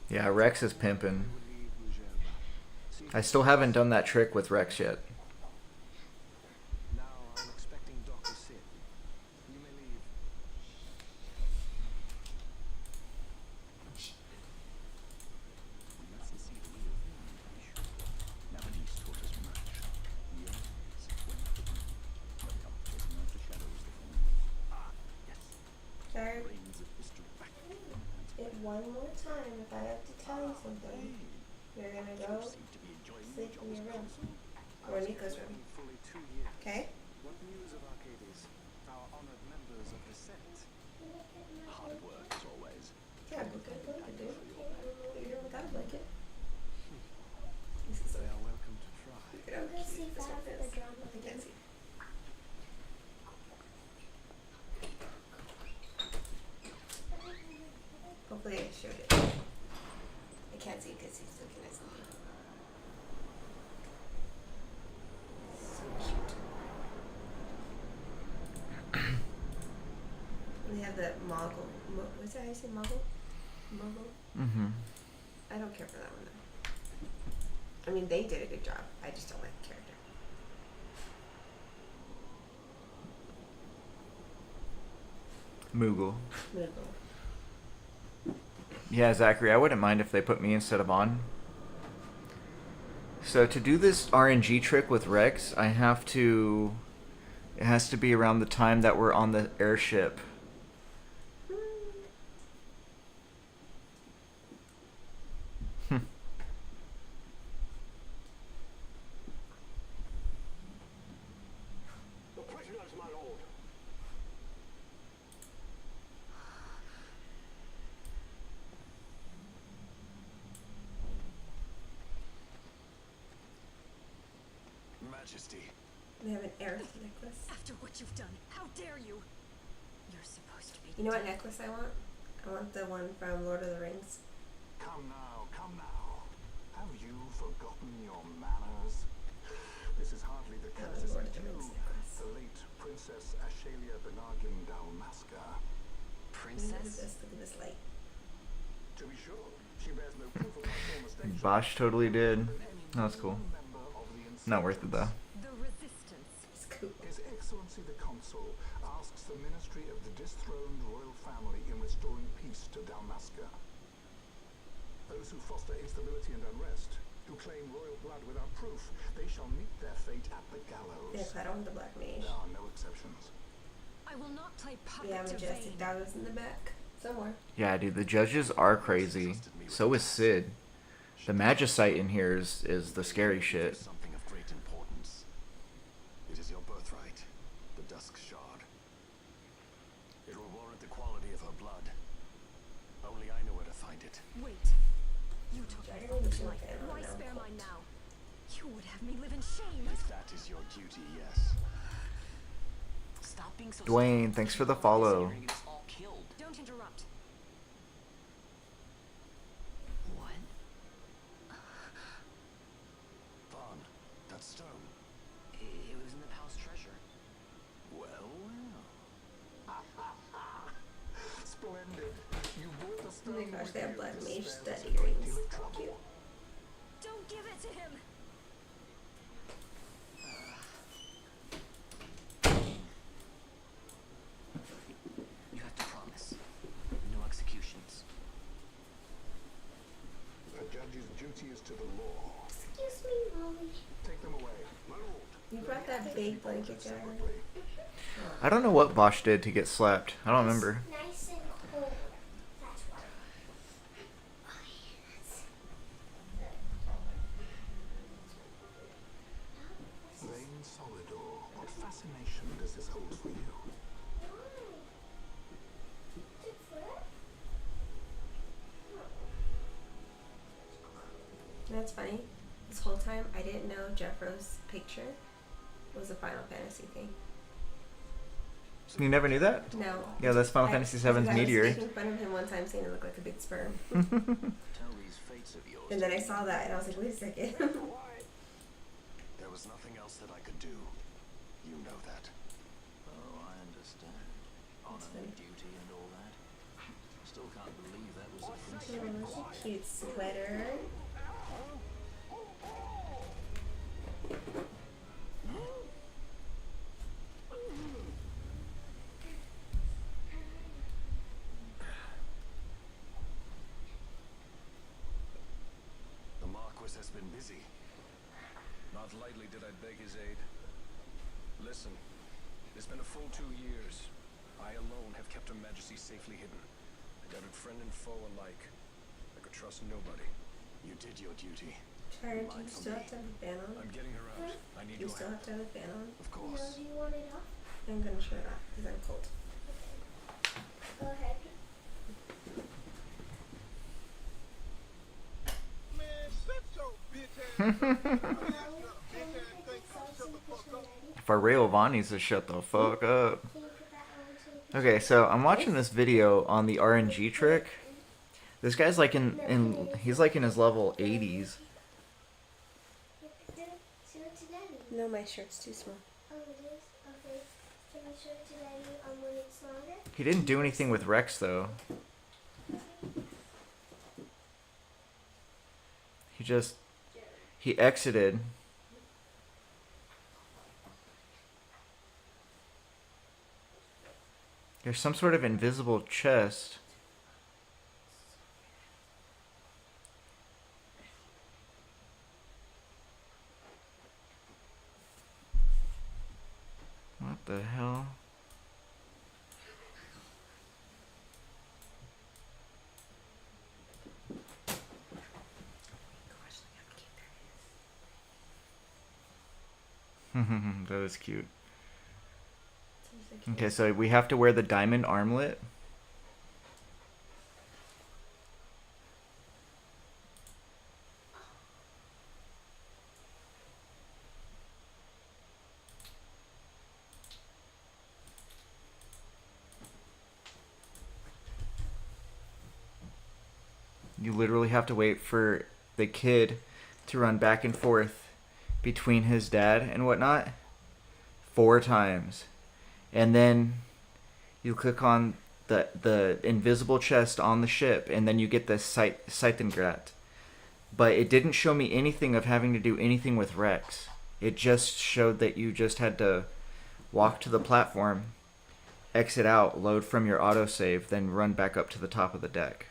Yeah, Rex is pimping. We will leave Brujova. See I still haven't done that trick with Rex yet. now I'm expecting Dr. Sid. You may leave. We mustn't see the real thing, to be sure. Nowadays taught us much. Yes, when hidden. But the object not the shadows the forms. Ah, yes. Dad, Brains of history. if one more time, if I have to tell you something, you're gonna go Seem to be enjoying sleep your in your room. I Or was Nico's here room. fully 2 years. Okay? What news of Arcades? Our honored members of the sect. hard work as always. Yeah, go get a blanket, dude. I don't know what you're doing without a blanket. This is They are welcome to try. look at how Go see cute this Father one the is. drama. I can't see. Hopefully I showed it. I can't see because he's looking at something. So cute. We have the Moggle. What's that how you say Moggle? Moggle? Mm-hmm. I don't care for that one though. I mean, they did a good job. I just don't like the character. Moogle. Moogle. Yeah, Zachary, I wouldn't mind if they put me instead of on. So to do this RNG trick with Rex, I have to... It has to be around the time that we're on the airship. The prisoners, my lord. Majesty. They have an Aerith necklace. After what you've done, how dare you? You're supposed to be. You know what necklace I want? I want the one from Lord of the Rings. Come now, come now. Have you forgotten your manners? This is hardly the That courtesy was Lord of the due Rings necklace. the late Princess Ashalia Benargin Dalmasca. Look at this. Look at this light. To be sure, she bears no proof of my former station. Bosch totally did. than any That's cool. member of the Not worth it though. The resistance. It's cool. His Excellency the Consul asks the Ministry of the dethroned royal family in restoring peace to Dalmasca. Those who foster instability and unrest, who claim royal blood without proof, they shall meet their fate at the gallows. Yes, I don't want the black mage. There are no exceptions. I will not play puppet Yeah, to Majestic Vayne. Dog is in the back. Somewhere. Yeah, dude, the judges are crazy. So is Sid. The Magicite in here is the scary shit. Something of great importance. It is your birthright, the Dusk Shard. It will warrant the quality of her blood. Only I know where to find it. Wait. You took I my don't father's know life. if I Why know. spare mine now? You would have me live in shame. If that is your duty, yes. Stop being so Dwayne, stupid. thanks for the People around this follow. area are gonna get us all killed. Don't interrupt. What? Vaughn, that stone. It was in the palace treasure. Well, well. Splendid. You brought the Oh stone my gosh, with they have you black to mage spare us stud a great earrings. deal of So trouble. cute. Don't give it to him. You have to promise. duty is to the law. Excuse me, Molly. Take them away. My lord. You brought that big blanket down. I don't know what Bosch did to get slapped. I don't remember. Nice and cold. That's why. Oh, yes. Lane Solidor, what fascination does this hold for you? That's funny. This whole time, I didn't know Jeffro's picture was a Final Fantasy thing. You never knew that? No. Yeah, that's Final Fantasy VII's Meteor. I was making fun of him one time saying it looked like a big sperm. Tell these fates of yours. And then I saw that and I was like, wait a second. There was nothing else that I could do. You know that. Oh, I understand. Honor and duty and all that. Still can't believe that was a principle. Oh, cute sweater. The Marquis has been busy. Not lightly did I beg his aid. Listen, it's been a full 2 years. I alone have kept Her Majesty safely hidden. I doubted friend and foe alike. I could trust nobody. You did your duty. Tired, do you still have to have a fan on? I'm getting her out. I need You your still help. have to have a fan on? Of No, course. do you want it off? I'm gonna shut it off because I'm cold. Go ahead. If our Ray Ovan needs to shut the fuck up. Okay, so I'm watching this video on the RNG trick. This guy's like he's like in his level 80s. No, my shirt's too small. Oh, it is? Okay. Can I show it to Daddy when it's longer? He didn't do anything with Rex though. He exited. There's some sort of invisible chest. What the hell? That was cute. Okay, so we have to wear the diamond armlet. You literally have to wait for the kid to run back and forth between his dad and whatnot 4 times. And then you click on the invisible chest on the ship, and then you get the Seitengrat. But it didn't show me anything of having to do anything with Rex. It just showed that you just had to walk to the platform, exit out, load from your autosave, then run back up to the top of the deck.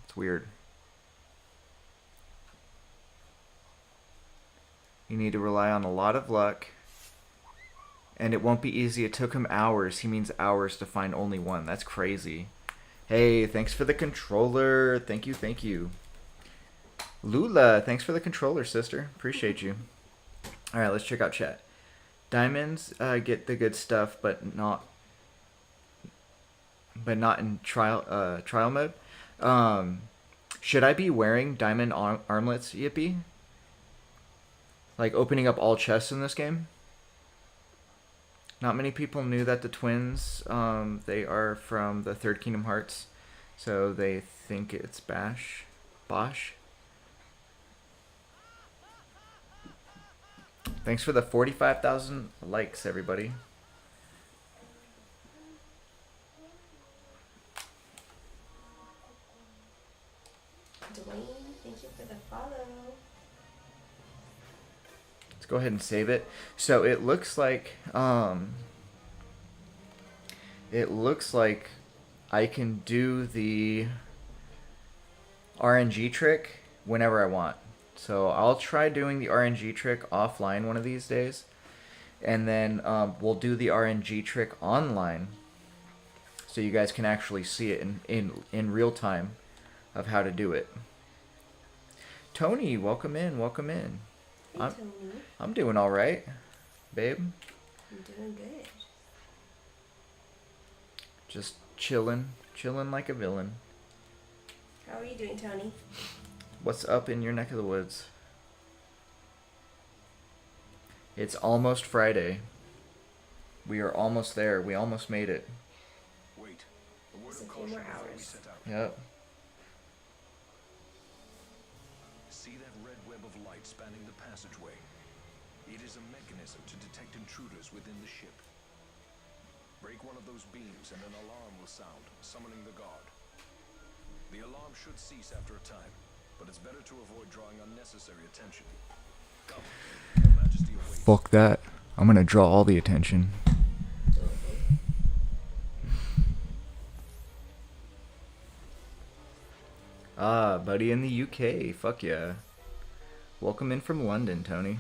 It's weird. You need to rely on a lot of luck. And it won't be easy. It took him hours. He means hours to find only one. That's crazy. Hey, thanks for the controller. Thank you, thank you. Lula, thanks for the controller, sister. Appreciate you. Alright, let's check out chat. Diamonds get the good stuff, but not in trial mode. Should I be wearing diamond armlets, Yippee? Like opening up all chests in this game? Not many people knew that the twins, they are from the Third Kingdom Hearts, so they think it's Bosch. Thanks for the 45,000 likes, everybody. Dwayne, thank you for the follow. Let's go ahead and save it. So it looks like I can do the RNG trick whenever I want. So I'll try doing the RNG trick offline one of these days. And then we'll do the RNG trick online. So you guys can actually see it in real time of how to do it. Tony, welcome in, welcome in. Hey, Tony. I'm doing all right, babe. I'm doing good. Just chilling like a villain. How are you doing, Tony? What's up in your neck of the woods? It's almost Friday. We are almost there. We almost made it. Wait. A word Just of a few caution more before we hours. set out. Yep. See that red web of light spanning the passageway? It is a mechanism to detect intruders within the ship. Break one of those beams and an alarm will sound, summoning the guard. The alarm should cease after a time, but it's better to avoid drawing unnecessary attention. Come, Your Majesty awaits. Fuck that. I'm gonna draw all the attention. Ah, buddy in the UK. Fuck yeah. Welcome in from London, Tony.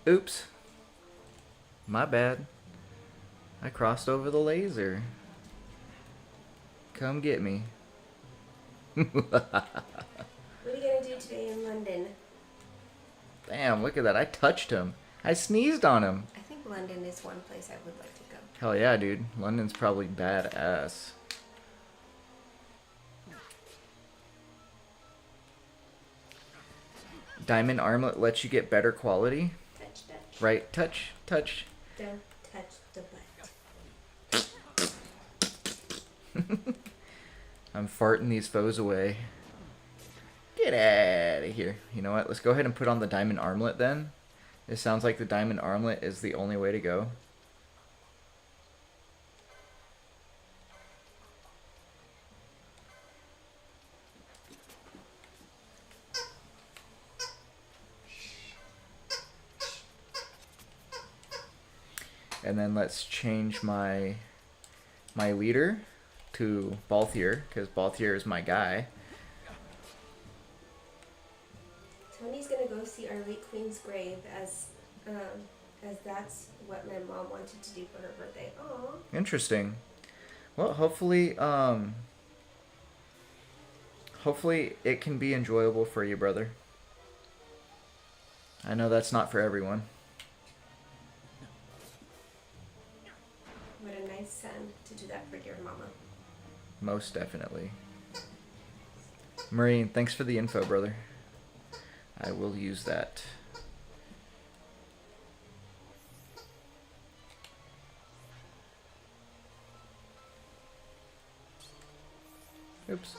Oops. My bad. I crossed over the laser. Come get me. What are you gonna do today in London? Damn, look at that. I touched him. I sneezed on him. I think London is one place I would like to go. Hell yeah, dude. London's probably badass. Diamond armlet lets you get better quality. Touch, touch. Right, touch, touch. Don't touch the butt. I'm farting these foes away. Get out of here. You know what? Let's go ahead and put on the diamond armlet then. It sounds like the diamond armlet is the only way to go. And then let's change my leader to Balthier, because Balthier is my guy. Tony's gonna go see our late queen's grave as that's what my mom wanted to do for her birthday. Aww. Interesting. Well, hopefully it can be enjoyable for you, brother. I know that's not for everyone. What a nice son to do that for dear mama. Most definitely. Marine, thanks for the info, brother. I will use that. Oops.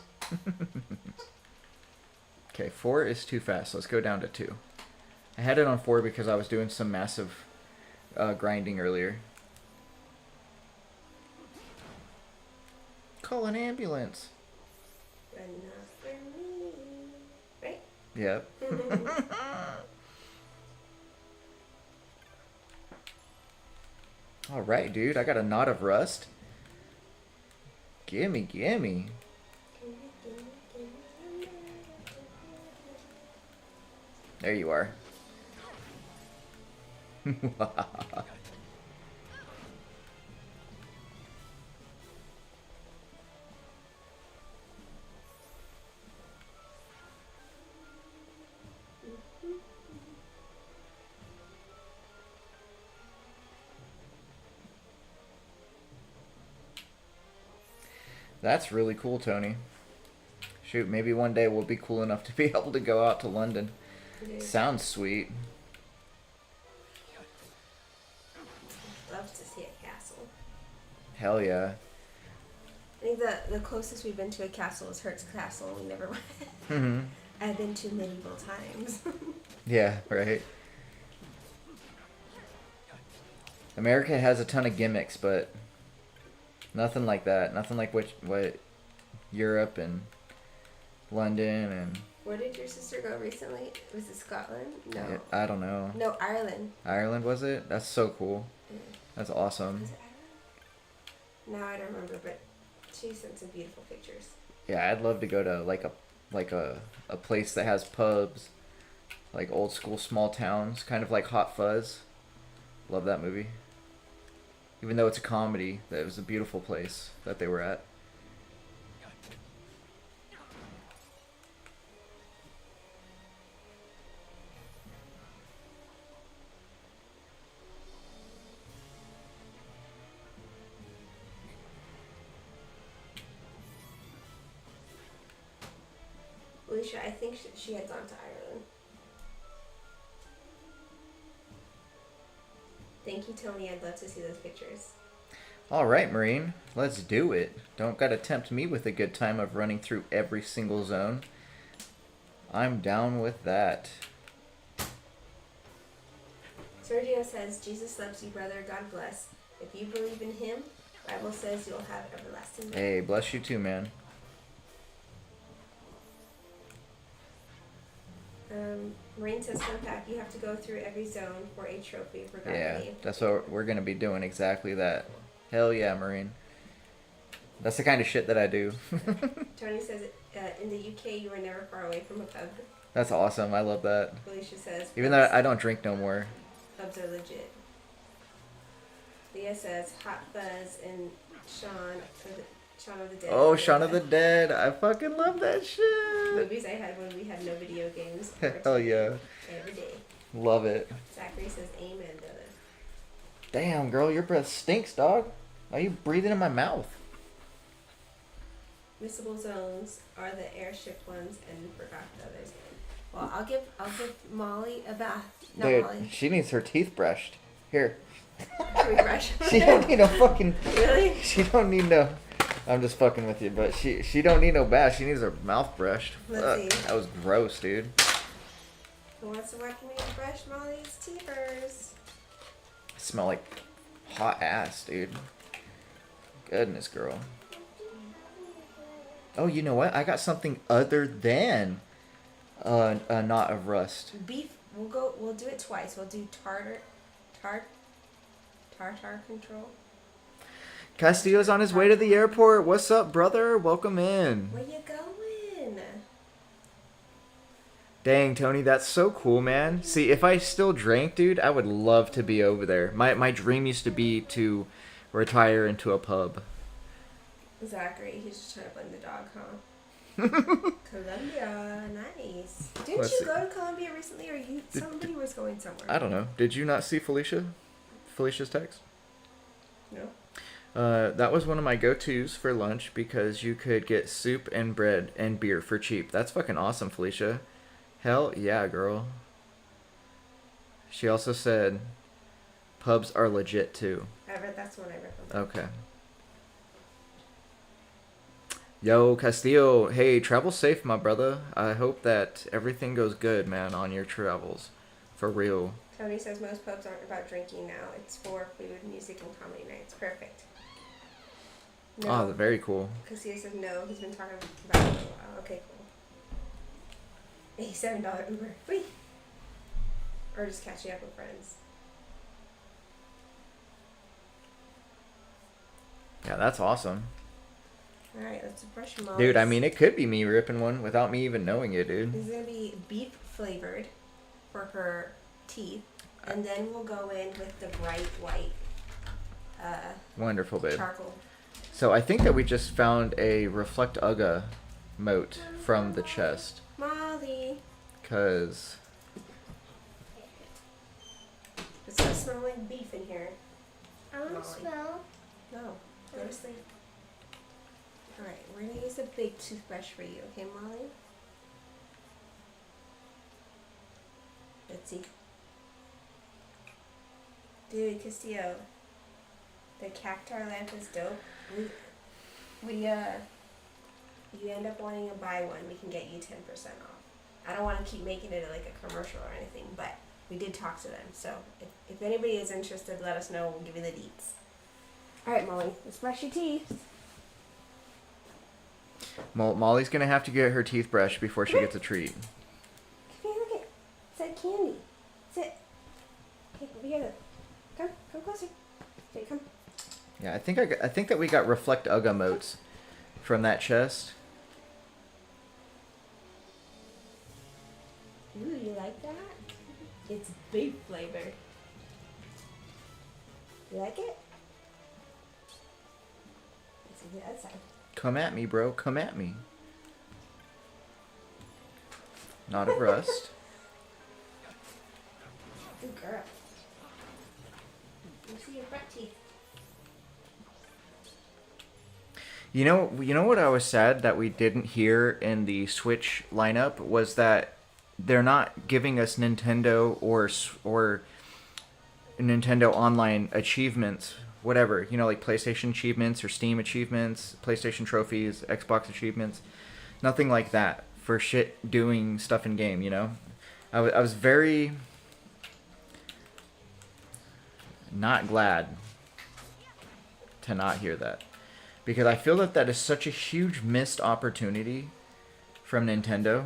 Okay, 4 is too fast. Let's go down to 2. I had it on 4 because I was doing some massive grinding earlier. Call an ambulance. But not for me. Right? Yep. Alright, dude. I got a knot of rust. Gimme, gimme. There you are. That's really cool, Tony. Shoot, maybe one day we'll be cool enough to be able to go out to London. Sounds sweet. Love to see a castle. Hell yeah. I think the closest we've been to a castle is Hertz Castle. We never went. Mm-hmm. I've been to medieval times. Yeah, right. America has a ton of gimmicks, but nothing like that. Nothing like what Europe and London and... Where did your sister go recently? Was it Scotland? No. Yeah, I don't know. No, Ireland. Ireland, was it? That's so cool. Yeah. That's awesome. Was it Ireland? No, I don't remember, but She sent some beautiful pictures. Yeah, I'd love to go to a place that has pubs, like old school small towns, kind of like Hot Fuzz. Love that movie. Even though it's a comedy, that was a beautiful place that they were at. Alicia, I think she had gone to Ireland. Thank you, Tony. I'd love to see those pictures. All right, Marine, let's do it. Don't gotta tempt me with a good time of running through every single zone. I'm down with that. Sergio says, Jesus loves you, brother. God bless. If you believe in him, Bible says you'll have everlasting life. Hey, bless you too, man. Marine says, fun fact, you have to go through every zone for a trophy for God. Yeah, that's what we're gonna be doing, exactly that. Hell yeah, Marine. That's the kind of shit that I do. Tony says, in the UK, you are never far away from a pub. That's awesome. I love that. Felicia says, Even though I don't drink no more. pubs are legit. Leah says, Hot Fuzz and Shaun of the Dead. Oh, Shaun of the Dead. I fucking love that shit. Movies I had when we had no video games. Hell yeah. Every day. Love it. Zachary says, amen, brother. Damn, girl, your breath stinks, dog. Why are you breathing in my mouth? Missable zones are the airship ones and forgot the others. Well, I'll give Molly a bath. Not Dude, Molly. she needs her teeth brushed. Here. Should we brush? She don't need no fucking... Really? She don't need no... I'm just fucking with you, but she don't need no bath. She needs her mouth brushed. Let's see. That was gross, dude. Who wants to welcome me to brush Molly's teethers? Smell like hot ass, dude. Goodness, girl. Oh, you know what? I got something other than a knot of rust. Beef. We'll do it twice. We'll do tartar control. Castillo's on his way to the airport. What's up, brother? Welcome in. Where you going? Dang, Tony, that's so cool, man. See, if I still drank, dude, I would love to be over there. My dream used to be to retire into a pub. Zachary, he's just trying to blame the dog, huh? Colombia, nice. Didn't Let's you see. go to Colombia recently, or somebody was going somewhere? I don't know. Did you not see Felicia's text? No. That was one of my go-tos for lunch because you could get soup and bread and beer for cheap. That's fucking awesome, Felicia. Hell yeah, girl. She also said pubs are legit too. That's what I read from. Okay. Yo, Castillo. Hey, travel safe, my brother. I hope that everything goes good, man, on your travels. For real. Tony says most pubs aren't about drinking now. It's for food, music, and comedy nights. Perfect. No. Oh, very cool. Castillo says no. He's been talking about it for a while. Okay, cool. $87 Uber. Whee! Or just catching up with friends. Yeah, that's awesome. Alright, let's brush Molly's. Dude, I mean, it could be me ripping one without me even knowing it, dude. This is going to be beef flavored for her teeth. And then we'll go in with the bright white Wonderful, babe. charcoal. So I think that we just found a Reflect Ugga moat from the chest. Molly. Because... It's going to smell like beef in here. I want Molly. to smell. No, go to sleep. Alright, we're going to use a big toothbrush for you, okay, Molly? Let's see. Dude, Castillo, the cactar lamp is dope. You end up wanting to buy one, we can get you 10% off. I don't want to keep making it like a commercial or anything, but we did talk to them. So if anybody is interested, let us know. We'll give you the deets. Alright, Molly, let's brush your teeth. Molly's going to have to get her teeth brushed before she gets a treat. Come here, look at it. It's that candy. Sit. Okay, over here then. Come closer. Okay, come. Yeah, I think that we got Reflect Ugga moats from that chest. Ooh, you like that? It's beef flavor. You like it? Let's see the other side. Come at me, bro. Come at me. Not of rust. Good girl. You see your front teeth. You know what I was sad that we didn't hear in the Switch lineup was that they're not giving us Nintendo or Nintendo Online achievements, whatever, like PlayStation achievements or Steam achievements, PlayStation trophies, Xbox achievements, nothing like that for shit doing stuff in game. I was very not glad to not hear that. Because I feel that is such a huge missed opportunity from Nintendo.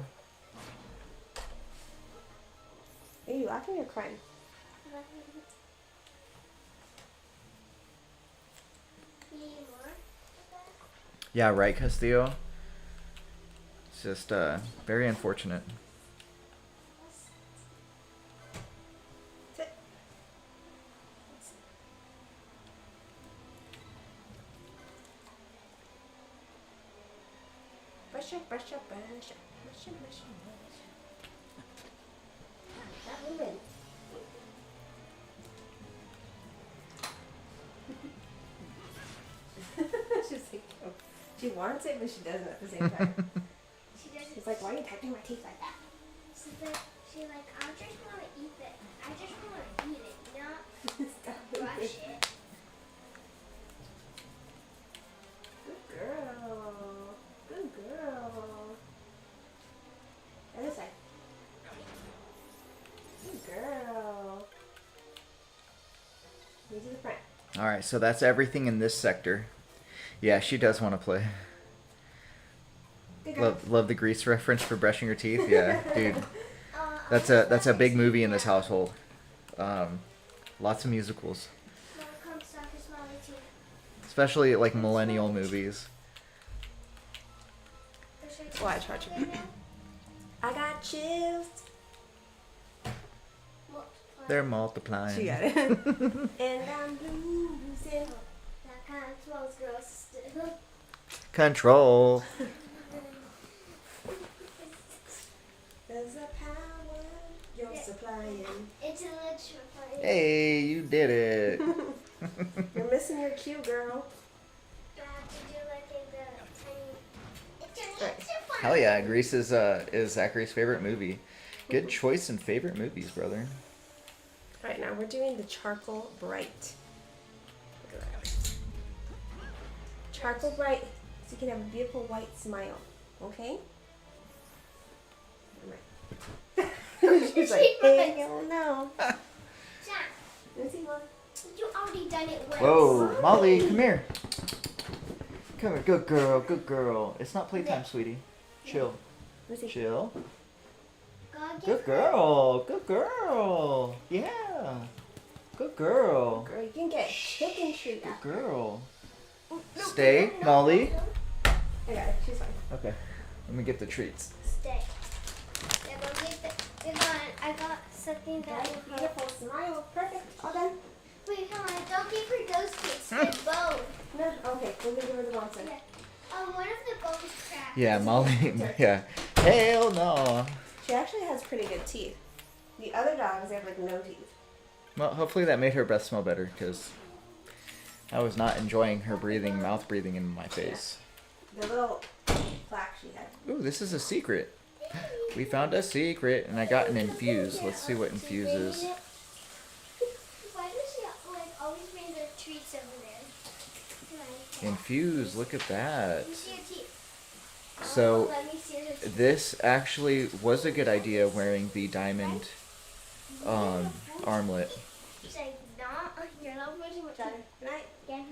Are you laughing or crying? Yeah, right, Castillo? It's just very unfortunate. Sit. Brush up, brush up, brush up, brush up, brush up, brush up. That woman. She's like, oh. She wants it, but she doesn't at the same time. She's like, why are you touching my teeth like that? She's like, I just want to eat it. I just want to eat it, not Stop brush it. it. Good girl. Good girl. Other side. Good girl. Move to the front. Alright, so that's everything in this sector. Yeah, she does want to play. Good girl. Love the grease reference for brushing her teeth. Yeah, dude. That's a big movie in this household. Lots of musicals. Mom, come suck his mommy too. Especially like millennial movies. Why I charge you? I got chills. They're multiplying. She got it. And I'm losing. That kind of smells gross still. Control. There's a power you're supplying. It's electrifying. Hey, you did it. You're missing your cue, girl. Do I have to do like in the tiny... It's Right. electrifying. Hell yeah, Grease is Zachary's favorite movie. Good choice in favorite movies, brother. Alright, now we're doing the charcoal bright. Look at that. Charcoal bright, so you can have a beautiful white smile. Okay? Alright. She's like, hell no. Jack, Let me see, Mom. you already done it once. Whoa, Molly, come here. Come here, good girl, good girl. It's not playtime, sweetie. Chill, Let me see. chill. God, Good girl, good girl. Yeah, good girl. Girl, you can get chicken treat Good after. girl. Stay, Molly. I got it. She's fine. Okay, let me get the treats. Stay. Yeah, go get the... I got something that Okay, will help. beautiful smile. Perfect. All done. Wait, come on. Don't give her those kids. They're bone. No, okay. We're gonna give her the bone set. Yeah. One of the bones cracked. Yeah, Molly. Yeah. Hell no. She actually has pretty good teeth. The other dogs have like no teeth. Well, hopefully that made her breath smell better, because I was not enjoying her breathing, mouth breathing in my face. The little plaque she had. Ooh, this is a secret. We found a secret, and I got an infuse. Let's see what infuse is. Why does she like always bring the treats over there? Like, Infuse, look at that. let me see your teeth. So Let me see your teeth. this actually was a good idea, wearing the diamond armlet, She's like, nah, you're not brushing my teeth. Good night. Yeah.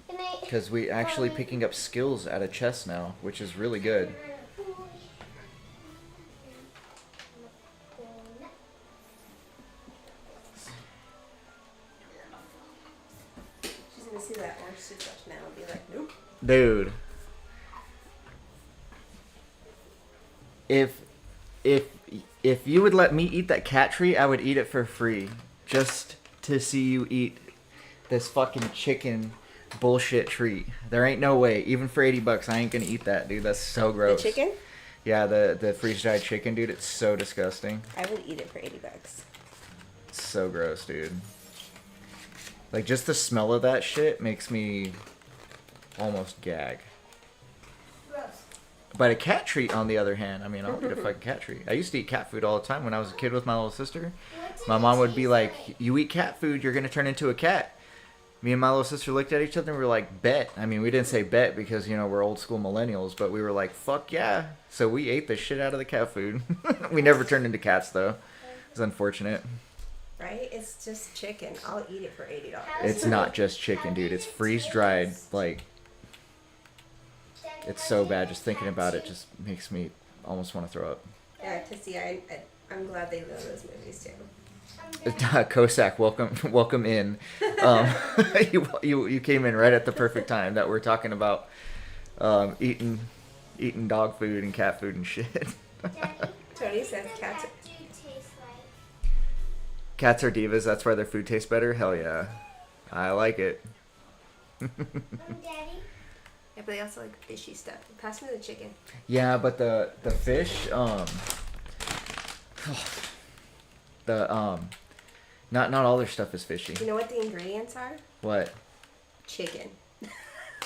Good night. because we actually picking up skills at a chest now, which is really good. She's gonna see that orange toothbrush now and be like, nope. Dude, if if if you would let me eat that cat treat, I would eat it for free, just to see you eat this fucking chicken bullshit treat. There ain't no way, even for $80, I ain't gonna eat that, dude. That's so gross. The chicken? Yeah, the freeze dried chicken, dude. It's so disgusting. I would eat it for $80. It's so gross, dude. Like, just the smell of that shit makes me almost gag. Gross. But a cat treat, on the other hand, I mean, I'll eat a fucking cat treat. I used to eat cat food all the time when I was a kid with my little sister. What did My it mom would be taste like, you eat cat food, you're going to turn into a cat. Me and my little sister looked at each other and we were like, bet. I mean, we didn't say bet because, you know, we're old school millennials, but we were like, fuck yeah. So we ate the shit out of the cat food. We never turned into cats, though. It's unfortunate. Right? It's just chicken. I'll eat it for $80. It's not just chicken, dude. It's freeze dried. Like, Daddy, it's what so did bad. the Just thinking cat about it taste? just makes me almost want to throw up. Yeah, to see, I'm glad they love those movies too. Kosak, welcome in. You came in right at the perfect time that we're talking about eating dog food and cat food and shit. Daddy, Tony what says does the cats- cat food taste like? Cats are divas. That's why their food tastes better. Hell yeah, I like it. Daddy, Yeah, but they also like fishy stuff. Pass me the chicken. Yeah, but the fish not all their stuff is fishy. You know what the ingredients are? What? Chicken.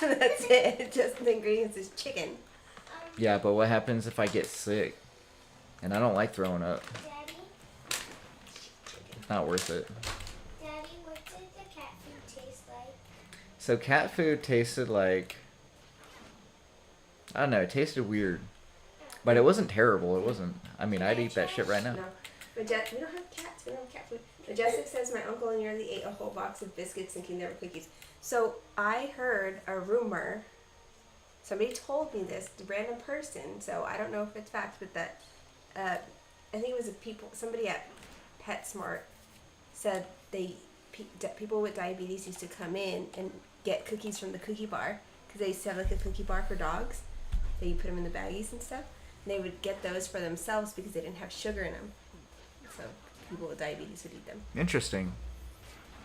That's it. Just the ingredients is chicken. Yeah, but what happens if I get sick? And I don't like throwing up. Daddy, Not worth it. Daddy, what did the cat food taste like? So cat food tasted like, I don't know, it tasted weird. But it wasn't terrible. It wasn't. I mean, I'd eat that shit right now. No. We don't have cats. We don't have cat food. Majestic says my uncle nearly ate a whole box of biscuits thinking they were cookies. So I heard a rumor. Somebody told me this, the random person. So I don't know if it's fact, but that I think it was somebody at PetSmart said people with diabetes used to come in and get cookies from the cookie bar because they used to have like a cookie bar for dogs. That you put them in the baggies and stuff. And they would get those for themselves because they didn't have sugar in them. So people with diabetes would eat them. Interesting.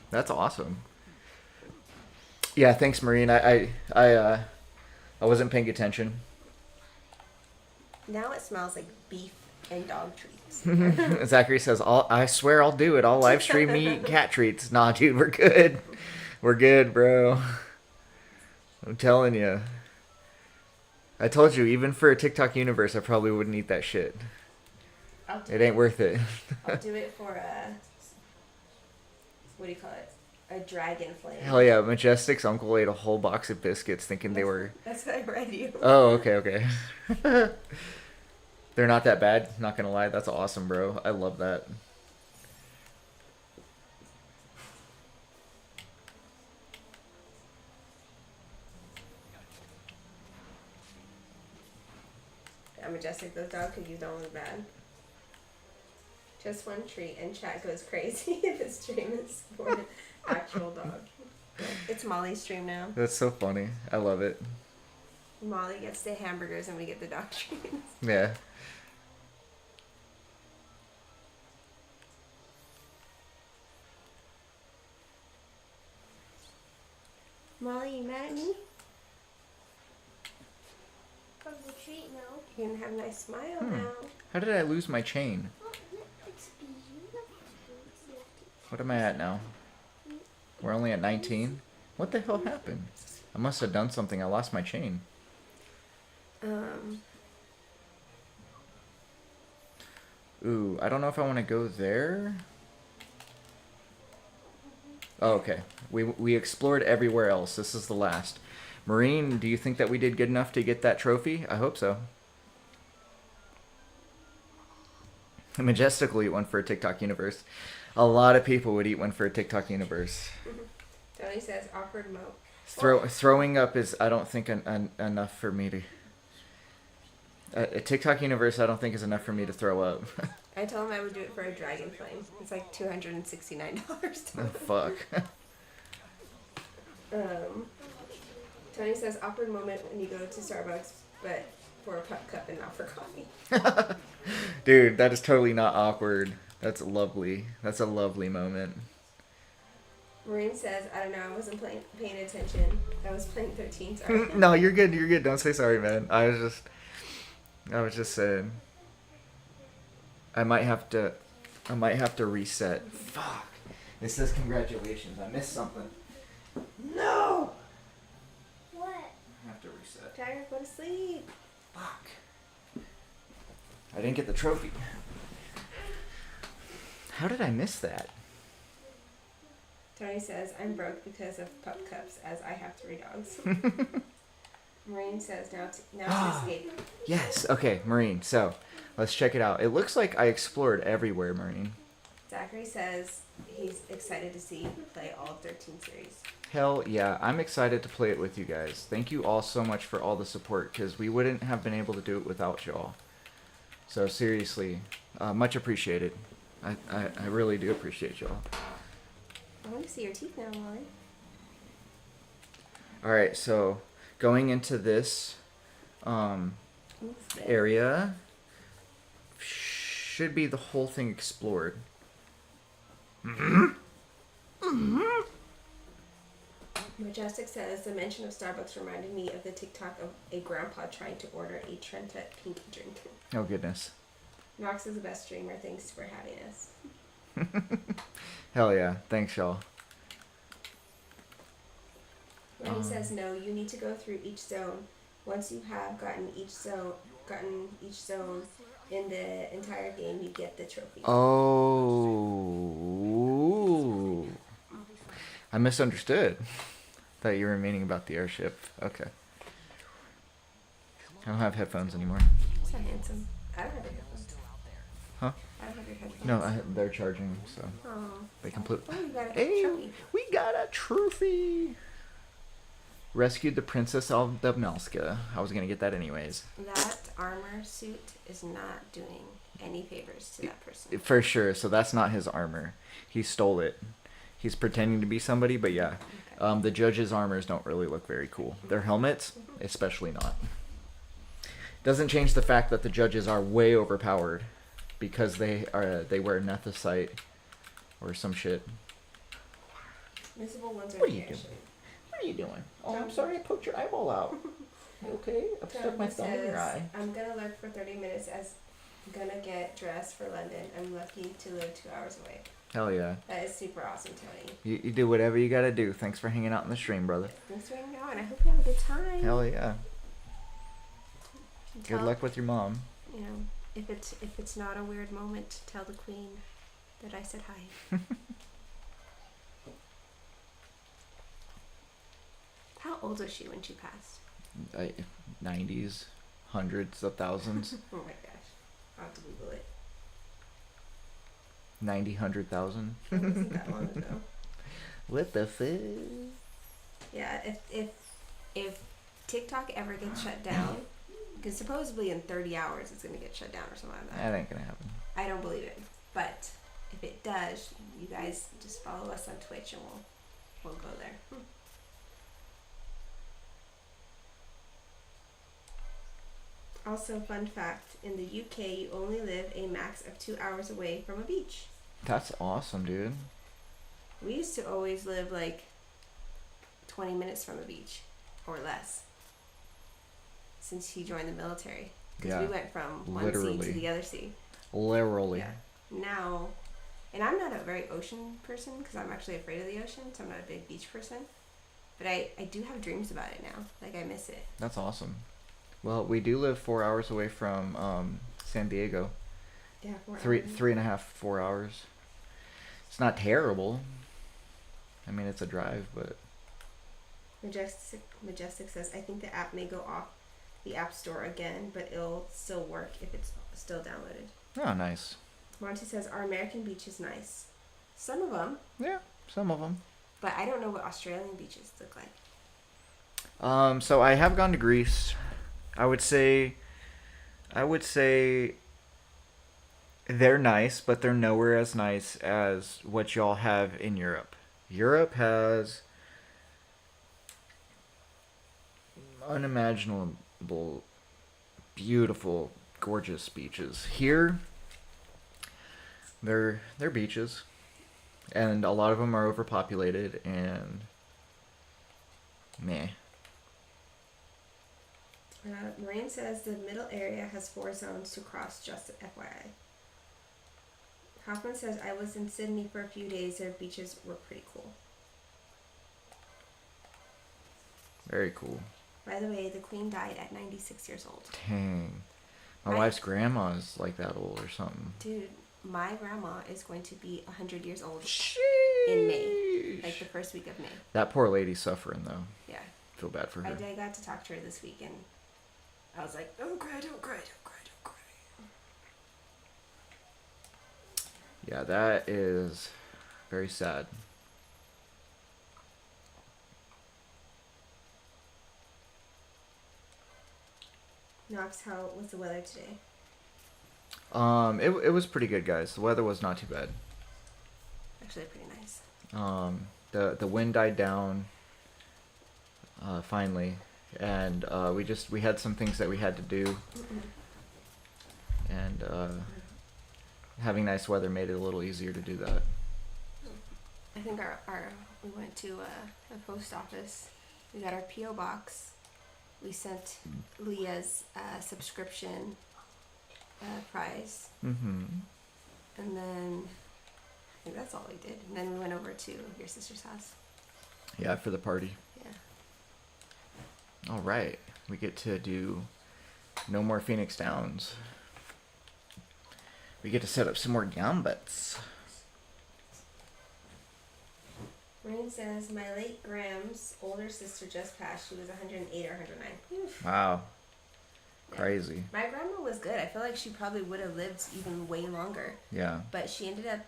That's awesome. Yeah, thanks, Marine. I wasn't paying attention. Now it smells like beef and dog treats. Zachary says, I swear I'll do it. I'll live stream me eating cat treats. Nah, dude, we're good. We're good, bro. I'm telling you. I told you, even for a TikTok universe, I probably wouldn't eat that shit. It ain't worth it. I'll do it for what do you call it? A dragon flame. Hell yeah, Majestic's uncle ate a whole box of biscuits thinking they were... That's what I read you. Oh, okay. They're not that bad, not gonna lie. That's awesome, bro. I love that. Yeah, Majestic, those dog cookies don't look bad. Just one treat and chat goes crazy. The stream is for an actual dog. It's Molly's stream now. That's so funny. I love it. Molly gets the hamburgers and we get the dog treats. Yeah. Molly, you mad at me? From the treat, no. You're gonna have a nice smile now. How did I lose my chain? Oh, look, it's beautiful. What am I at now? We're only at 19? What the hell happened? I must have done something. I lost my chain. Ooh, I don't know if I want to go there. Oh, okay. We explored everywhere else. This is the last. Marine, do you think that we did good enough to get that trophy? I hope so. Majestically eat one for a TikTok universe. A lot of people would eat one for a TikTok universe. Tony says awkward mo. Throwing up is, I don't think, enough for me to... A TikTok universe, I don't think, is enough for me to throw up. I told him I would do it for a dragon flame. It's like $269. Oh, fuck. Tony says awkward moment when you go to Starbucks, but for a pup cup and not for coffee. Dude, that is totally not awkward. That's lovely. That's a lovely moment. Maureen says, I don't know, I wasn't paying attention. I was playing 13, sorry. No, you're good. You're good. Don't say sorry, man. I was just saying. I might have to reset. Fuck. It says congratulations. I missed something. No. What? I have to reset. Tiger, go to sleep. Fuck. I didn't get the trophy. How did I miss that? Tony says, I'm broke because of pup cups as I have 3 dogs. Maureen says, now to escape. Yes. Okay, Marine. So, let's check it out. It looks like I explored everywhere, Marine. Zachary says he's excited to see you play all of 13 series. Hell yeah. I'm excited to play it with you guys. Thank you all so much for all the support, because we wouldn't have been able to do it without y'all. So, seriously, much appreciated. I really do appreciate y'all. I want to see your teeth now, Molly. Alright, so going into this area should be the whole thing explored. Majestic says, the mention of Starbucks reminded me of the TikTok of a grandpa trying to order a Trenta pink drink. Oh, goodness. Nox is the best streamer. Thanks for having us. Hell yeah. Thanks, y'all. Lenny says, no, you need to go through each zone. Once you have gotten each zone in the entire game, you get the trophy. Oh. I misunderstood. Thought you were meaning about the airship. Okay. I don't have headphones anymore. So handsome. I don't have your headphones. Huh? I don't have your headphones. No, they're charging, so Oh. they completely. Oh, you got a Hey, trophy. we got a trophy. Rescued the Princess of Dubmelska. I was gonna get that anyways. That armor suit is not doing any favors to that person. For sure. So that's not his armor. He stole it. He's pretending to be somebody, but yeah. Okay. The judges' armors don't really look very cool. Their helmets, especially not. Doesn't change the fact that the judges are way overpowered because they wear nethicite or some shit. Invisible ones are What are the you doing? airship. What are you doing? Oh, I'm sorry I poked your eyeball out. You okay? I've stuck my thumb in your eye. I'm gonna lurk for 30 minutes as I'm gonna get dressed for London. I'm lucky to live 2 hours away. Hell yeah. That is super awesome, Tony. You do whatever you gotta do. Thanks for hanging out in the stream, brother. Thanks for hanging out, and I hope you have a good time. Hell yeah. Good Tell- luck with your mom. You know, if it's not a weird moment, tell the queen that I said hi. How old was she when she passed? 90s, hundreds of thousands, Oh my gosh, I'll have to Google it. 90, 100,000. It wasn't that long ago. What the fuck? Yeah, if TikTok ever gets shut down, because supposedly in 30 hours it's gonna get shut down or something like that. That ain't gonna happen. I don't believe it, but if it does, you guys just follow us on Twitch and we'll go there. Also, fun fact, in the UK you only live a max of 2 hours away from a beach. That's awesome, dude. We used to always live like 20 minutes from a beach or less since he joined the military. Because Yeah, we went from one sea literally. to the other sea. Literally. Yeah. Now, and I'm not a very ocean person because I'm actually afraid of the ocean, so I'm not a big beach person. But I do have dreams about it now. Like, I miss it. That's awesome. Well, we do live 4 hours away from San Diego. Yeah, 4 Three hours. and a half, 4 hours. It's not terrible. I mean, it's a drive, but Majestic says, I think the app may go off the App Store again, but it'll still work if it's still downloaded. oh, nice. Monty says, our American beach is nice. Some of them, Yeah, some of them. but I don't know what Australian beaches look like. So I have gone to Greece. I would say they're nice, but they're nowhere as nice as what y'all have in Europe. Europe has unimaginable beautiful, gorgeous beaches. Here, they're beaches, and a lot of them are overpopulated and meh. Moraine says the middle area has 4 zones to cross, just FYI. Hoffman says, I was in Sydney for a few days. Their beaches were pretty cool. Very cool. By the way, the queen died at 96 years old. Dang. My Right. wife's grandma's like that old or something. Dude, my grandma is going to be 100 years old Sheesh. in May. Like the first week of May. That poor lady's suffering though. Yeah. Feel bad for her. I got to talk to her this week and I was like, don't cry, don't cry, don't cry, don't cry. Yeah, that is very sad. Knox, how was the weather today? It was pretty good, guys. The weather was not too bad. Actually, pretty nice. The wind died down. Finally, and we had some things that we had to do, and having nice weather made it a little easier to do that. I think we went to a post office. We got our P.O. box. We sent Leah's subscription prize. Mm-hmm. And then I think that's all we did. And then we went over to your sister's house. Yeah, for the party. Yeah. All right, we get to do no more Phoenix Downs. We get to set up some more gambits. Rain says, my late Graham's older sister just passed. She was 108 or 109. Oof. Wow. Yeah. Crazy. My grandma was good. I feel like she probably would have lived even way longer. Yeah. But she ended up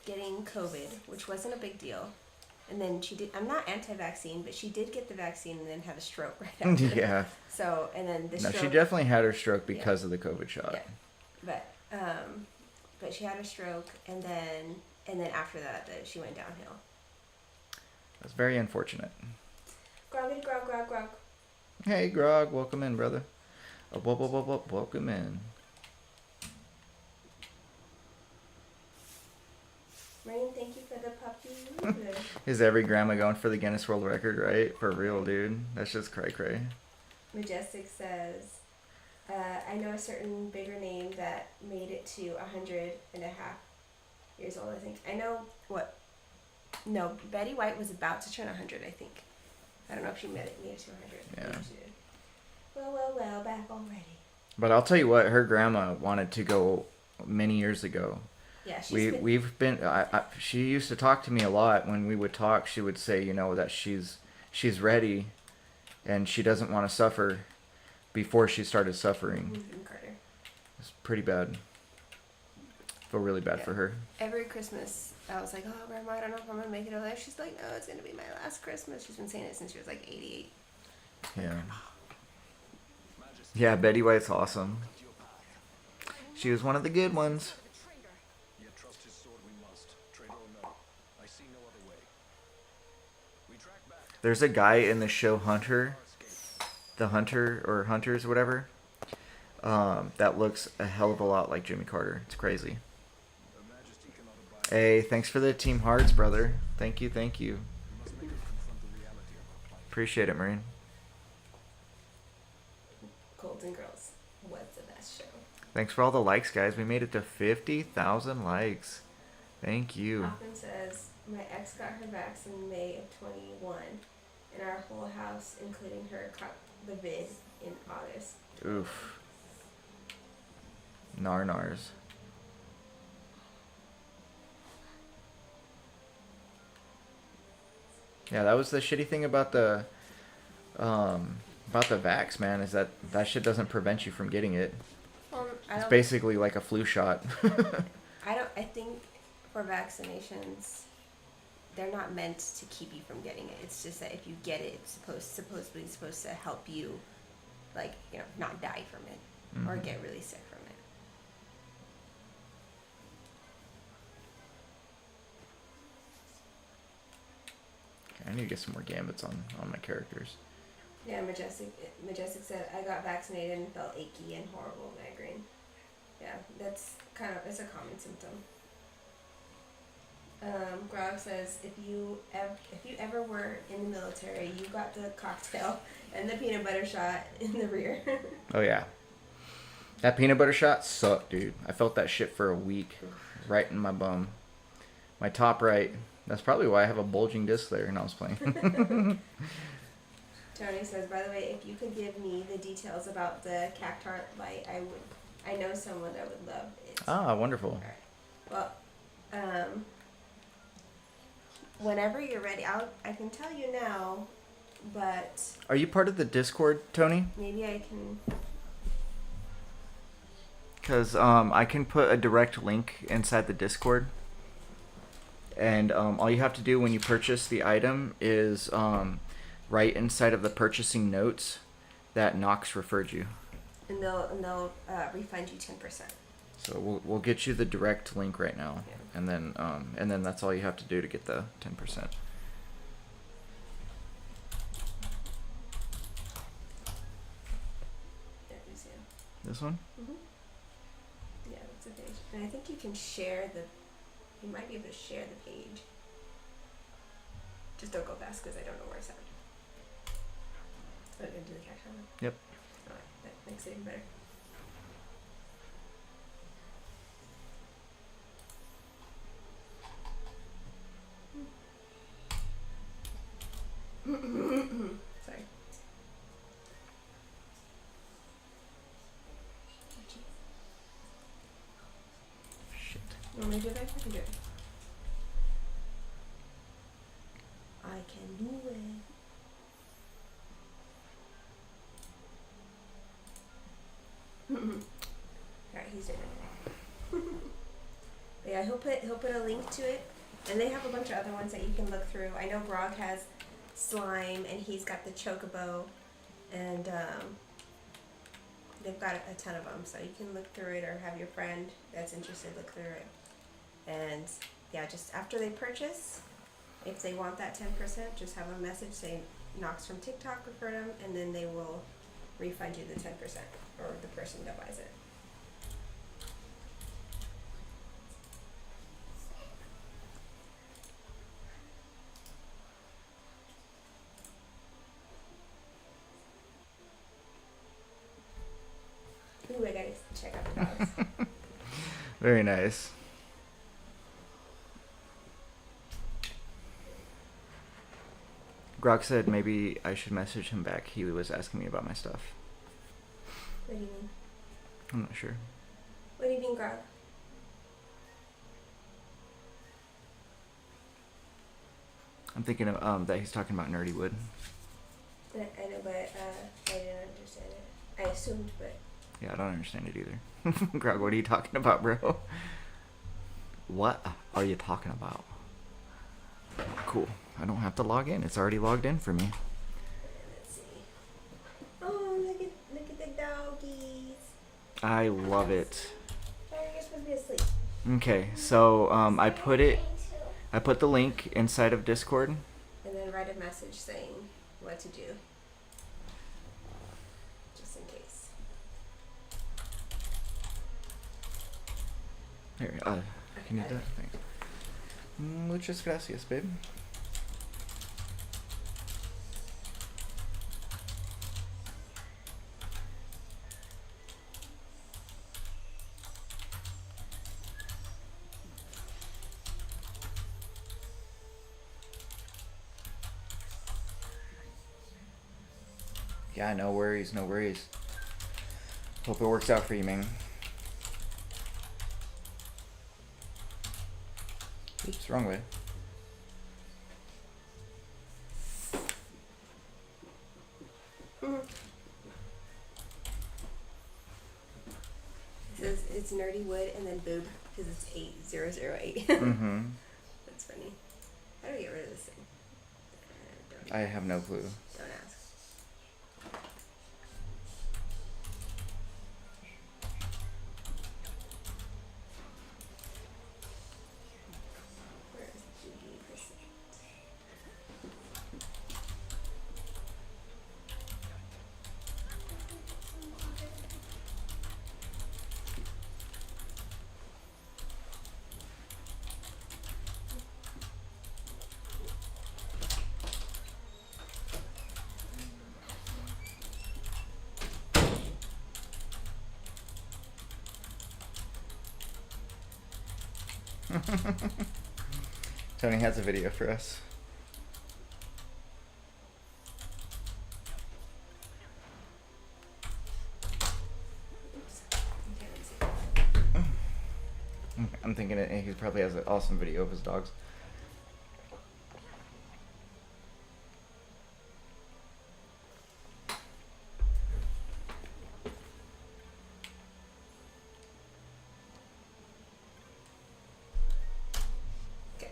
getting COVID, which wasn't a big deal. And then she did. I'm not anti-vaccine, but she did get the vaccine and then had a stroke right after. Yeah. So and then the No, stroke. she definitely had her stroke because of the COVID shot. Yeah. But she had a stroke and then after that she went downhill. That's very unfortunate. Groggy grog grog grog. Hey, Grog, welcome in, brother. Welcome in. Rain, thank you for the puppy. Is every grandma going for the Guinness World Record, right? For real, dude. That's just cray-cray. Majestic says, I know a certain bigger name that made it to 100 and a half years old, I think. I know what? No, Betty White was about to turn 100, I think. I don't know if she made it to 100. Yeah. She did. Well, back already. But I'll tell you what, her grandma wanted to go many years ago. Yeah, We've been. She used to talk to me a lot. When we would talk, she would say, you know, that she's ready, and she doesn't want to suffer before she started suffering. Carter. It's pretty bad. Feel really bad for her. Every Christmas, I was like, oh, Grandma, I don't know if I'm going to make it alive. She's like, no, it's going to be my last Christmas. She's been saying it since she was like 88. Yeah. Yeah, Betty White's awesome. She was one of the good ones. Yet trust his sword we must. Traitor or no, I see no other way. We track back. There's a guy in the show Hunter, the Hunter or Hunters, whatever, that looks a hell of a lot like Jimmy Carter. It's crazy. Hey, thanks for the Team Hearts, brother. Thank you. Appreciate it, Marine. Golden Girls was the best show. Thanks for all the likes, guys. We made it to 50,000 likes. Thank you. Hoffman says, my ex got her vax in May of 21, and our whole house, including her, caught the vid in August. Oof. Nars. Yeah, that was the shitty thing about the vax, man, is that shit doesn't prevent you from getting it. It's basically like a flu shot. I think for vaccinations, they're not meant to keep you from getting it. It's just that if you get it, it's supposedly supposed to help you, like, you know, not die from it or get really sick from it. Okay, I need to get some more gambits on my characters. Yeah, Majestic said, I got vaccinated and felt achy and horrible migraine. Yeah, that's it's a common symptom. Grog says, if you ever were in the military, you got the cocktail and the peanut butter shot in the rear. Oh yeah. That peanut butter shot sucked, dude. I felt that shit for a week. Right in my bum. My top right. That's probably why I have a bulging disc there and I was playing. Tony says, by the way, if you could give me the details about the cactar light, I would. I know someone that would love it. Ah, wonderful. All right. Well, whenever you're ready, I can tell you now, but Are you part of the Discord, Tony? maybe I can. Because I can put a direct link inside the Discord. And all you have to do when you purchase the item is write inside of the purchasing notes that Nox referred you. And they'll refund you 10%. So we'll get you the direct link right now, Yeah. and then that's all you have to do to get the 10%. There it is, yeah. This one? Mm-hmm. Yeah, that's the page. And I think you can share you might be able to share the page. Just don't go fast because I don't know where it's at. So I'm going to do the cash on. Yep. Alright, that makes it even better. Sorry. Shit. You want me to do it? I can do it. I can do it. Alright, he's doing it. But yeah, he'll put a link to it, and they have a bunch of other ones that you can look through. I know Grog has slime, and he's got the chocobo, and they've got a ton of them, so you can look through it or have your friend that's interested look through it. And yeah, just after they purchase, if they want that 10%, just have a message saying Knox from TikTok referred them, and then they will refund you the 10%, or the person that buys it. Ooh, I gotta check out the dogs. Very nice. Grok said maybe I should message him back. He was asking me about my stuff. What do you mean? I'm not sure. What do you mean, Grog? I'm thinking of that he's talking about Nerdy Wood. I know, but I didn't understand it. I assumed, but Yeah, I don't understand it either. Grog, what are you talking about, bro? What are you talking about? Cool. I don't have to log in. It's already logged in for me. let's see. Oh, look at the doggies. I love it. Sorry, you're supposed to be asleep. Okay, so I put the link inside of Discord. And then write a message saying what to do. Just in case. Here, can you do that? Thanks. Muchas gracias, babe. Yeah, no worries, no worries. Hope it works out for you, man. Oops, wrong way. It says it's Nerdy Wood and then boob because it's 8008. Mm-hmm. That's funny. How do we get rid of this thing? I have no clue. Don't ask. Where is the percent? Tony has a video for us. Oops. Okay, let's see. I'm thinking he probably has an awesome video of his dogs. Okay.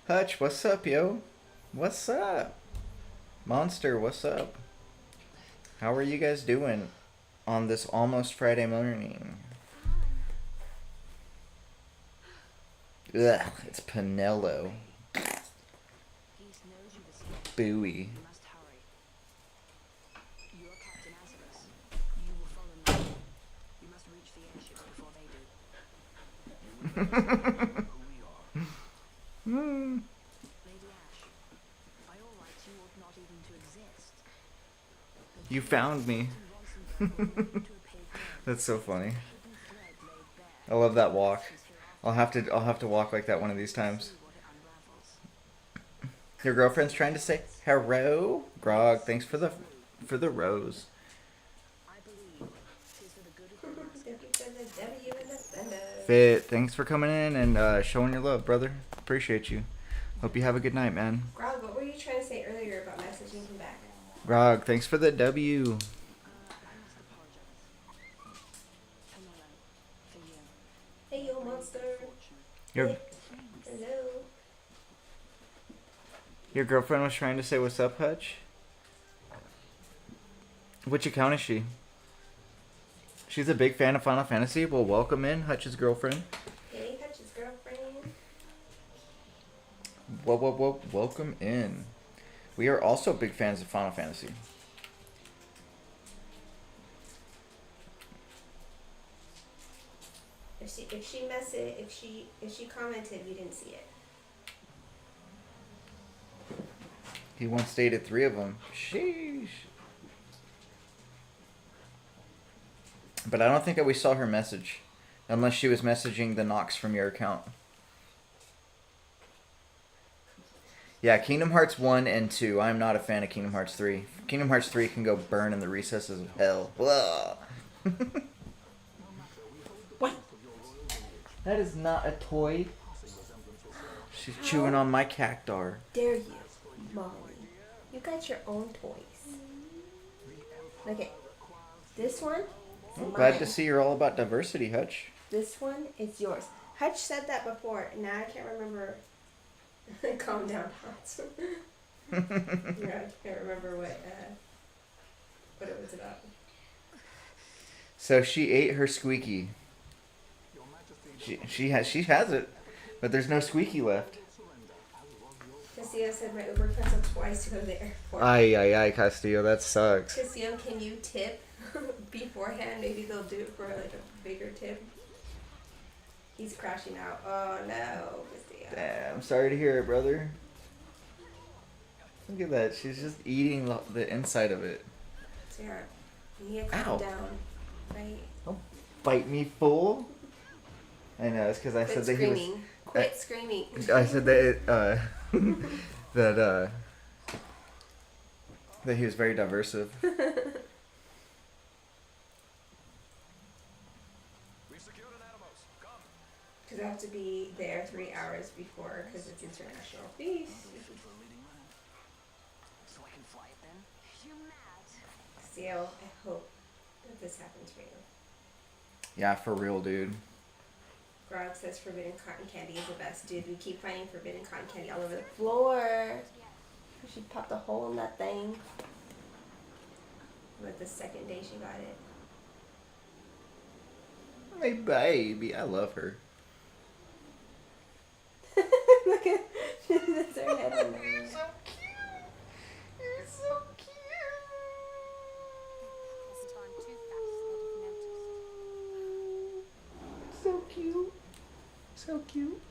Hutch, what's up, yo? What's up? Monster, what's up? How are you guys doing on this almost Friday morning? Ugh, it's Pinello. Geese knows you've escaped. Booey. You must hurry. You're Captain Azarus. You will follow me. We must reach the airships before they do. Lady Ash, by all rights you ought not even to exist. But You found me. Captain Ronsenberg will lead you to a paved road. That's so funny. Hidden thread laid bare. I love that walk. Is hereafter. I'll have to walk like that one of these times. See what it unravels. Your girlfriend's trying to say hello. Grog, thanks for the rose. I believe 'tis for the good of the master. Thank you for the W and the thunder. Fit, thanks for coming in and showing your love, brother. Appreciate you. Hope you have a good night, man. Grog, what were you trying to say earlier about messaging him back? Grog, thanks for the W. I must apologize. Hello, for you. Hey, yo, monster. Your Hello. your girlfriend was trying to say what's up, Hutch. Which account is she? She's a big fan of Final Fantasy. Well, welcome in, Hutch's girlfriend. Hey, Hutch's girlfriend. Whoa, welcome in. We are also big fans of Final Fantasy. If she commented, we didn't see it. He once dated 3 of them. Sheesh. But I don't think that we saw her message. Unless she was messaging the Nox from your account. Yeah, Kingdom Hearts 1 and 2. I'm not a fan of Kingdom Hearts 3. Kingdom Hearts 3 can go burn in the recesses of hell. Blah. What? That is not a toy. She's chewing on my cactar. Dare you, Molly? You got your own toys. Okay, this one. I'm glad to see you're all about diversity, Hutch. This one is yours. Hutch said that before. Now I can't remember. Calm down, Hans. Yeah, I can't remember what it was about. So she ate her squeaky. She has it, but there's no squeaky left. Castillo said my Uber canceled twice to go to the airport. Ay, Castillo, that sucks. Castillo, can you tip beforehand? Maybe they'll do it for like a bigger tip. He's crashing out. Oh no, Castillo. Damn, I'm sorry to hear it, brother. Look at that. She's just eating the inside of it. Sarah, you need to calm Ow. down, right? Don't bite me, fool. I know, it's because I Quit said that screaming. he was... Quit screaming. I said that that he was very diversive. We've secured an animals. Come. Because I have to be there 3 hours before because it's international. Peace. So I can fly it then? You're mad. Castillo, I hope that this happens for you. Yeah, for real, dude. Grog says forbidden cotton candy is the best. Dude, we keep finding forbidden cotton candy all over the floor. She popped a hole in that thing. But the second day she got it. My baby, I love her. Look at that's her head on there. You're so cute. You're so cute. This time too fast, they'd have noticed. So cute. So cute.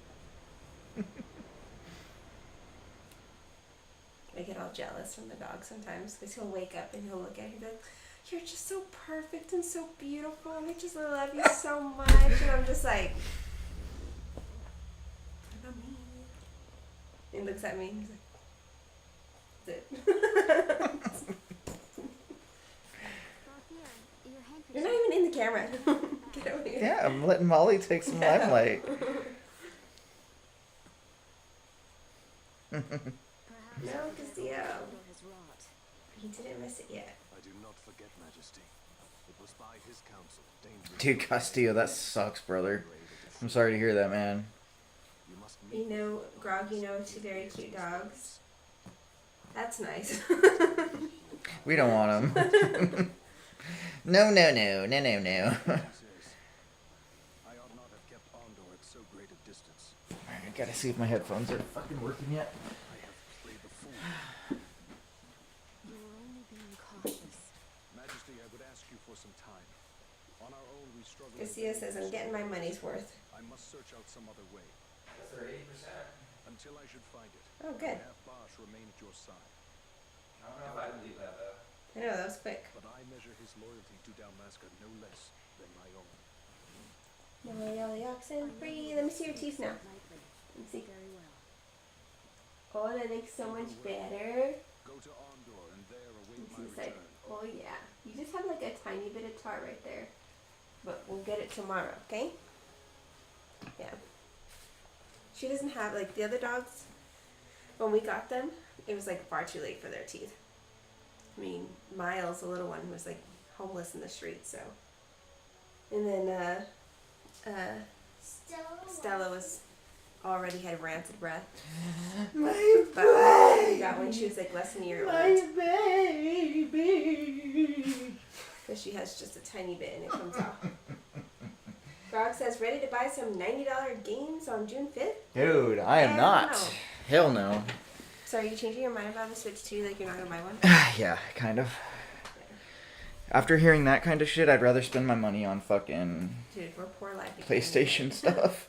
all jealous from the dog sometimes because he'll wake up and he'll look at her and be like, "You're just so perfect and so beautiful, and I just love you so much." And I'm just like, "What about me?" And he looks at me and he's like, "That's it." You're not even in the camera. Get over here. Yeah, I'm letting Molly take some limelight. No, Castillo. He didn't miss it yet. I do not forget, Majesty. It was by his counsel, dangerous. Dude, Castillo, that sucks, brother. I'm sorry to hear that, man. You must You know, Grog, you know 2 very cute dogs. That's nice. We don't want them. No. Serious. I ought not have kept Ondor at so great a distance. I gotta see if my headphones are fucking working yet. I have played the fool. You were only being cautious. Majesty, I would ask you for some time. On our own, we struggle. Castillo says, "I'm getting my money's worth." I must search out some other way. That's their 80%. Until I should find it. Oh, good. Have Bosch remain at your side. I don't know if I believe that, though. I know, that was quick. But I measure his loyalty to Dalmasca no less than my own. Now, yell the oxen free. Let me see your teeth now. Lightly. Let me see. Very well. Oh, that looks so much better. Go to Ondor and there await Let my me see side. return. Oh, yeah. You just have like a tiny bit of tar right there. But we'll get it tomorrow, okay? Yeah. She doesn't have, like, the other dogs, when we got them, it was like far too late for their teeth. I mean, Miles, the little one, was like homeless in the street, so. And then, Stella was already had rancid breath. But we got when she was like less than a year old. My baby. Because she has just a tiny bit and it comes off. Grog says, ready to buy some $90 games on June 5th? Dude, I am Hell not. no. Hell no. So are you changing your mind about the Switch 2? Like you're not going to buy one? Yeah, kind of. After hearing that kind of shit, I'd rather spend my money on fucking Dude, we're poor life. PlayStation stuff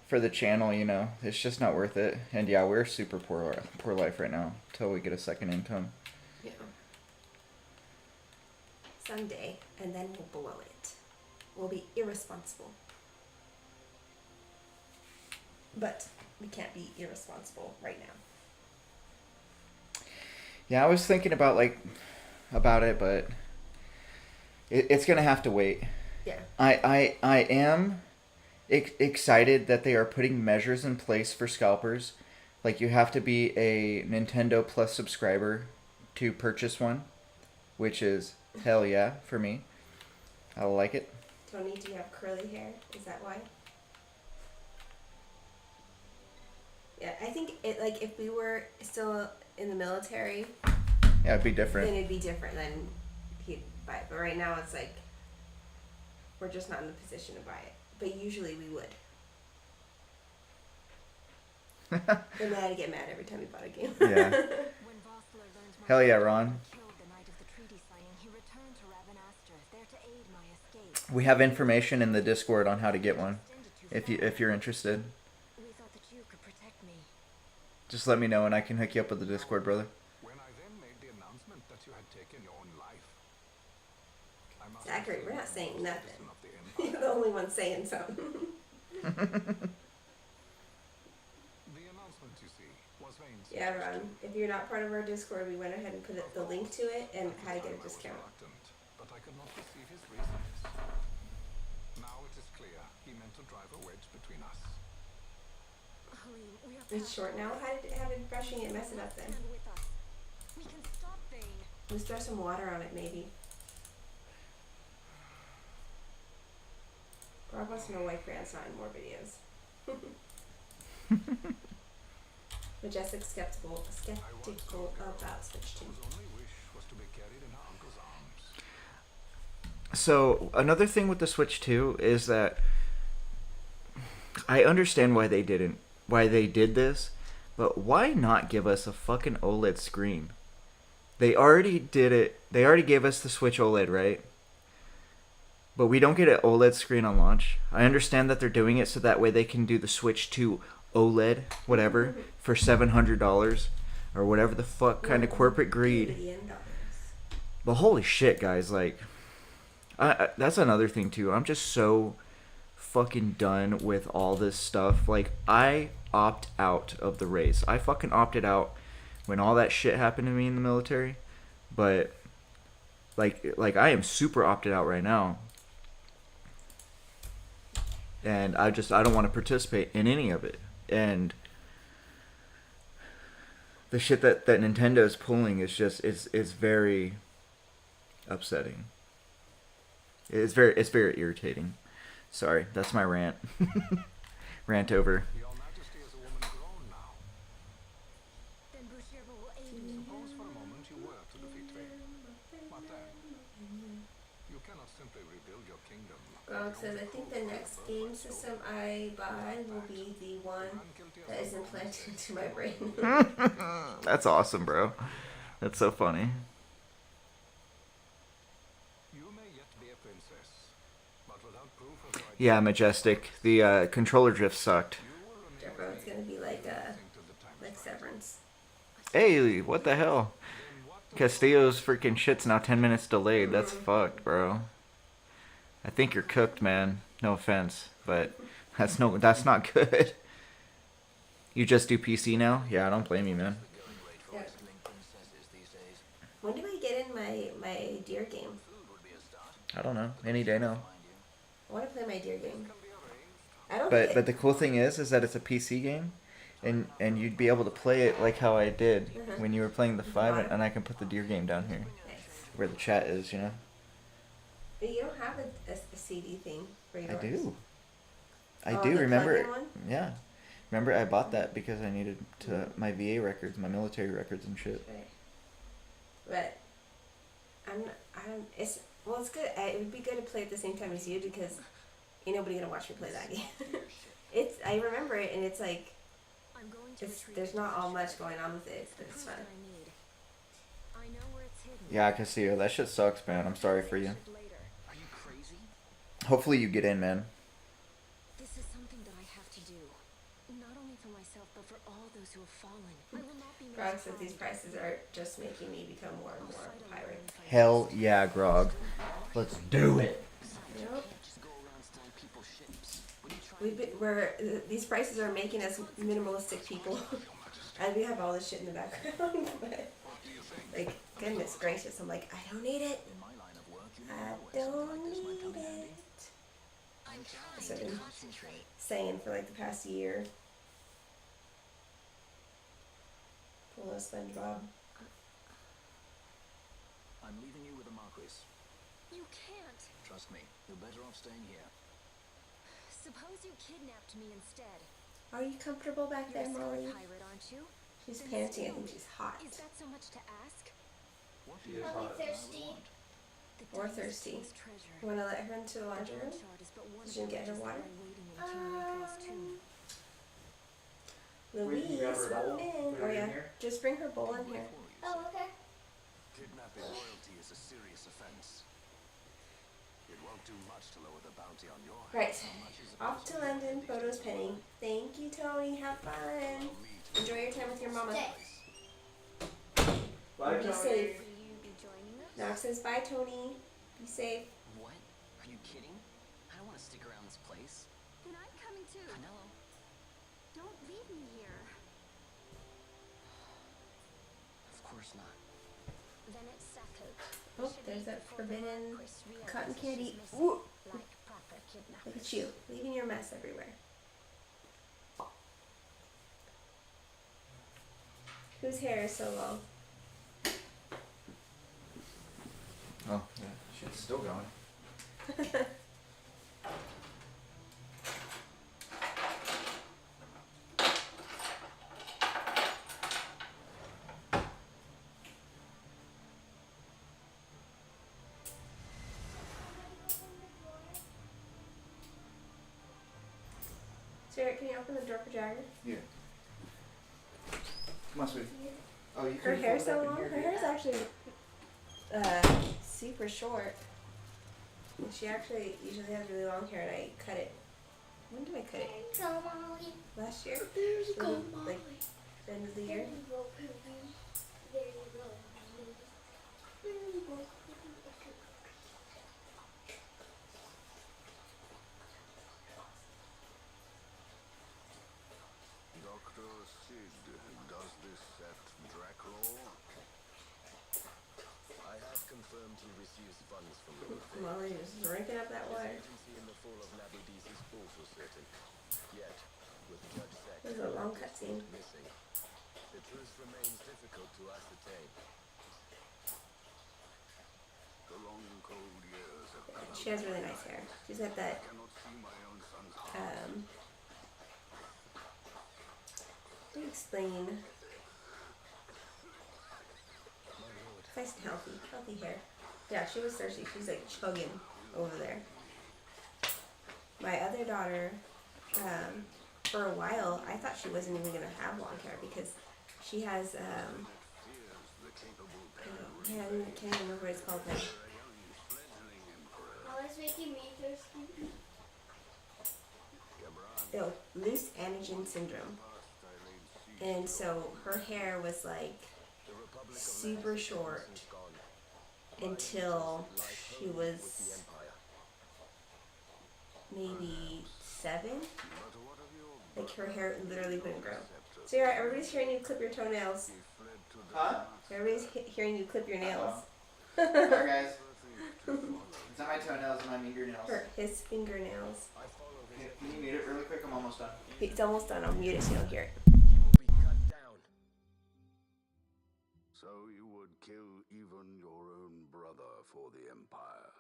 for the channel, you know. It's just not worth it. And yeah, we're super poor life right now until we get a second income. Yeah. Someday, and then we'll blow it. We'll be irresponsible. But we can't be irresponsible right now. Yeah, I was thinking about it, but it's gonna have to wait. Yeah. I am excited that they are putting measures in place for scalpers. Like, you have to be a Nintendo Plus subscriber to purchase one, which is hell yeah for me. I like it. Tony, do you have curly hair? Is that why? Yeah, I think if we were still in the military, Yeah, it'd be then different. it'd be different. Then he'd buy it. But right now, it's like we're just not in the position to buy it. But usually we would. And then I'd get mad every time we bought a game. Yeah. When Vossler learned my Hell yeah, father Ron. had been killed the night of the treaty signing, he returned to Ravenastra, there to aid my escape. We have information in the Discord on how to get one. Extended too If you're interested, far. We thought that you could protect me. just let me know and I can hook you up with the Discord, brother. When I then made the announcement that you had taken your own life, I must Zachary, have we're not saying been nothing. citizen of the You're Empire. the only one saying something. The announcement, you see, was Vane's Yeah, suggestion. Ron. If you're not part of our Discord, we went ahead and put the link to it and how to get a discount. But I could not perceive his reasons. Now it is clear he meant to drive a wedge between us. Helene, we are It's past short now. How did brushing it mess it up then? Stand with us. We can stop Vane. Let's throw some water on it, maybe. Rob wants to know why Grant's not in more videos. Majestic skeptical about Switch 2. Whose only wish was to be carried in her uncle's arms. So another thing with the Switch 2 is that I understand why they did this, but why not give us a fucking OLED screen? They already did it. They already gave us the Switch OLED, right? But we don't get an OLED screen on launch. I understand that they're doing it so that way they can do the Switch 2 OLED, whatever, for $700 or or whatever the fuck kind of corporate greed. $1 billion. But holy shit, guys, like, that's another thing too. I'm just so fucking done with all this stuff. Like, I opt out of the race. I fucking opted out when all that shit happened to me in the military. But like I am super opted out right now. And I don't want to participate in any of it. And the shit that Nintendo is pulling is just it's very upsetting. It's very irritating. Sorry, that's my rant. Rant over. Your Majesty is a woman grown now. Then Bushirba will aid me. Suppose for a moment you were to defeat me. What then? You cannot simply rebuild your kingdom. Grog says, I think the next game system I buy will be the one that is implanted into my brain. That's awesome, bro. That's so funny. You may yet be a princess, but without proof of your Yeah, Majestic. The controller drift sucked. Bro, it's gonna be like Severance. Hey, what the hell? Castillo's freaking shit's now 10 minutes delayed. That's fucked, bro. I think you're cooked, man. No offense, but that's not good. You just do PC now? Yeah, I don't blame you, man. Yeah. When do I get in my deer game? I don't know. Any day now. I want to play my deer game. I don't. But the cool thing is that it's a PC game, and you'd be able to play it like how I did when you were playing the 5, and I can put the deer game down here, Nice. where the chat is, you know. But you don't have a CD thing for yours. I do. I Oh, do the remember. plug-in one? Yeah, remember I bought that because I needed my VA records, my military records and shit. Right. But it's good. It would be good to play at the same time as you because ain't nobody gonna watch me play that game. I remember it and it's like I'm going to retrieve there's the not all treasure. much going on with it, but it's Proof fun. that I need. I know where it's hidden. Yeah, Castillo, that shit sucks, man. I'm sorry for you. Later. Are you crazy? Hopefully you get in, man. This is something that I have to do. Not only for myself, but for all those who have fallen. I will not be made Grog to says these hide. prices are just making me become more and more of a pirate. Hell yeah, Grog. Let's do it. Yep. Just go around stealing people's ships. What are you trying These prices are making us minimalistic people, and we have all this shit in the background. But like, goodness gracious, I'm like, I don't need it. in my line of work? You I know where something like this might come don't in need handy. it. I'm That's trying what to I'm concentrate. saying for like the past year. Pull a SpongeBob. I'm leaving you with the Marquis. You can't. Trust me, you're better off staying here. Suppose you kidnapped me instead. Are you comfortable back You're there, a sky Molly? pirate, aren't you? She's Then panting. I steal think me. she's hot. Is that so much to ask? What She is Are we hot. thirsty? The Or Diamond thirsty. King's treasure. You want to let her into the laundry room? Shard is but one Did you of the get her riches water? that are waiting in King Rico's tomb. Louise, welcome in. Oh yeah, just bring her bowl in here. Oh, okay. Kidnapping royalty is a serious offense. It won't do much to lower the bounty on your head. Right, off to London. Photos penny. Thank you, Tony. Have fun. Enjoy your time with your mama. Stay. Bye, Be safe. Will you be joining us? Knox says bye, Tony. Be safe. What? Are you kidding? I don't want to stick around this place. Then I'm coming too. Canelo? Don't leave me here. Of course not. Then it's settled. Oh, there's that forbidden Chris cotton realizes candy. she's missing, Ooh, like proper kidnappers. look at you, leaving your mess everywhere. Whose hair is so long? Oh, yeah, shit's still going. Sarah, can you open the door for Jagger? Yeah. Come on, sweetie. Oh, you Her can hair's fold so up in long. here, Her dude. hair's actually super short. And she actually usually has really long hair, and I cut it. When did I cut it? Go, Molly. Last year? There's go, Like, Molly. the end of the year? Go, Poopy. confirmed he receives funds from Lord Well, he was drinking up that His water. agency in the fall of Labudis is also certain. Yet, with Judge Sex This is a long cutscene. missing, the truth remains difficult to ascertain. The long, cold years have come. She has really nice hair. She's got that, Cannot see my own son's heart. how do you explain? Nice and healthy hair. Yeah, she was thirsty. She's like chugging over there. My other daughter, for a while, I thought she wasn't even gonna have long hair because she has, I can't remember what it's called now. Always making me thirsty. Oh, loose anagen syndrome. And so her hair was like super short until she was maybe 7. Like her hair literally couldn't grow. So yeah, everybody's hearing you clip your toenails. Huh? Everybody's hearing you clip your nails. Sorry, guys. It's not my toenails and my fingernails. His fingernails. Can you mute it really quick? I'm almost done. He's almost done. I'll mute it so you don't hear it. He will be cut down. So you would kill even your own brother for the Empire.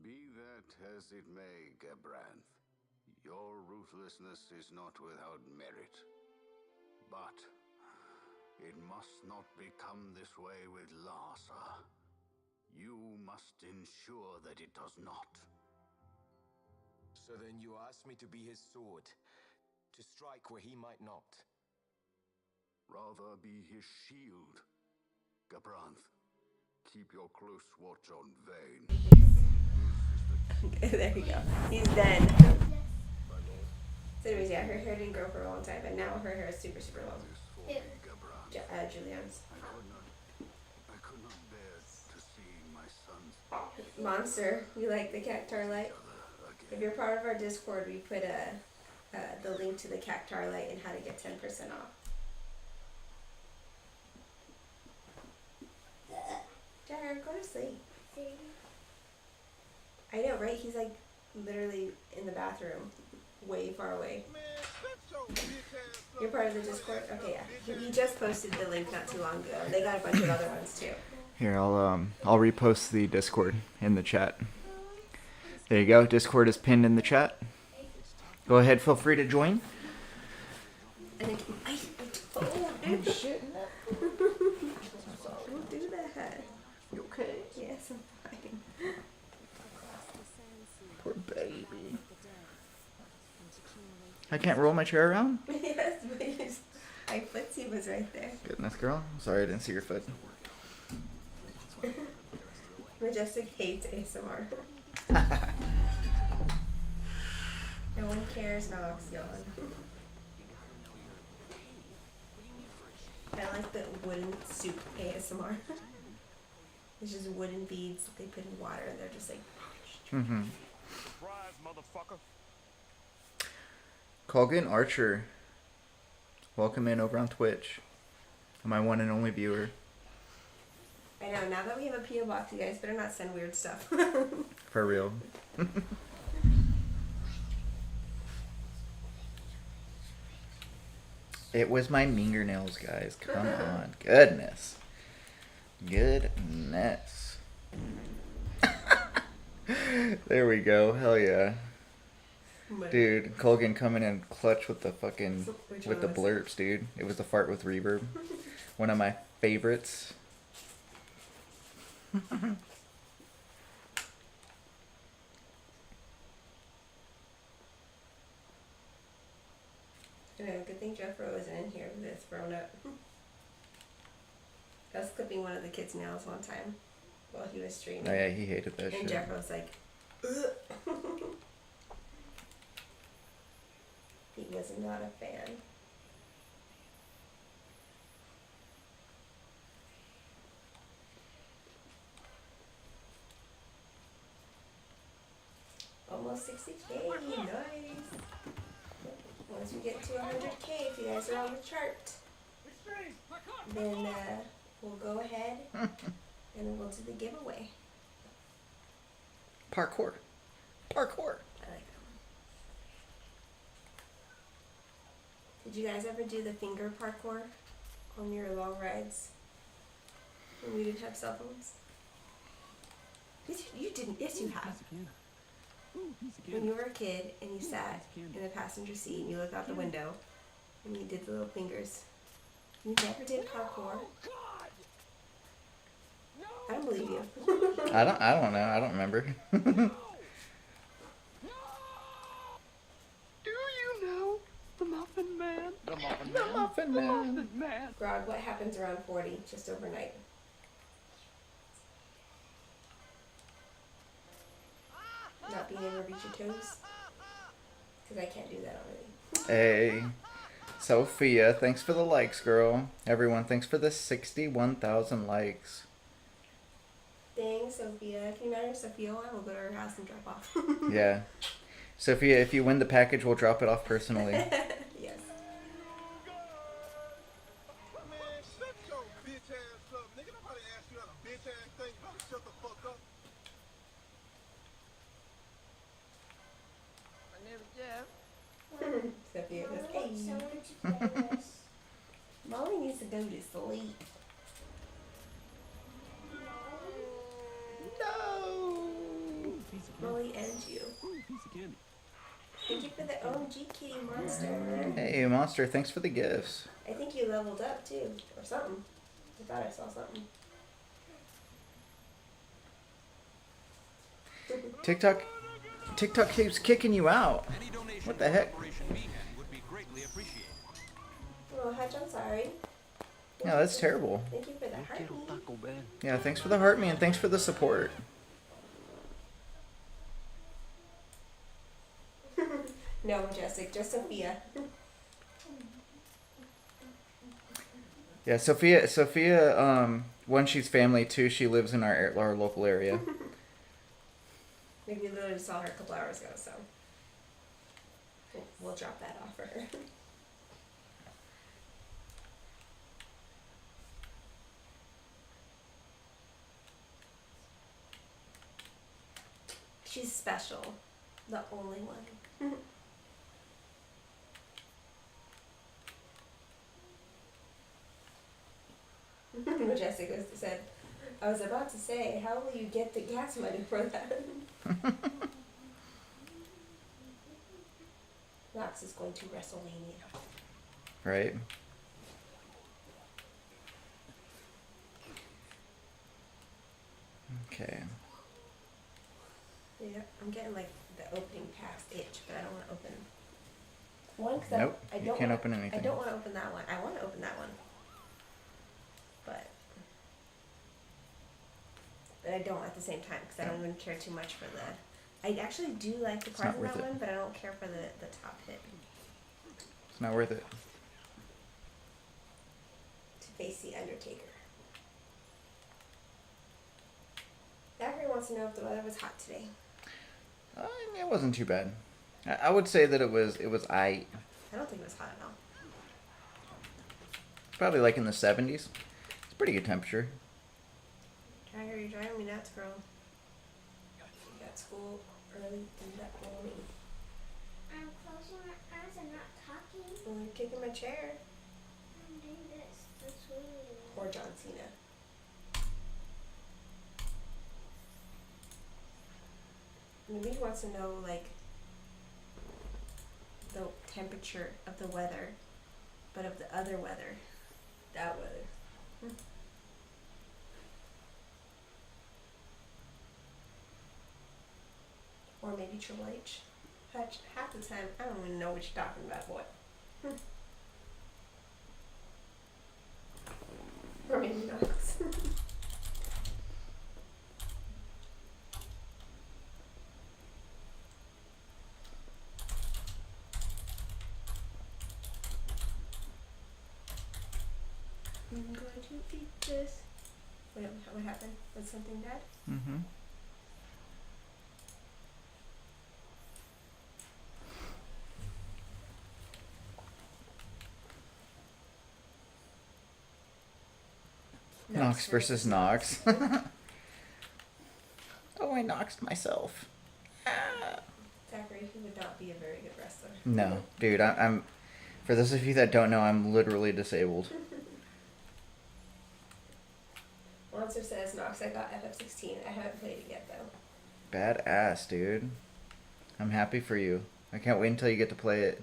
Be that as it may, Gebranth, your ruthlessness is not without merit. But it must not become this way with Larsa. You must ensure that it does not. So then you ask me to be his sword, to strike where he might not. Rather be his shield. Gebranth, keep your close watch on Vayne. There you go. He's done. So anyways, yeah, her hair didn't grow for a long time, but now her hair is super, super long. Ew. Julianne's. I could not bear to see my son's Monster, you like the Cactar light? If you're part of our Discord, we put the link to the Cactar light and how to get 10% off. Jared, go to sleep. I know, right? He's like literally in the bathroom, way far away. You're part of the Discord? Okay, yeah. He just posted the link not too long ago. They got a bunch of other ones too. Here, I'll repost the Discord in the chat. There you go. Discord is pinned in the chat. Go ahead, feel free to join. And then I told you. Shit. Don't do that. You okay? Yes, I'm fine. Poor baby. I can't roll my chair around? Yes, but my footsie was right there. Goodness, girl. I'm sorry I didn't see your foot. Majestic hates ASMR. No one cares, Nox, yawn. I like the wooden soup ASMR. It's just wooden beads that they put in water and they're just like... Mm-hmm. Surprise, motherfucker. Colgan Archer. Welcome in over on Twitch. My one and only viewer. I know, now that we have a P.O. box, you guys better not send weird stuff. For real. It was my fingernails, guys. Come on. Goodness. Goodness. There we go. Hell yeah. Dude, Colgan coming in clutch with the fucking, Which with the one was it? blurps, dude. It was the fart with reverb. One of my favorites. Good thing Jeffro wasn't in here with this thrown up. I was clipping one of the kids' nails one time while he was streaming. Oh yeah, he hated that And shit. Jeffro was like, ugh. He was not a fan. Almost 60K, nice. Once we get to 100K, if you guys are on the chart, then we'll go ahead And then we'll do the giveaway. Parkour. Parkour. I like that one. Did you guys ever do the finger parkour on your long rides when we didn't have cell phones? You didn't. Yes, you have. When you were a kid and you sat in the passenger seat and you looked out the window and you did the little fingers. You never did parkour. I don't believe you. I don't know. I don't remember. Do you know the Muffin Man? The Muffin Man. The Muffin The Man. Muffin Man. Grog, what happens around 40 just overnight? Not being able to reach your toes? Because I can't do that already. Hey. Sophia, thanks for the likes, girl. Everyone, thanks for the 61,000 likes. Thanks, Sophia. Can you imagine if Sophia won? We'll go to her house and drop off. Yeah. Sophia, if you win the package, we'll drop it off personally. Yes. Man, shut your bitch ass up. Nigga, nobody asked you how to bitch ass thing. You better shut the fuck up. My name is Jeff. Sophia goes, I want hey. someone to play this. Molly needs to go to sleep. No. Molly and you. Thank you for the OMG kitty monster. Hey, Monster, thanks for the gifts. I think you leveled up too, or something. I thought I saw something. TikTok keeps kicking you out. What the heck? Oh, Hutch, I'm sorry. Yeah, that's terrible. Thank you for the heart. Yeah, thanks for the heart, man. Thanks for the support. No, Majestic, just Sophia. Yeah, Sophia, when she's family too, she lives in our local area. Maybe we literally saw her a couple hours ago, so we'll drop that off for her. She's special. The only one. Majestic said, I was about to say, how will you get the gas money for that? Knox is going to WrestleMania. Right? Okay. Yeah, I'm getting like the opening pass itch, but I don't want to open one because Nope, I you don't can't wanna, open anything. I don't want to open that one. I want to open that one, but I don't at the same time because I don't even care too much for the. I actually do like the It's cards not in that worth it. one, but I don't care for the top hit It's not worth it. to face the Undertaker. Zachary wants to know if the weather was hot today. It wasn't too bad. I would say that it was I don't think it was hot at all. probably like in the 70s. It's pretty good temperature. Tiger, you're driving me nuts, girl. You got school early in that morning. I'm closing my eyes. I'm not talking. Well, you're kicking my chair. I'm doing this. That's really Or John Cena. Maybe he wants to know, like, the temperature of the weather, but of the other weather. That weather. Or maybe Triple H. Hutch, half the time, I don't even know what you're talking about, boy. Or maybe Knox. I'm going to eat this. What happened? Was something bad? Mm-hmm. Nox versus Nox. Oh, I Noxed myself. Ah. Zachary, he would not be a very good wrestler. No, dude, I'm. For those of you that don't know, I'm literally disabled. Monster says, Nox, I got FF16. I haven't played it yet, though. Badass, dude. I'm happy for you. I can't wait until you get to play it.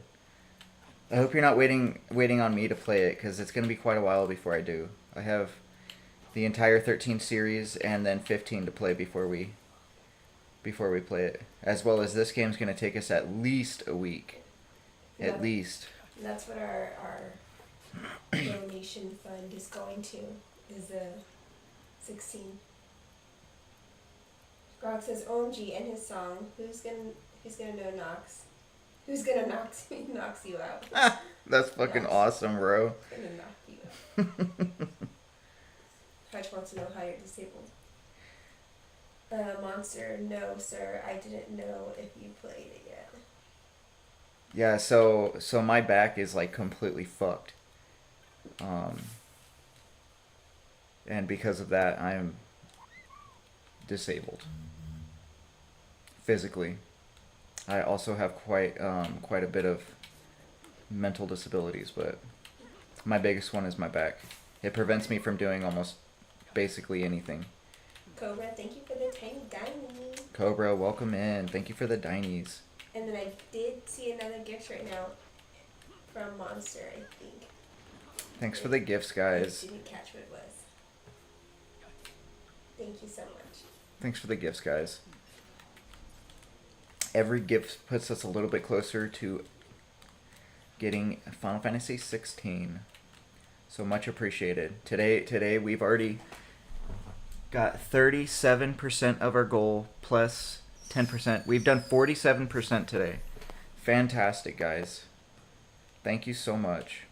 I hope you're not waiting on me to play it, because it's going to be quite a while before I do. I have the entire 13 series and then 15 to play before we play it. As well as this game's going to take us at least a week. At least. And that's what our donation fund is going to, is the 16. Grog says, OMG, and his song, who's gonna know Nox? Who's gonna knocks you out? That's fucking awesome, bro. Who's gonna knock you out? Hutch wants to know how you're disabled. Monster, no, sir, I didn't know if you played it yet. Yeah, so my back is like completely fucked. And because of that, I'm disabled. Physically. I also have quite a bit of mental disabilities, but my biggest one is my back. It prevents me from doing almost basically anything. Cobra, thank you for the tiny dining. Cobra, welcome in. Thank you for the dinies. And then I did see another gift right now from Monster, I think. Thanks for the gifts, guys. I didn't catch what it was. Thank you so much. Thanks for the gifts, guys. Every gift puts us a little bit closer to getting Final Fantasy 16. So much appreciated. Today we've already got 37% of our goal plus 10%. We've done 47% today. Fantastic, guys. Thank you so much.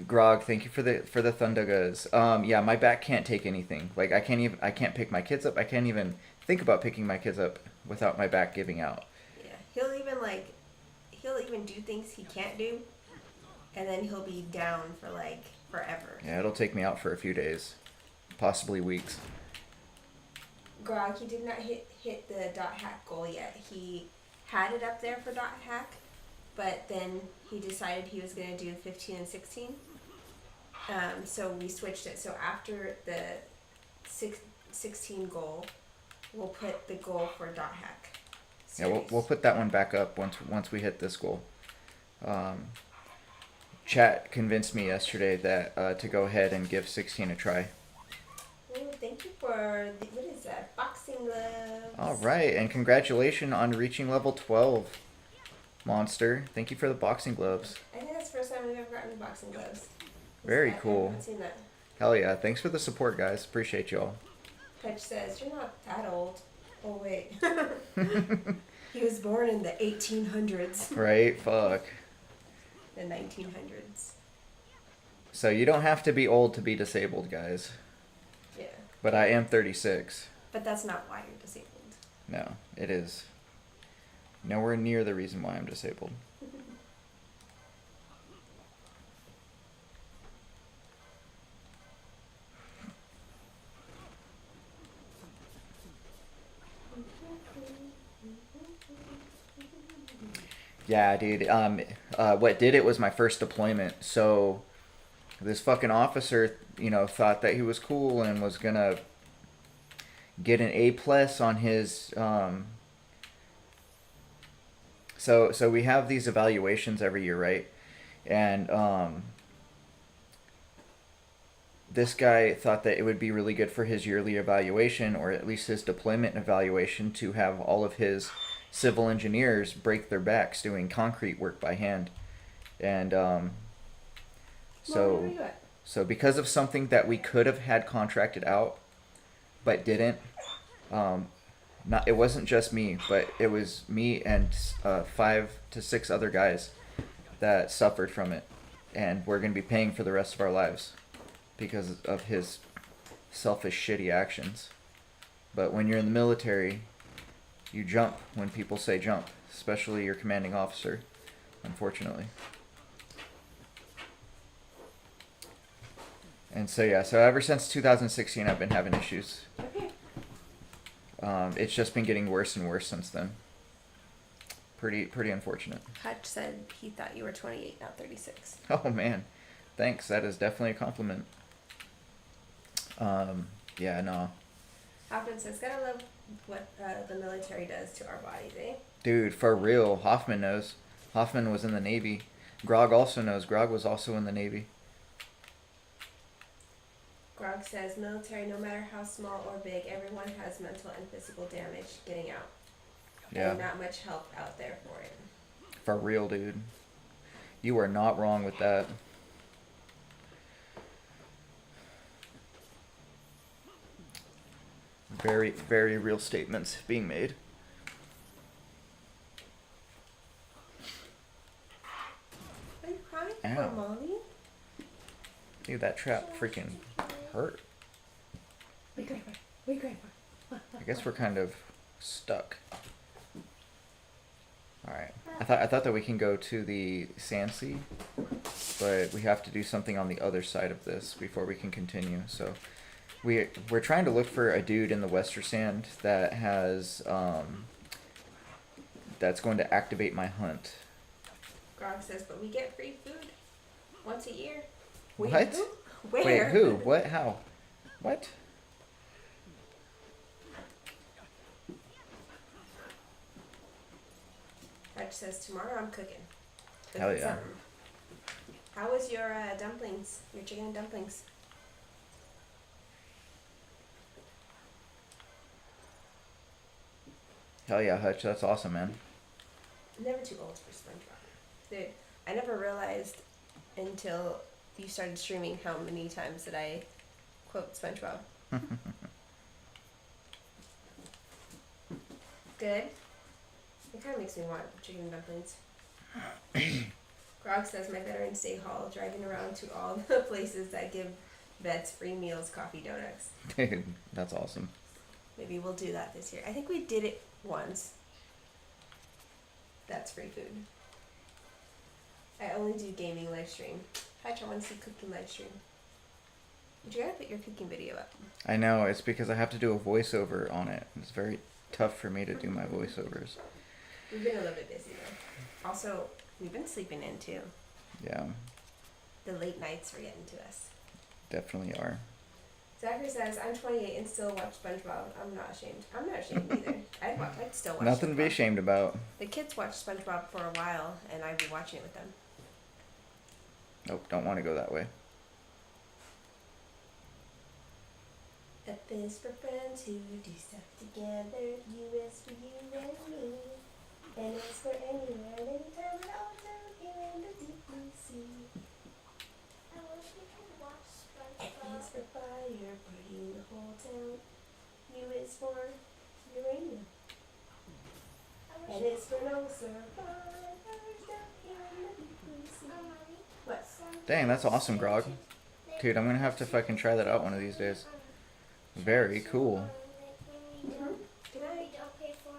Grog, thank you for the Thundagas. Yeah, my back can't take anything. Like I can't pick my kids up. I can't even think about picking my kids up without my back giving out. Yeah, he'll even do things he can't do, and then he'll be down for like forever. Yeah, it'll take me out for a few days, possibly weeks. Grog, he did not hit the dot hack goal yet. He had it up there for dot hack, but then he decided he was going to do 15 and 16. So we switched it. So after the 16 goal, we'll put the goal for dot hack. Series. Yeah, we'll put that one back up once we hit this goal. Chat convinced me yesterday that to go ahead and give 16 a try. Well, thank you for what is that? Boxing gloves. All right, and congratulations on reaching level 12, Monster. Thank you for the boxing gloves. I think that's the first time we've ever gotten boxing gloves. Very cool. I haven't seen that. Hell yeah! Thanks for the support, guys. Appreciate y'all. Hutch says you're not that old. Oh wait. He was born in the 1800s. Right? Fuck. The 1900s. So you don't have to be old to be disabled, guys. Yeah. But I am 36. But that's not why you're disabled. No, it is nowhere near the reason why I'm disabled. Yeah, dude. What did it was my first deployment. So this fucking officer, thought that he was cool and was gonna get an A+ on his. So we have these evaluations every year, right? And this guy thought that it would be really good for his yearly evaluation, or at least his deployment evaluation, to have all of his civil engineers break their backs doing concrete work by hand. And so because of something that we could have had contracted out but didn't, it wasn't just me, but it was me and 5 to 6 other guys that suffered from it, and we're going to be paying for the rest of our lives because of his selfish, shitty actions. But when you're in the military, you jump when people say jump, especially your commanding officer, unfortunately. And so yeah, so ever since 2016, I've been having issues. Okay. It's just been getting worse and worse since then. Pretty unfortunate. Hutch said he thought you were 28, not 36. Oh man, thanks. That is definitely a compliment. Yeah, no. Hoffman says, gotta love what the military does to our bodies, eh? Dude, for real, Hoffman knows. Hoffman was in the Navy. Grog also knows. Grog was also in the Navy. Grog says, military, no matter how small or big, everyone has mental and physical damage getting out. Yeah. And not much help out there for it. For real, dude. You are not wrong with that. Very, very real statements being made. Are you crying Ow. for mommy? Dude, that trap freaking hurt. Wait, Grandpa. Wait, Grandpa. I guess we're kind of stuck. Alright. I thought that we can go to the Sansi, but we have to do something on the other side of this before we can continue. So we're trying to look for a dude in the Wester Sand that has that's going to activate my hunt. Grog says, but we get free food once a year. What? Who? Where? Wait, who? What? How? What? Hutch says, tomorrow I'm cooking. Hell yeah. Something. How was your dumplings? Your chicken and dumplings? Hell yeah, Hutch. That's awesome, man. I'm never too old for SpongeBob. Dude, I never realized until you started streaming how many times that I quote SpongeBob. Good. It kind of makes me want chicken and dumplings. Grog says my Veterans Day haul, driving around to all the places that give vets free meals, coffee, donuts. Dude, that's awesome. Maybe we'll do that this year. I think we did it once. That's free food. I only do gaming live stream. Hi, I want to see cooking live stream. But you gotta put your cooking video up. I know, it's because I have to do a voiceover on it. It's very tough for me to do my voiceovers. We've been a little bit busy though. Also, we've been sleeping in too. Yeah, The late nights are getting to us. definitely are. Zachary says, I'm 28 and still watch SpongeBob. I'm not ashamed. I'm not ashamed either. I'd still watch Nothing to be SpongeBob. ashamed about. The kids watch SpongeBob for a while and I'd be watching it with them. Nope, don't want to go that way. F is for friends who do stuff together. U is for you and me. N is for anywhere, anytime, at all time, here in the deep blue sea. I wish we could watch F SpongeBob. is for fire, burning the whole town. U is for uranium. I N wish is for no survivors down here in the deep blue sea. Mommy, What? Dang, that's awesome, Grog. Dude, I'm gonna have to fucking try that out one of these days. Very cool. We Good night. don't pay for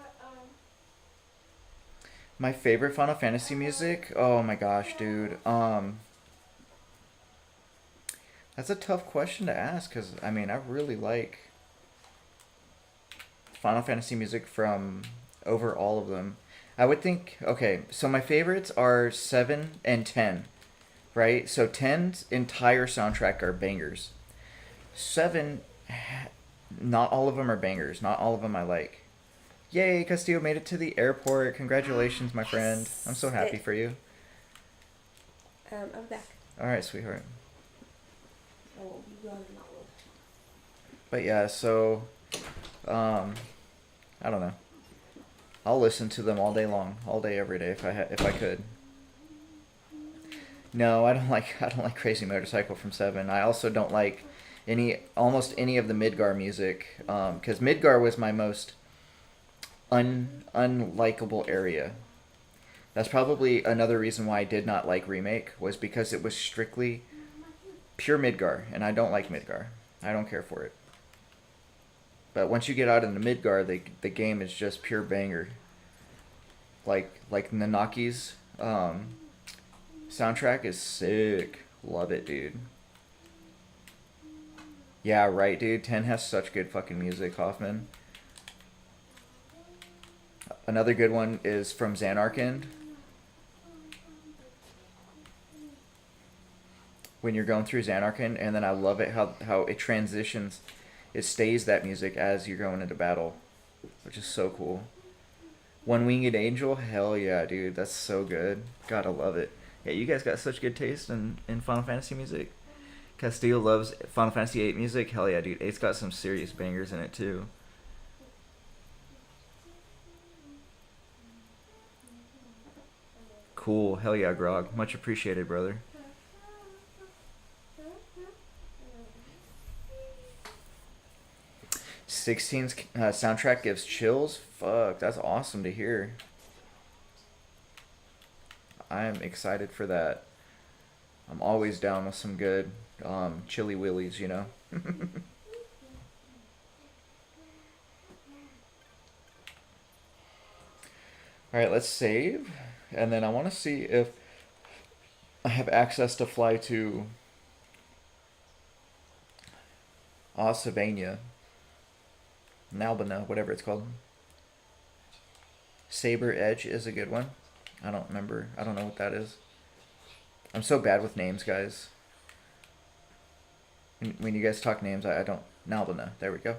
My favorite Final Fantasy music? Oh my gosh, dude. That's a tough question to ask because, I mean, I really like Final Fantasy music from over all of them. I would think, okay, so my favorites are 7 and 10, right? So 10's entire soundtrack are bangers. 7, not all of them are bangers. Not all of them I like. Yay, Castillo made it to the airport. Congratulations, my friend. I'm so happy for you. I'm back. All right, sweetheart. I won't be running long. But yeah, so I don't know. I'll listen to them all day long, all day, every day if I could. No, I don't like Crazy Motorcycle from 7. I also don't like almost any of the Midgar music, because Midgar was my most unlikable area. That's probably another reason why I did not like Remake, was because it was strictly pure Midgar, and I don't like Midgar. I don't care for it. But once you get out into Midgar, the game is just pure banger. Like Nanaki's soundtrack is sick. Love it, dude. Yeah, right, dude. 10 has such good fucking music, Hoffman. Another good one is from Xanarkand. When you're going through Xanarkand, and then I love it how it transitions. It stays that music as you're going into battle, which is so cool. One Winged Angel, hell yeah, dude. That's so good. Gotta love it. Yeah, you guys got such good taste in Final Fantasy music. Castillo loves Final Fantasy VIII music. Hell yeah, dude. 8's got some serious bangers in it, too. Cool. Hell yeah, Grog. Much appreciated, brother. 16's soundtrack gives chills. Fuck, that's awesome to hear. I'm excited for that. I'm always down with some good chili willies, you know? Alright, let's save. And then I want to see if I have access to fly to Osavania. Nalbina, whatever it's called. Saber Edge is a good one. I don't remember. I don't know what that is. I'm so bad with names, guys. When you guys talk names, I don't... Nalbina. There we go.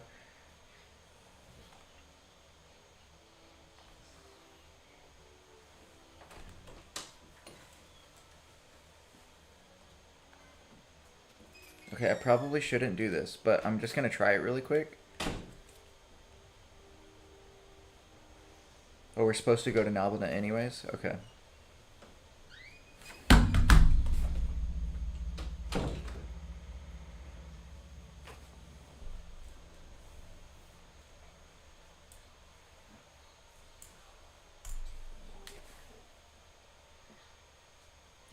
Okay, I probably shouldn't do this, but I'm just going to try it really quick. Oh, we're supposed to go to Nalbina anyways? Okay.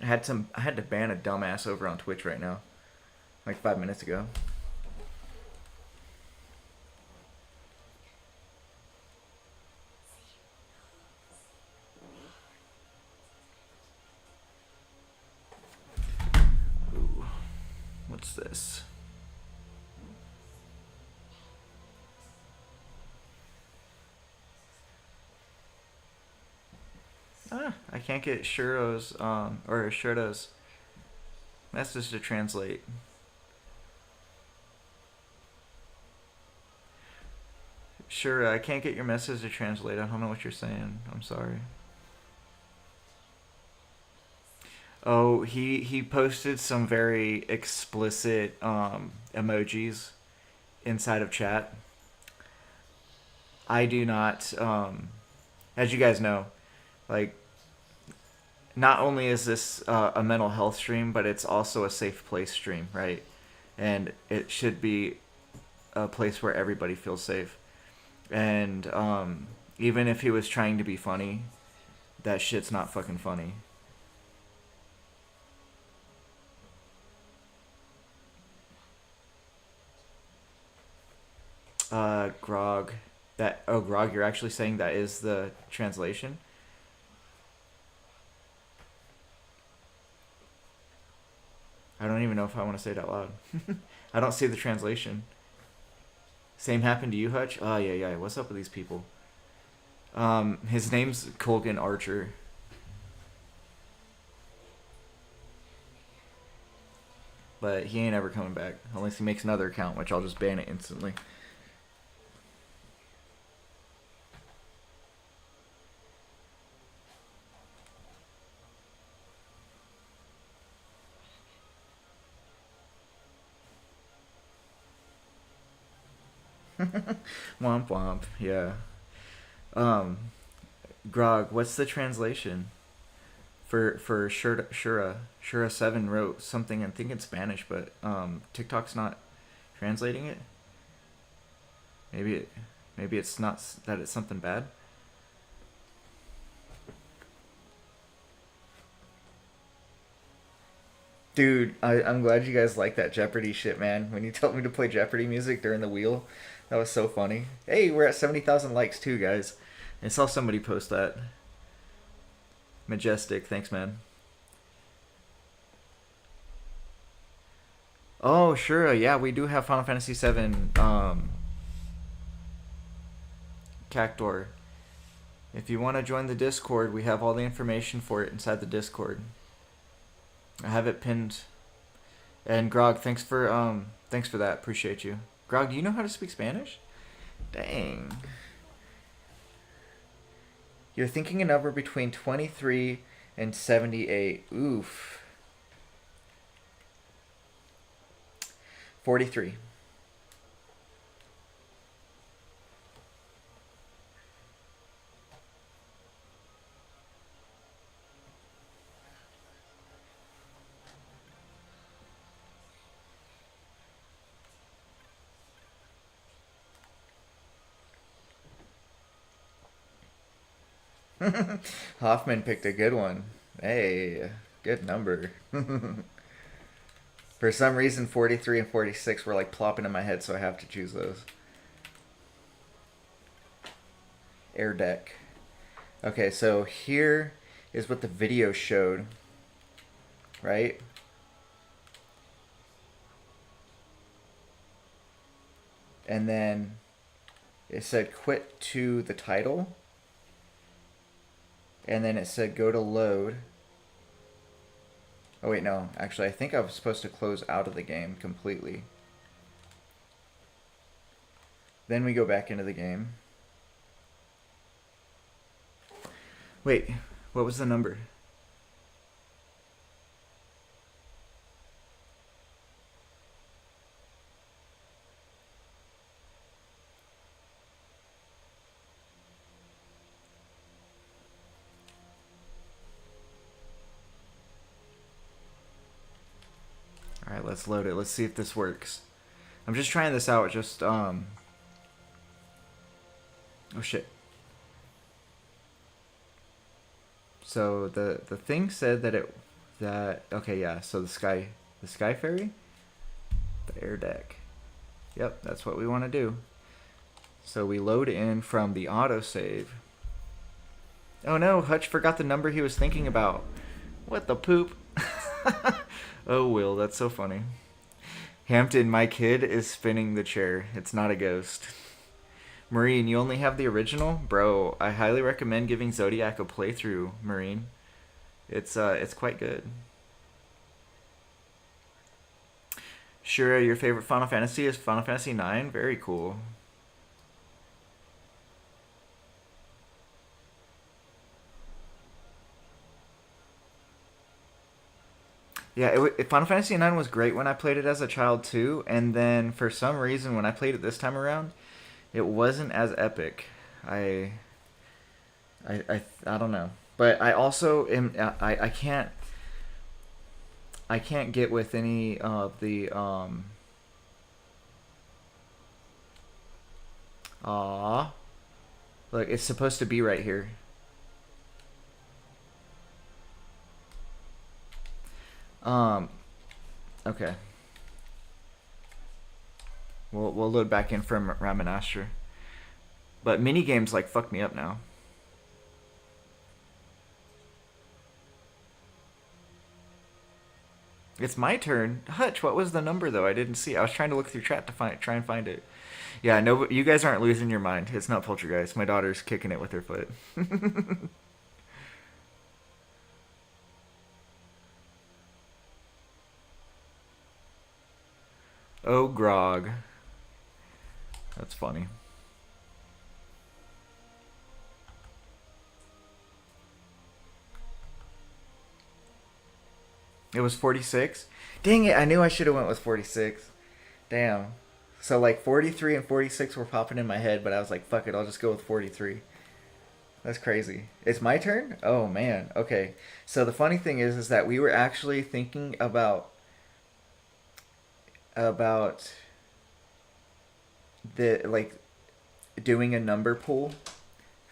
I had to ban a dumbass over on Twitch right now. Like 5 minutes ago. Ooh. What's this? I can't get Shuro's or Shurta's message to translate. Sure, I can't get your message to translate. I don't know what you're saying. I'm sorry. Oh, he posted some very explicit emojis inside of chat. I do not, as you guys know, like, not only is this a mental health stream, but it's also a safe place stream, right? And it should be a place where everybody feels safe. And even if he was trying to be funny, that shit's not fucking funny. Grog. Grog, you're actually saying that is the translation? I don't even know if I want to say it out loud. I don't see the translation. Same happened to you, Hutch? Oh, yeah. What's up with these people? His name's Colgan Archer. But he ain't ever coming back. Unless he makes another account, which I'll just ban it instantly. Womp womp, yeah. Grog, what's the translation? For Shura 7 wrote something, I think in Spanish, but TikTok's not translating it. Maybe it's not that it's something bad. Dude, I'm glad you guys like that Jeopardy shit, man. When you told me to play Jeopardy music during the wheel, that was so funny. Hey, we're at 70,000 likes too, guys. I saw somebody post that. Majestic, thanks, man. Oh, sure. Yeah, we do have Final Fantasy VII Cactor. If you want to join the Discord, we have all the information for it inside the Discord. I have it pinned. And Grog, thanks for that. Appreciate you. Grog, do you know how to speak Spanish? Dang. You're thinking a number between 23 and 78. Oof. 43. Hoffman picked a good one. Hey, good number. For some reason, 43 and 46 were like plopping in my head, so I have to choose those. Air deck. Okay, so here is what the video showed, right? And then it said quit to the title. And then it said go to load. Oh wait, no. Actually, I think I was supposed to close out of the game completely. Then we go back into the game. Wait, what was the number? Alright, let's load it. Let's see if this works. I'm just trying this out. Oh shit. So the thing said okay, yeah, so the sky ferry? The air deck. Yep, that's what we want to do. So we load in from the autosave. Oh no, Hutch forgot the number he was thinking about. What the poop? Oh, Will, that's so funny. Hampton, my kid is spinning the chair. It's not a ghost. Marine, you only have the original? Bro, I highly recommend giving Zodiac a playthrough, Marine. It's quite good. Sure, your favorite Final Fantasy is Final Fantasy IX? Very cool. Yeah, Final Fantasy IX was great when I played it as a child too, and then for some reason when I played it this time around, it wasn't as epic. I don't know, but I also am I can't get with any of the look, it's supposed to be right here. Okay. We'll load back in from Ramanastra. But mini games like fuck me up now. It's my turn. Hutch, what was the number though? I didn't see. I was trying to look through chat to try and find it. Yeah, no, you guys aren't losing your mind. It's not Poltergeist. My daughter's kicking it with her foot. Oh, Grog. That's funny. It was 46? Dang it, I knew I should have went with 46. Damn. So like 43 and 46 were popping in my head, but I was like, fuck it, I'll just go with 43. That's crazy. It's my turn? Oh man. Okay. So the funny thing is that we were actually thinking about the like doing a number pool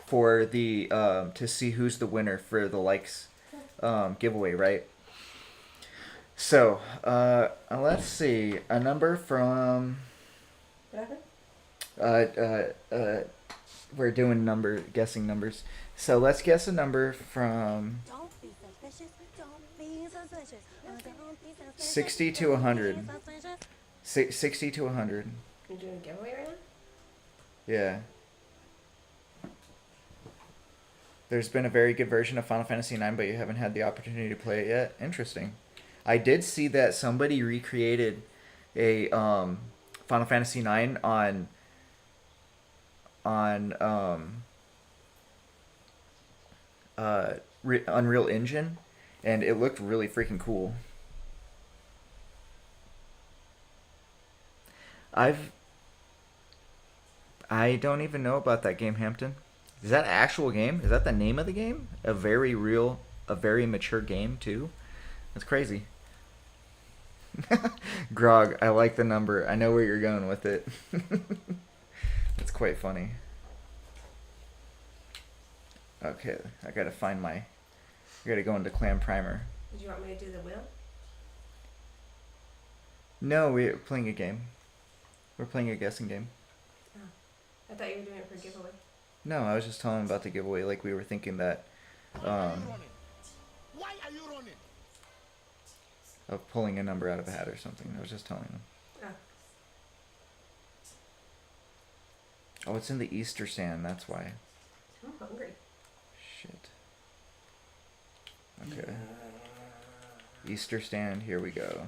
for the to see who's the winner for the likes giveaway, right? So let's see, a number from What happened? we're doing guessing numbers. So let's guess a number from Don't be suspicious. Don't be 60 to 100. 60 to 100. You're doing a giveaway right now? Yeah. There's been a very good version of Final Fantasy IX, but you haven't had the opportunity to play it yet. Interesting. I did see that somebody recreated a Final Fantasy IX on Unreal Engine, and it looked really freaking cool. I don't even know about that game, Hampton. Is that an actual game? Is that the name of the game? A very mature game too? That's crazy. Grog, I like the number. I know where you're going with it. It's quite funny. Okay, I gotta find my... I gotta go into Clan Primer. Did you want me to do the wheel? No, we're playing a game. We're playing a guessing game. Oh. I thought you were doing it for giveaway. No, I was just telling him about the giveaway. Like, we were thinking that... Why are you running? Of pulling a number out of a hat or something. I was just telling him. Oh. Oh, it's in the Easter stand, that's why. I'm hungry. Shit. Okay. Easter stand, here we go.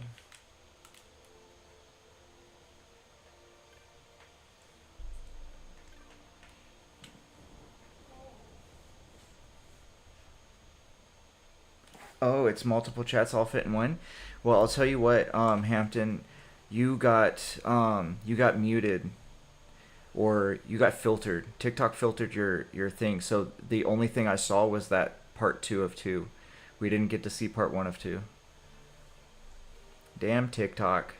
Oh, it's multiple chats all fit in one? Well, I'll tell you what, Hampton, you got muted. Or you got filtered. TikTok filtered your thing, so the only thing I saw was that part 2 of 2. We didn't get to see part 1 of 2. Damn TikTok.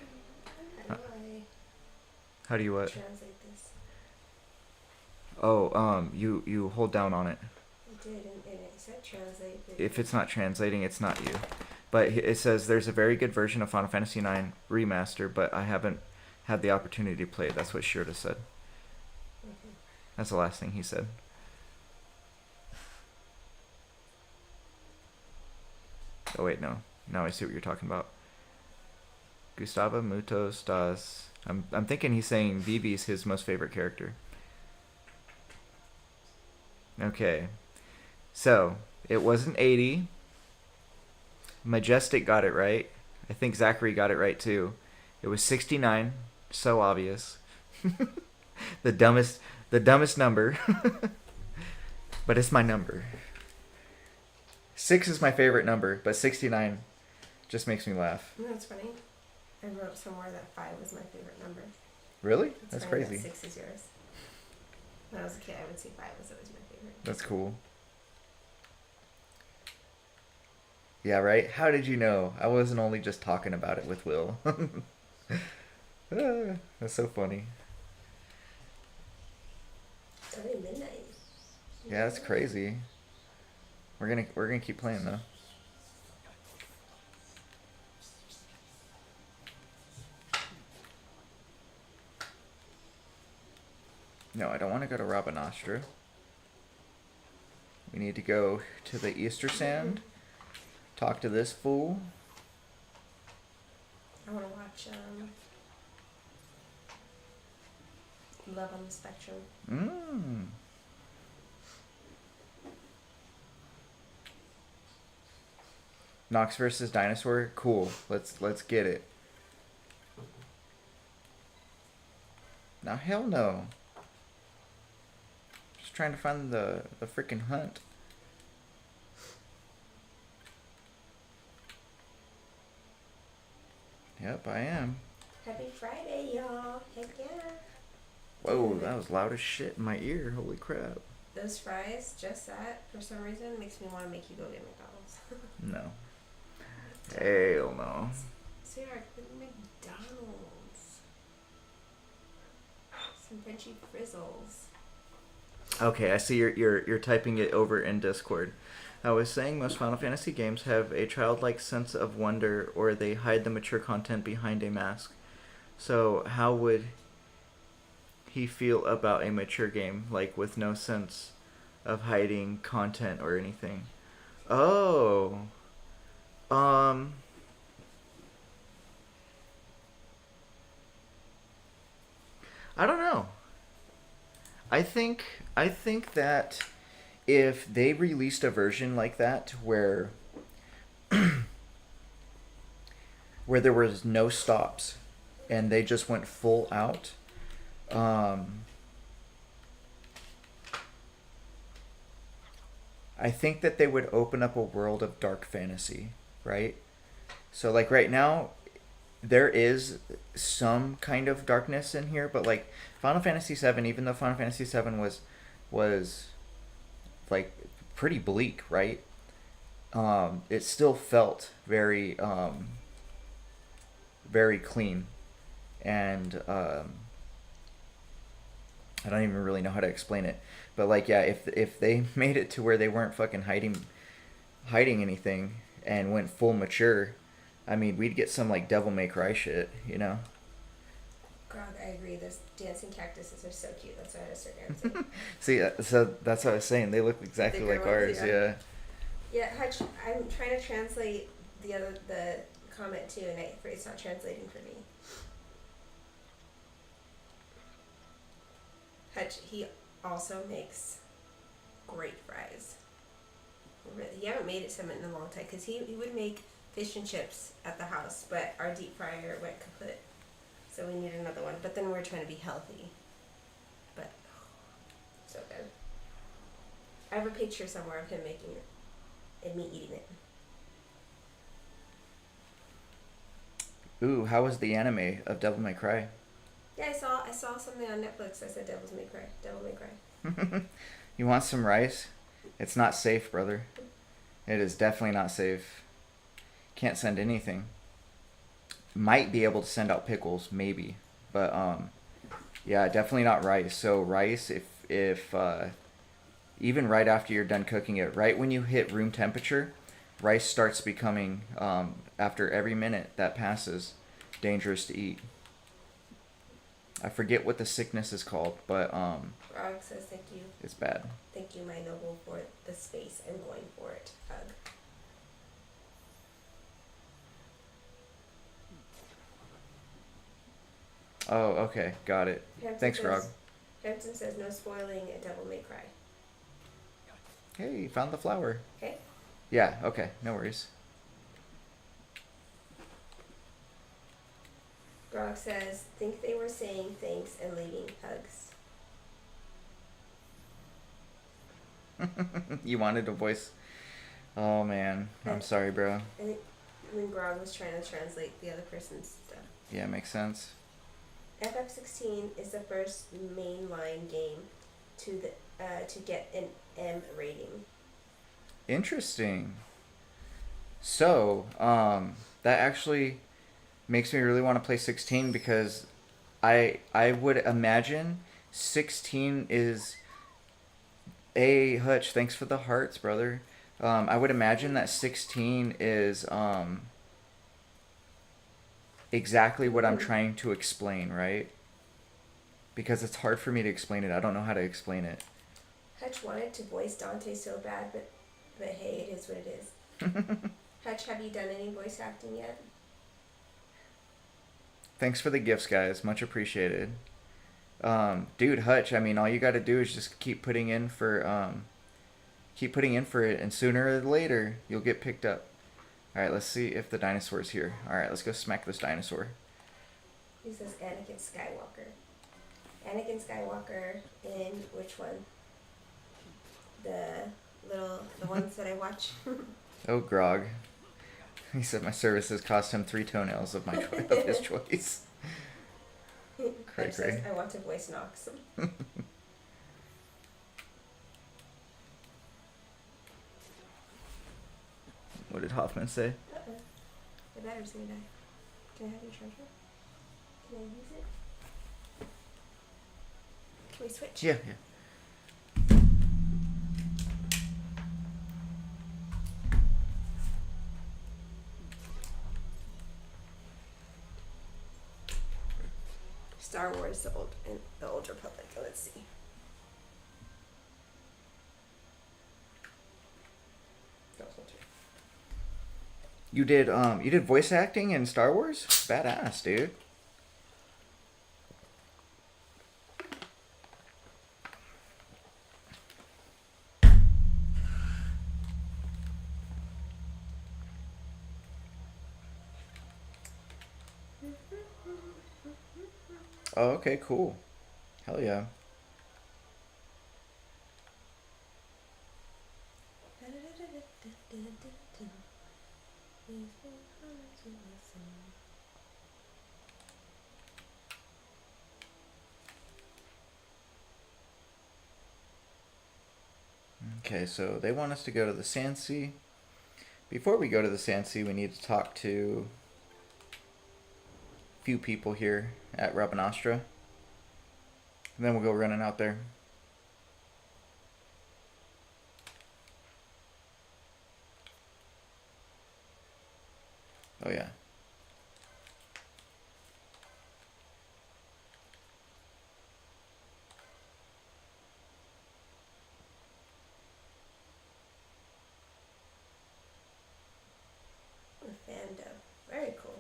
How do you what? Translate this. Oh, you hold down on it. I did, and it said translate. If it's not translating, it's not you. But it says there's a very good version of Final Fantasy IX Remaster, but I haven't had the opportunity to play it. That's what Shirta said. Okay. That's the last thing he said. Oh wait, no. Now I see what you're talking about. Gustavo Mutos das. I'm thinking he's saying Vivi's his most favorite character. Okay. So, it wasn't 80. Majestic got it right. I think Zachary got it right too. It was 69. So obvious. the dumbest number. But it's my number. 6 is my favorite number, but 69 just makes me laugh. You know what's funny? I wrote somewhere that 5 was my favorite number. Really? It's That's funny crazy. that 6 is yours. When I was a kid, I would say 5 was always my favorite. That's cool. Yeah, right? How did you know? I wasn't only just talking about it with Will. That's so funny. It's already midnight. Yeah, that's crazy. We're gonna keep playing though. No, I don't want to go to Rabanastra. We need to go to the Easter Sand. Talk to this fool. I want to watch Love on the Spectrum. Nox versus Dinosaur? Cool. Let's get it. Now hell no. Just trying to find the freaking hunt. Yep, I am. Happy Friday, y'all. Heck yeah. Whoa, that was loud as shit in my ear. Holy crap. Those fries, just that, for some reason, makes me want to make you go get McDonald's. No. Hell no. Sweetheart, go to McDonald's. Some Frenchy Frizzles. Okay, I see you're typing it over in Discord. I was saying most Final Fantasy games have a childlike sense of wonder, or they hide the mature content behind a mask. So how would he feel about a mature game, like with no sense of hiding content or anything? Oh. Um, I don't know. I think that if they released a version like that where there was no stops and they just went full out, um, I think that they would open up a world of dark fantasy, right? So like right now, there is some kind of darkness in here, but like Final Fantasy VII, even though Final Fantasy VII was like pretty bleak, right? It still felt very clean, and I don't even really know how to explain it, but like yeah, if they made it to where they weren't fucking hiding anything and went full mature, I mean we'd get some like Devil May Cry shit, you know. Grog, I agree. Those dancing cactuses are so cute. That's why I had to start dancing. See, so that's what I was saying. They look exactly like ours, yeah. Yeah, Hutch, I'm trying to translate the comment too, and it's not translating for me. Hutch, he also makes great fries. Really, he haven't made it to him in a long time because he would make fish and chips at the house, but our deep fryer went kaput, so we need another one. But then we're trying to be healthy. But so good. I have a picture somewhere of him making it and me eating it. Ooh, how was the anime of Devil May Cry? Yeah, I saw something on Netflix that said Devil May Cry. You want some rice? It's not safe, brother. It is definitely not safe. Can't send anything. Might be able to send out pickles, maybe, but yeah, definitely not rice. So rice, if even right after you're done cooking it, right when you hit room temperature, rice starts becoming after every minute that passes dangerous to eat. I forget what the sickness is called, but Grog says thank you. it's bad. Thank you, my noble, for the space. I'm going for it. Hug. Oh, okay, got it. Thanks, Grog. Hampton says no spoiling a Devil May Cry. Hey, found the flower. Okay. Yeah, okay, no worries. Grog says, think they were saying thanks and leaving hugs. You wanted a voice. Oh man, I'm sorry, bro. I think when Grog was trying to translate the other person's stuff. Yeah, makes sense. FF16 is the first mainline game to get an M rating. Interesting. So, that actually makes me really want to play 16 because I would imagine 16 is Hutch, thanks for the hearts, brother. I would imagine that 16 is exactly what I'm trying to explain, right? Because it's hard for me to explain it. I don't know how to explain it. Hutch wanted to voice Dante so bad, but hey, it is what it is. Hutch, have you done any voice acting yet? Thanks for the gifts, guys. Much appreciated. Dude, Hutch, I mean, all you got to do is just keep putting in for it, and sooner or later, you'll get picked up. Alright, let's see if the dinosaur's here. Alright, let's go smack this dinosaur. He says Anakin Skywalker. Anakin Skywalker in which one? The ones that I watch. Oh, Grog. He said my services cost him 3 toenails of his choice. Hutch says, I want to voice Nox. What did Hoffman say? Uh-oh. The battery's gonna die. Can I have your charger? Can I use it? Can we switch? Yeah. Star Wars, the Old Republic. Let's see. You did voice acting in Star Wars? Badass, dude. Oh, okay, cool. Hell yeah. Okay, so they want us to go to the Sandsea. Before we go to the Sandsea, we need to talk to a few people here at Rabanastra. And then we'll go running out there. Oh yeah. Fandom. Very cool.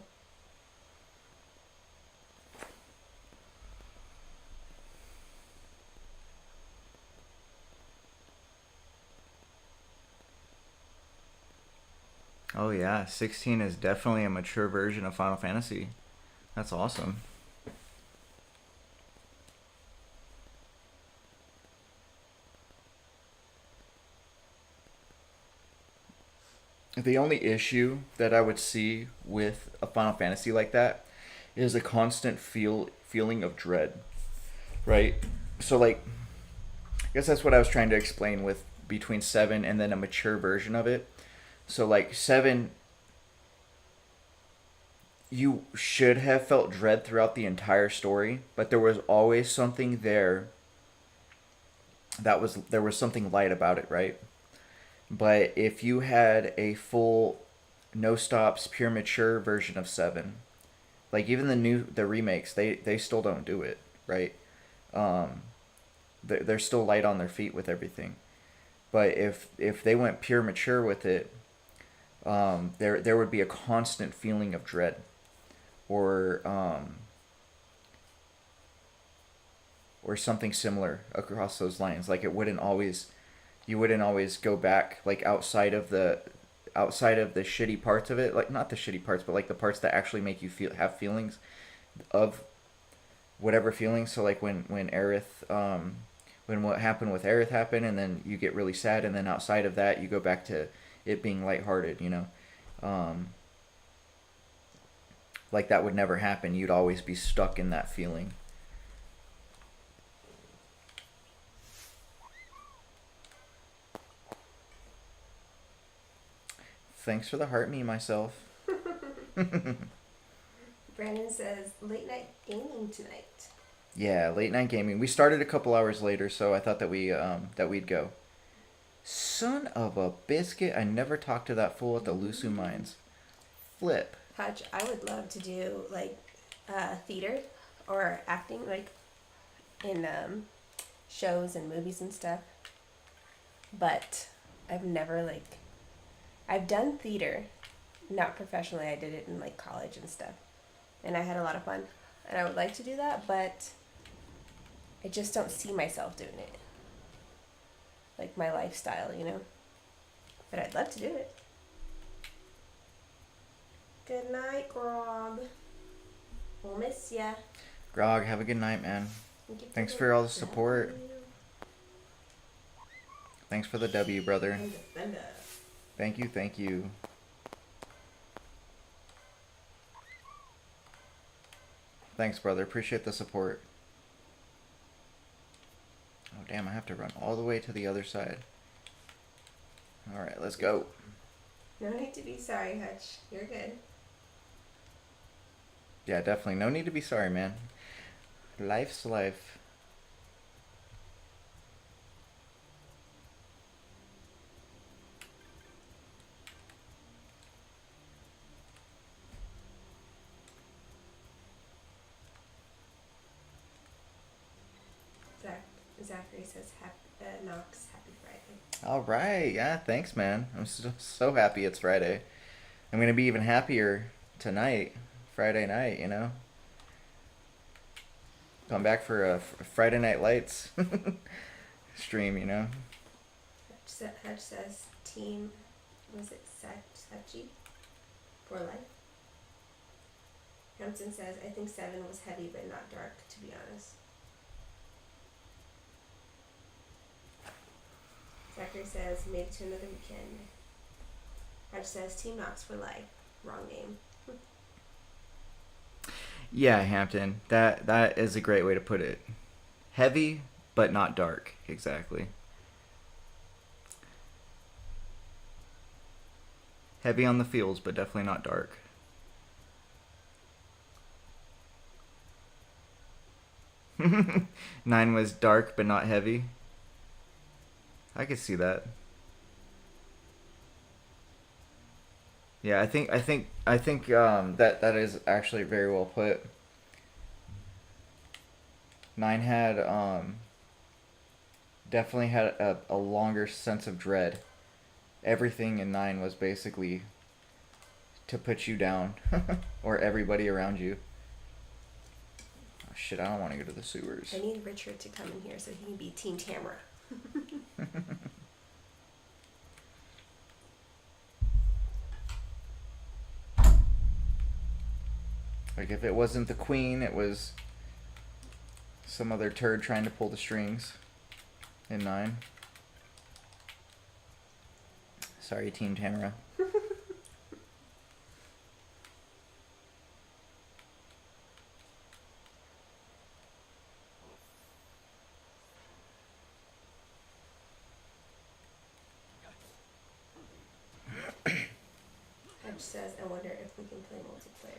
Oh yeah, 16 is definitely a mature version of Final Fantasy. That's awesome. The only issue that I would see with a Final Fantasy like that is a constant feeling of dread, right? So like, I guess that's what I was trying to explain with between 7 and then a mature version of it. So like 7, you should have felt dread throughout the entire story, but there was always something there there was something light about it, right? But if you had a full no stops pure mature version of 7, like even the remakes, they still don't do it, right? Um they're still light on their feet with everything. But if they went pure mature with it, there would be a constant feeling of dread, or or something similar across those lines. Like you wouldn't always go back like outside of the shitty parts of it, like not the shitty parts, but like the parts that actually make you have feelings of whatever feelings. So like when Aerith, when what happened with Aerith happened, and then you get really sad, and then outside of that, you go back to it being lighthearted. Um, like that would never happen. You'd always be stuck in that feeling. Thanks for the heart, me myself. Brandon says late night gaming tonight. Yeah, late night gaming. We started a couple hours later, so I thought that we'd go. Son of a biscuit! I never talked to that fool at the Lusu Mines. Flip. Hutch, I would love to do like theater or acting, like in shows and movies and stuff. But I've never I've done theater, not professionally. I did it in like college and stuff, and I had a lot of fun. And I would like to do that, but I just don't see myself doing it. Like my lifestyle, you know. But I'd love to do it. Good night, Grog. We'll miss ya. Grog, have a good night, man. Thanks for all the support. Thanks for the W, brother. Thank you, thank you. Thanks, brother. Appreciate the support. Oh, damn, I have to run all the way to the other side. Alright, let's go. No need to be sorry, Hutch. You're good. Yeah, definitely. No need to be sorry, man. Life's life. Zachary says, Knox, happy Friday. All right. Yeah, thanks, man. I'm so happy it's Friday. I'm gonna be even happier tonight, Friday night. You know, come back for a Friday Night Lights stream. You know. Hutch says team, was it Sachi? For life. Hampton says, I think 7 was heavy but not dark, to be honest. Zachary says, made it to another weekend. Hutch says, Team Knox for life. Wrong name. Yeah, Hampton. That is a great way to put it. Heavy but not dark. Exactly. Heavy on the feels, but definitely not dark. Nine was dark but not heavy. I could see that. Yeah, I think that is actually very well put. 9 had definitely had a longer sense of dread. Everything in 9 was basically to put you down or everybody around you. Oh, shit, I don't want to go to the sewers. I need Richard to come in here so he can be Team Tamara. Like if it wasn't the queen, it was some other turd trying to pull the strings in 9. Sorry, Team Tamara. Hutch says, I wonder if we can play multiplayer.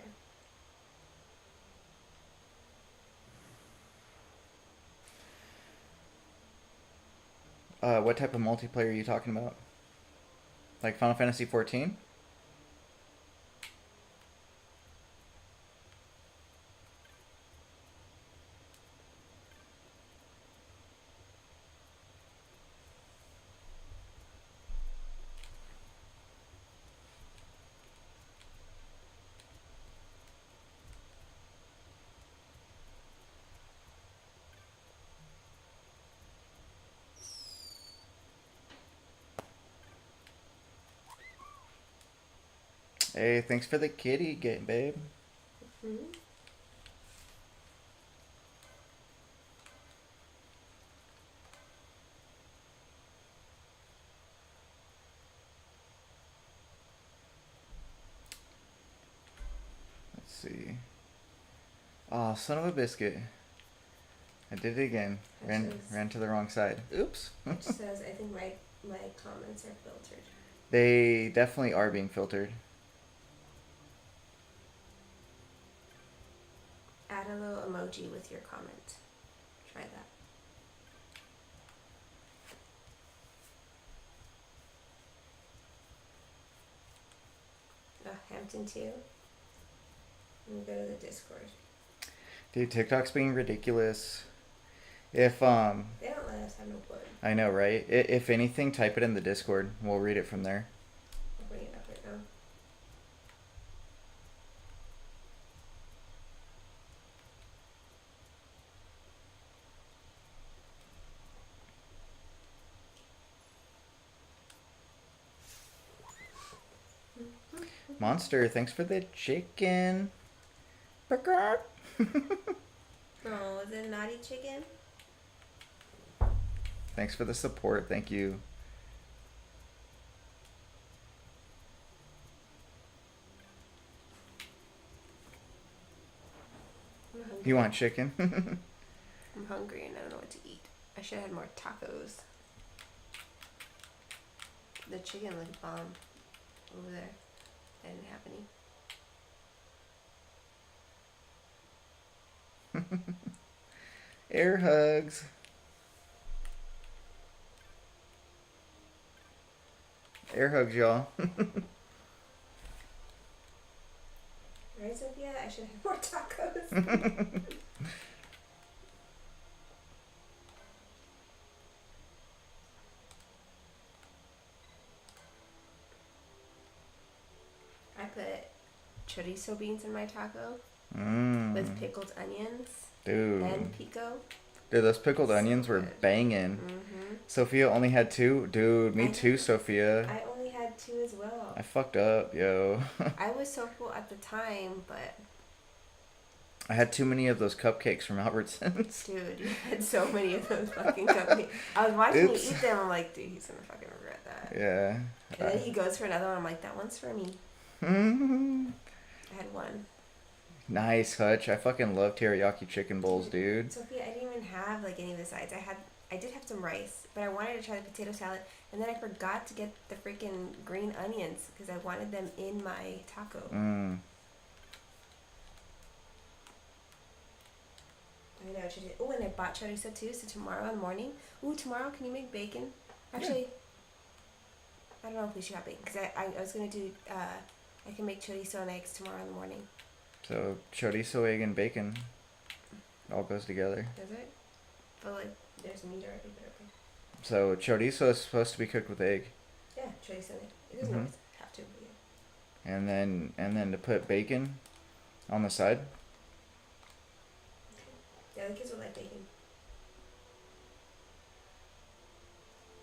What type of multiplayer are you talking about? Like Final Fantasy 14? Hey, thanks for the kitty game, babe. Mm-hmm. Let's see. Oh, son of a biscuit. I did it again. Ran to the wrong side. Oops. Hutch says, I think my comments are filtered. They definitely are being filtered. Add a little emoji with your comment. Try that. Hampton too. And go to the Discord. Dude, TikTok's being ridiculous. If They don't let us have no fun. I know, right? If anything, type it in the Discord. We'll read it from there. I'll bring it up right now. Monster, thanks for the chicken. Burger. Oh, is it a naughty chicken? Thanks for the support. Thank you. I'm hungry. You want chicken? I'm hungry and I don't know what to eat. I should have had more tacos. The chicken looked bomb over there. I didn't have any. Air hugs. Air hugs, y'all. Right, Sophia? I should have more tacos. I chorizo beans in my taco Mmm. with pickled onions Dude. and pico. Dude, those pickled So onions were good. banging. Mm-hmm. Sophia only had 2. Dude, me I too, know. Sophia. I only had 2 as well. I fucked up, yo. I was so full at the time, but I had too many of those cupcakes from Albertsons. dude, you had so many of those fucking cupcakes. I was watching you Oops. eat them. I'm like, dude, he's gonna fucking regret that. Yeah. And then he goes for another one. I'm like, that one's for me. Mm. I had one. Nice, Hutch. I fucking love teriyaki chicken bowls, dude. Sophia, I didn't even have like any of the sides. I did have some rice, but I wanted to try the potato salad, and then I forgot to get the freaking green onions because I wanted them in my taco. Mm. I know. Oh, and I bought chorizo too. So tomorrow in the morning. Ooh, tomorrow can you make bacon? Actually, I don't know if we should have bacon because I was gonna do. I can make chorizo and eggs tomorrow in the morning. So, chorizo, egg, and bacon all goes together. Does it? But like, there's meat already. But okay. So, chorizo is supposed to be cooked with egg. Yeah, chorizo and egg. It doesn't always have to. But yeah. And then to put bacon on the side. Yeah, the kids will like bacon.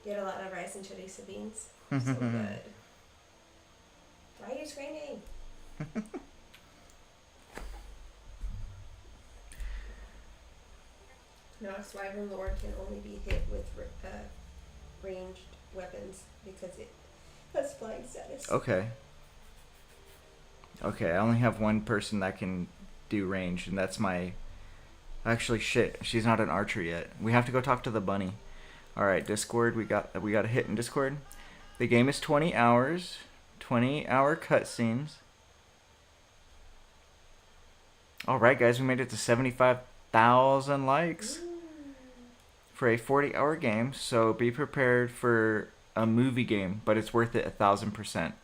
You had a lot of rice and chorizo beans. So good. Why are you screaming? No, Wyvern Lord can only be hit with ranged weapons because it has flying status. Okay. Okay, I only have one person that can do range, and that's my... Actually, shit, she's not an archer yet. We have to go talk to the bunny. Alright, Discord, we got a hit in Discord. The game is 20 hours. 20-hour cutscenes. Alright, guys, we made it to 75,000 likes for a 40-hour game, so be prepared for a movie game, but it's worth it 1,000%.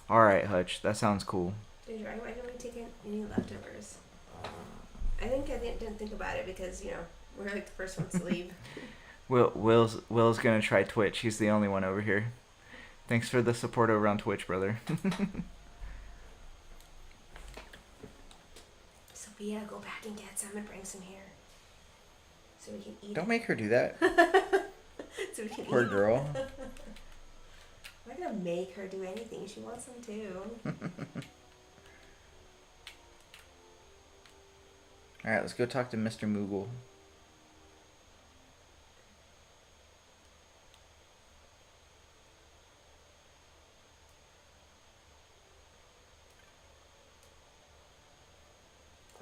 Alright, Hutch, that sounds cool. Dude, why don't we take any leftovers? I didn't think about it because, you know, we're like the first ones to leave. Will's gonna try Twitch. He's the only one over here. Thanks for the support over on Twitch, brother. Sophia, go back and get some and bring some here. So we can eat Don't it. make her do that. So we can Poor eat girl. it. I'm not gonna make her do anything. She wants some too. Alright, let's go talk to Mr. Moogle.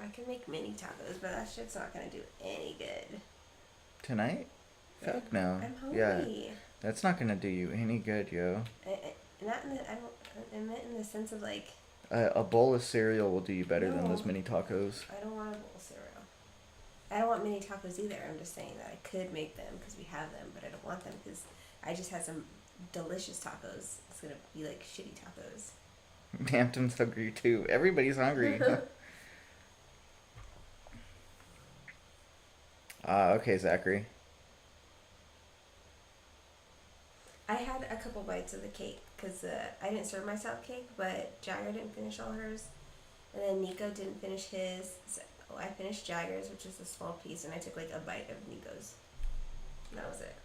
I can make mini tacos, but that shit's not gonna do any good. Tonight? Fuck no. I'm hungry. Yeah, that's not gonna do you any good, yo. Not in the, I meant in the sense of like. A bowl of cereal will do you better than No. those mini tacos. I don't want a bowl of cereal. I don't want mini tacos either. I'm just saying that I could make them because we have them, but I don't want them because I just had some delicious tacos. It's gonna be like shitty tacos. Hampton's hungry too. Everybody's hungry. Okay, Zachary. I had a couple bites of the cake because I didn't serve myself cake, but Jagger didn't finish all hers, and then Nico didn't finish his. So I finished Jagger's, which is a small piece, and I took like a bite of Nico's. And that was it.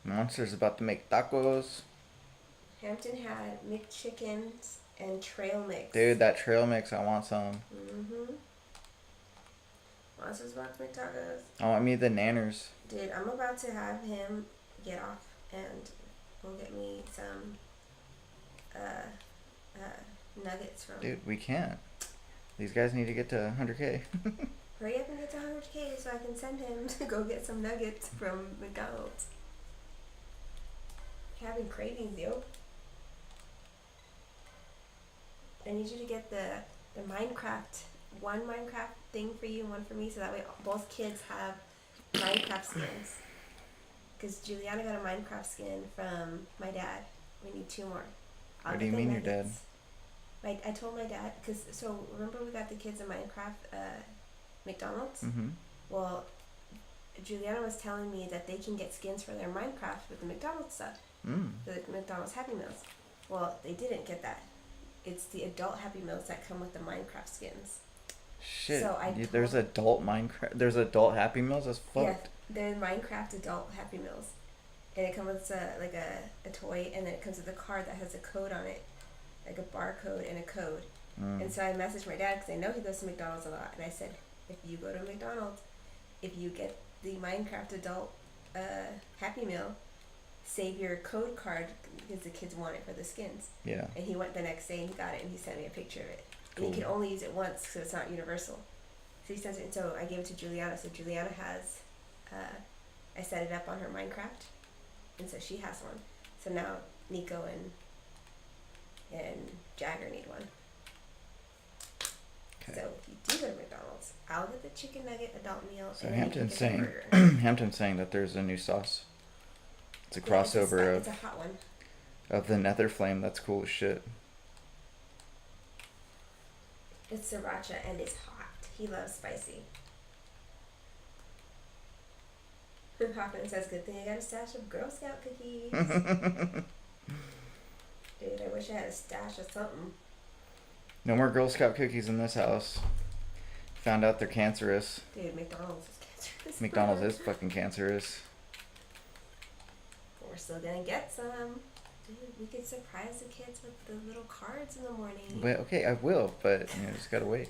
Monster's about to make tacos. Hampton had McChickens and trail mix. Dude, that trail mix, I want some. Mm-hmm. Monster's about to make tacos. I want me the nanners. Dude, I'm about to have him get off and go get me some nuggets from... Dude, we can't. These guys need to get to 100K. Hurry up and get to 100K so I can send him to go get some nuggets from McDonald's. Having cravings, yo. I need you to get the Minecraft, one Minecraft thing for you and one for me, so that way both kids have Minecraft skins. Because Juliana got a Minecraft skin from my dad. We need 2 more. What do you mean your dad? I told my dad, because, so remember we got the kids a Minecraft McDonald's? Mm-hmm. Well, Juliana was telling me that they can get skins for their Minecraft with the McDonald's stuff. Mm. The McDonald's Happy Meals. Well, they didn't get that. it's the adult Happy Meals that come with the Minecraft skins. Shit. So There's adult Minecraft. There's adult Happy Meals. That's fucked. Yeah, they're Minecraft adult Happy Meals, and it comes with a toy, and then it comes with a card that has a code on it, like a barcode and a code. And so I messaged my dad because I know he goes to McDonald's a lot, and I said, if you go to McDonald's, if you get the Minecraft adult Happy Meal, save your code card because the kids want it for the skins. Yeah. And he went the next day and he got it, and he sent me a picture of it. Cool. And you can only use it once, so it's not universal. So he sends it, and so I gave it to Juliana. So Juliana has, I set it up on her Minecraft, and so she has one. So now Nico and Jagger need one. Okay. So if you do go to McDonald's, I'll get the chicken nugget adult meal. So and Hampton's then you saying get the burger. Hampton's saying that there's a new sauce. It's a Yeah, it's crossover it's a hot one. of the Nether Flame. That's cool as shit. It's sriracha and it's hot. He loves spicy. Hawkins says, good thing I got a stash of Girl Scout cookies. Dude, I wish I had a stash of something. No more Girl Scout cookies in this house. Found out they're cancerous. Dude, McDonald's is cancerous. McDonald's is fucking cancerous. We're still gonna get some. Dude, we could surprise the kids with the little cards in the morning. But okay, I will, but you know, just gotta wait.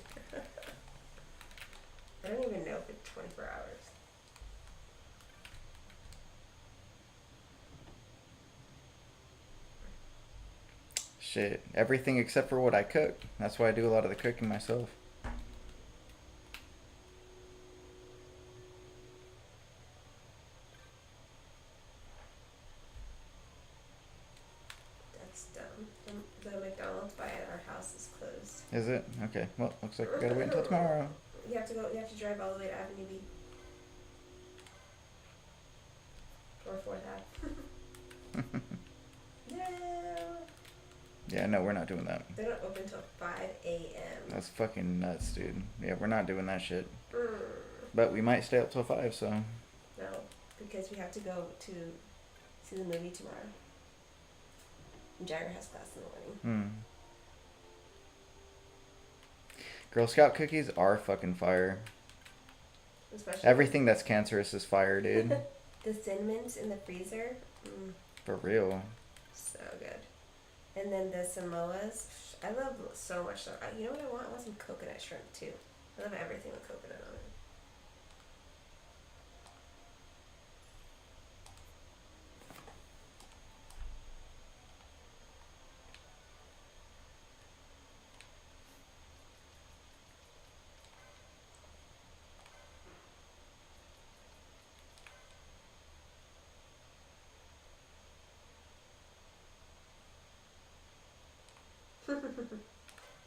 I don't even know if it's 24 hours. Shit, everything except for what I cook. That's why I do a lot of the cooking myself. That's dumb. The McDonald's by our house is closed. Is it? Okay, well, looks like we gotta wait until tomorrow. You have to go. You have to drive all the way to Avenue B. Or 4th Ave. No. Yeah, no, we're not doing that. They don't open till 5 a.m. That's fucking nuts, dude. Yeah, we're not doing that shit. Mm. But we might stay up till 5, so. No, because we have to go to see the movie tomorrow. And Jagger has class in the morning. Girl Scout cookies are fucking fire. Especially Everything that's cancerous is fire, dude. the cinnamons in the freezer. For real. So good. And then the Samoas. I love so much stuff. You know what I want? I want some coconut shrimp too. I love everything with coconut on it.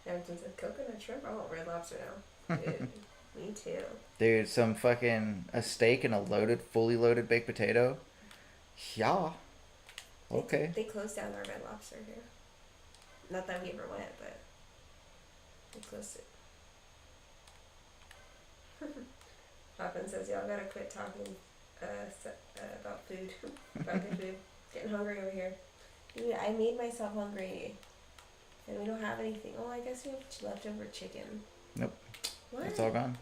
Hampton said coconut shrimp. I want red lobster now. Dude, me too. Dude, some fucking a steak and a fully loaded baked potato. Yeah. Okay. They closed down our red lobster here. Not that we ever went, but they closed it. Poppin says, y'all gotta quit talking about food. About good food. Getting hungry over here. Dude, I made myself hungry. And we don't have anything. Oh, I guess we have leftover chicken. Nope. What? It's all gone.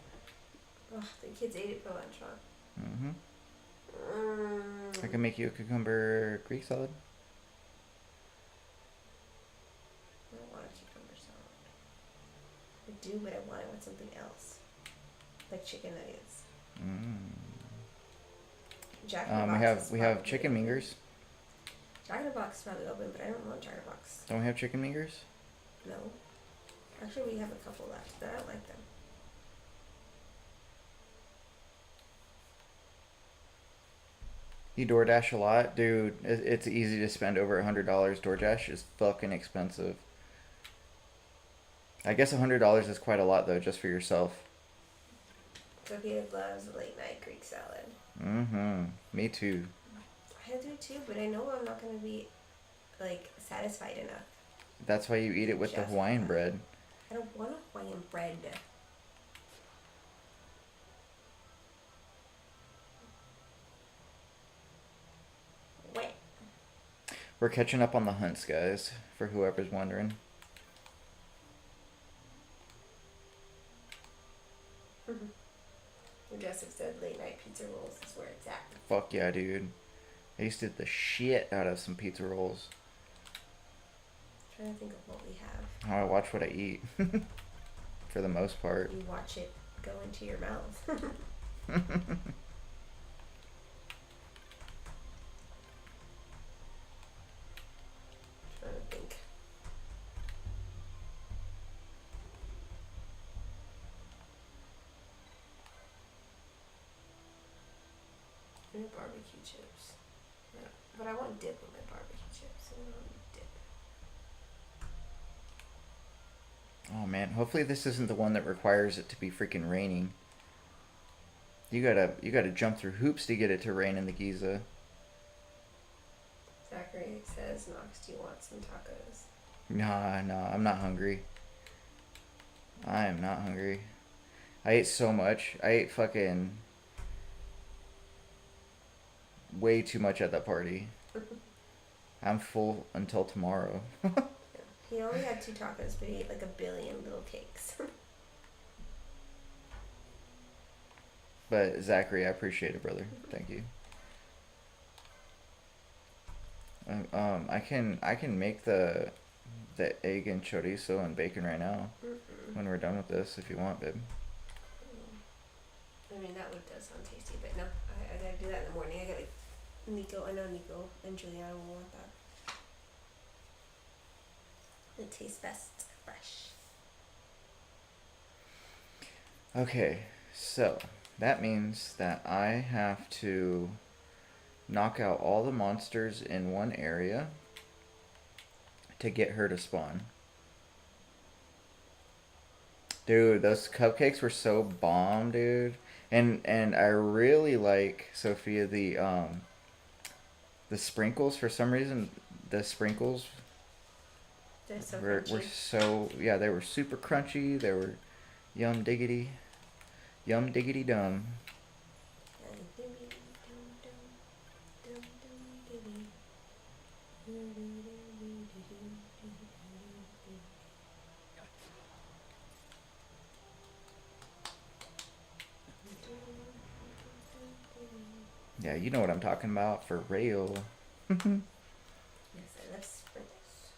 Oh, the kids ate it for lunch, huh? I can make you a cucumber Greek salad. I don't want a cucumber salad. I do, but I want it with something else. Like chicken nuggets. Jack in the Box We have chicken mingers. Jack in the Box is probably open, but I don't want Jack in the Box. Don't we have chicken mingers? No. Actually, we have a couple left, but I don't like them. You DoorDash a lot? Dude, it's easy to spend over $100. DoorDash is fucking expensive. I guess $100 is quite a lot, though, just for yourself. Sophia loves late night Greek salad. Me too. I do too, but I know I'm not going to be, like, satisfied enough. That's why you eat it with the Hawaiian bread. I don't want a Hawaiian bread. Wait. We're catching up on the hunts, guys, for whoever's wondering. Fuck yeah, dude. I used to eat the shit out of some pizza rolls. I'm trying to think of what we have. How I watch what I eat. For the most part. You watch it go into your mouth. Trying to think. Maybe barbecue chips. Yeah. But I want dip with my barbecue chips. I don't want dip. Oh man, hopefully this isn't the one that requires it to be freaking raining. You gotta jump through hoops to get it to rain in the Giza. Zachary says, Knox, do you want some tacos? Nah, I'm not hungry. I am not hungry. I ate so much. I ate fucking way too much at that party. I'm full until tomorrow. He only had 2 tacos, but he ate like a billion little cakes. But Zachary, I appreciate it, brother. Thank you. I can make the egg and chorizo and bacon right now. When we're done with this, if you want, babe. I mean, that does sound tasty, but no, I gotta do that in the morning. I gotta I know Nico and Juliana will want that. It tastes best fresh. Okay, so that means that I have to knock out all the monsters in one area to get her to spawn. Dude, those cupcakes were so bomb, dude. And I really like, Sophia, the sprinkles. For some reason, the sprinkles They're so were crunchy. so, yeah, they were super crunchy. They were yum diggity dum. Yeah, you know what I'm talking about, for real. Yes, I love sprinkles.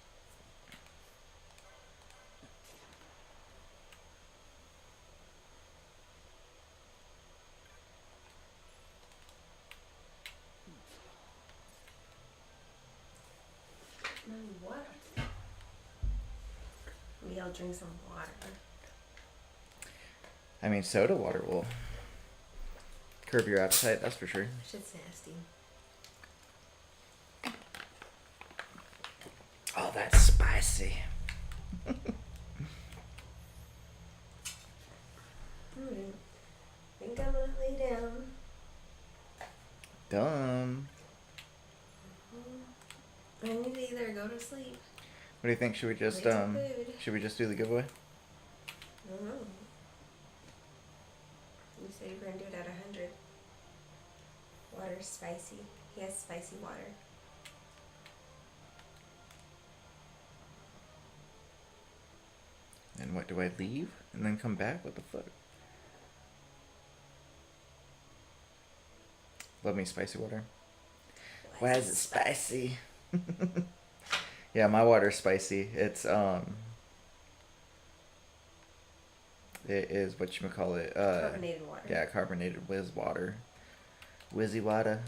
What? Maybe I'll drink some water. I mean, soda water will curb your appetite, that's for sure. Shit's nasty. Oh, that's spicy. Alright. Think I'm gonna lay down. Dumb. I need to either go to sleep. What do you think? Should we just Lay to bed. should we just do the giveaway? I don't know. You said you were gonna do it at 100. Water's spicy. He has spicy water. And what, do I leave and then come back? What the fuck? Love me spicy water. Why is it spicy? Yeah, my water's spicy. It's it is whatchamacallit, Carbonated water. Yeah, carbonated whiz water. Wizzy water.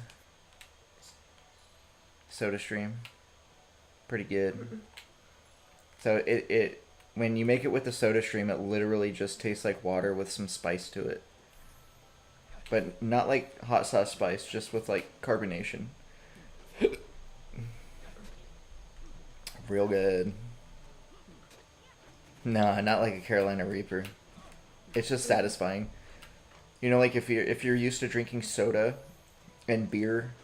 Soda Stream. Pretty good. So it when you make it with the Soda Stream, it literally just tastes like water with some spice to it. But not like hot sauce spice, just with like carbonation. Real good. Nah, not like a Carolina Reaper. It's just satisfying. You know, like if you're used to drinking soda and beer,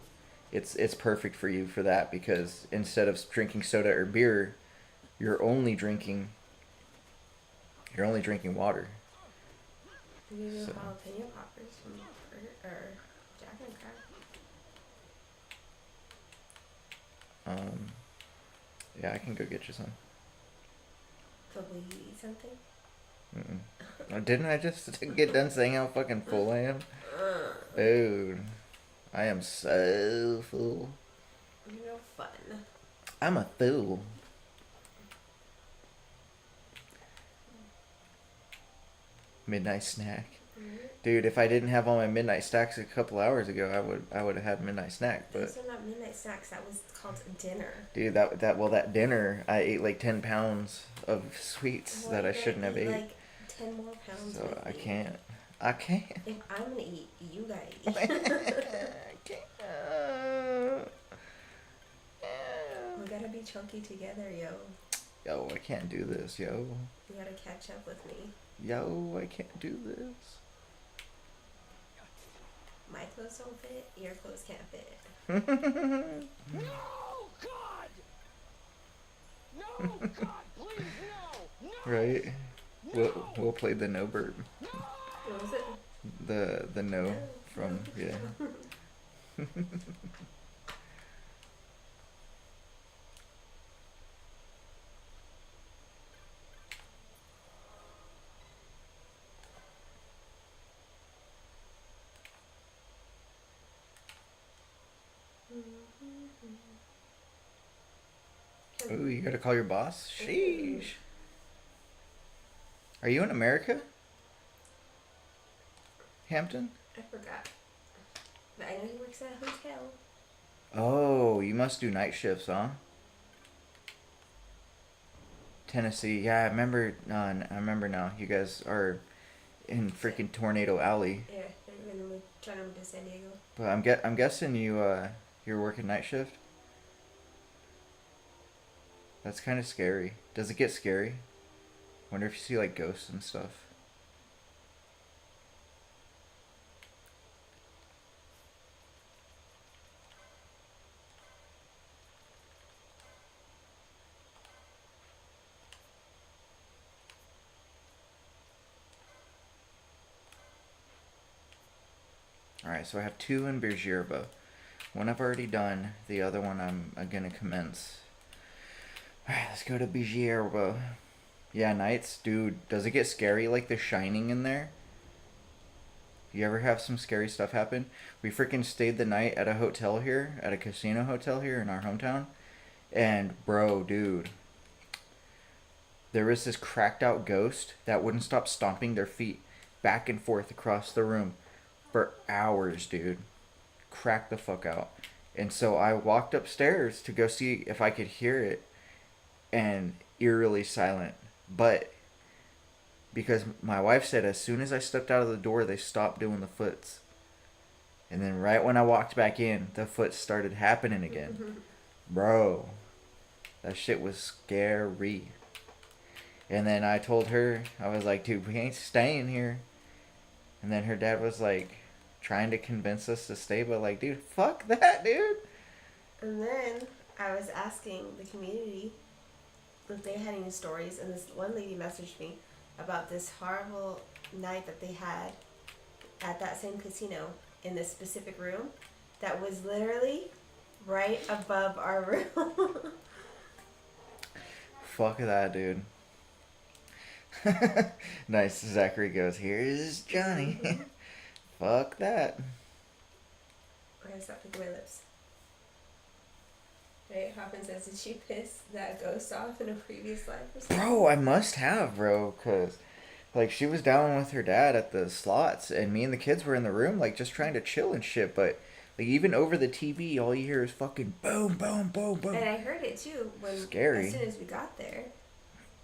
it's perfect for you for that, because instead of drinking soda or beer, you're only drinking water. You do So. jalapeno poppers from Burger or Jack and Crack. Yeah, I can go get you some. But will you eat something? Oh, didn't I just get done saying how fucking full I am? Dude, I am so full. You're no fun. I'm a fool. Midnight snack. Dude, if I didn't have all my midnight snacks a couple hours ago, I would have had midnight snack. But Those are not midnight snacks. That was called dinner. dude, that dinner, I ate like 10 pounds of sweets Well, that I you're shouldn't have gonna eat ate. like 10 more pounds. So with I me. can't. I can't. If I'm gonna eat, you gotta I eat. can't. We gotta be chunky together, yo. Yo, I can't do this, yo. You gotta catch up with me. Yo, I can't do this. My clothes don't fit, your clothes can't fit. No, God! No, God, please, no! No! Right? We'll play the no bird. What was it? The no from yeah. Ooh, you gotta call your boss? Sheesh. Are you in America? Hampton? I forgot. But I know he works at a hotel. Oh, you must do night shifts, huh? Tennessee. Yeah, I remember. I remember now. You guys are in freaking Tornado Alley. Yeah, they're gonna move, trying to move to San Diego. But I'm guessing you're working night shift. That's kind of scary. Does it get scary? Wonder if you see like ghosts and stuff. Alright, so I have 2 in Birgirba. One I've already done. The other one I'm gonna commence. Alright, let's go to Birgirba. Yeah, nights. Dude, does it get scary like The Shining in there? You ever have some scary stuff happen? We freaking stayed the night at a hotel here, at a casino hotel here in our hometown. And bro, dude, there was this cracked out ghost that wouldn't stop stomping their feet back and forth across the room for hours, dude. Cracked the fuck out. And so I walked upstairs to go see if I could hear it, and eerily silent. But because my wife said as soon as I stepped out of the door, they stopped doing the foots. And then right when I walked back in, the foots started happening again. Bro, that shit was scary. And then I told her, I was like, dude, we ain't staying here. And then her dad was like, trying to convince us to stay, but like, dude, fuck that, dude. And then I was asking the community if they had any stories, and this one lady messaged me about this horrible night that they had at that same casino in this specific room that was literally right above our room. Fuck that, dude. Nice. Zachary goes, here's Johnny. Fuck that. I gotta stop picking my lips. Right, Hoppin says, did she piss that ghost off in a previous life or something? Bro, I must have, bro, because, like, she was down with her dad at the slots, and me and the kids were in the room, like, just trying to chill and shit, but, like, even over the TV, all you hear is fucking boom, boom, boom, boom. And I heard it, too, when Scary. as soon as we got there.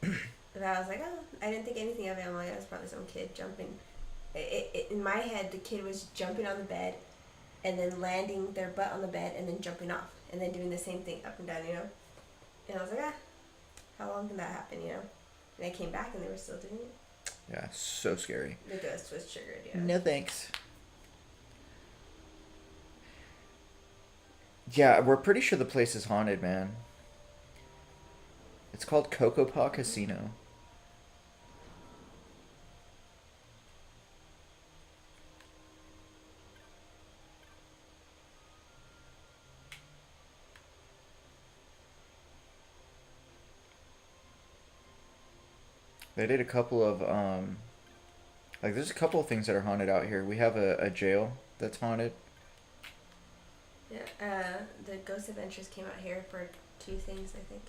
But I was like, oh, I didn't think anything of it. I'm like, that was probably some kid jumping. In my head, the kid was jumping on the bed and then landing their butt on the bed and then jumping off and then doing the same thing up and down, you know? And I was like, how long can that happen, you know? And I came back and they were still doing it. Yeah, so scary. The ghost was triggered, yeah. No thanks. Yeah, we're pretty sure the place is haunted, man. It's called Cocoa Paw Casino. They did a couple of, like, there's a couple of things that are haunted out here. We have a jail that's haunted. Yeah, the Ghost Adventures came out here for 2 things, I think.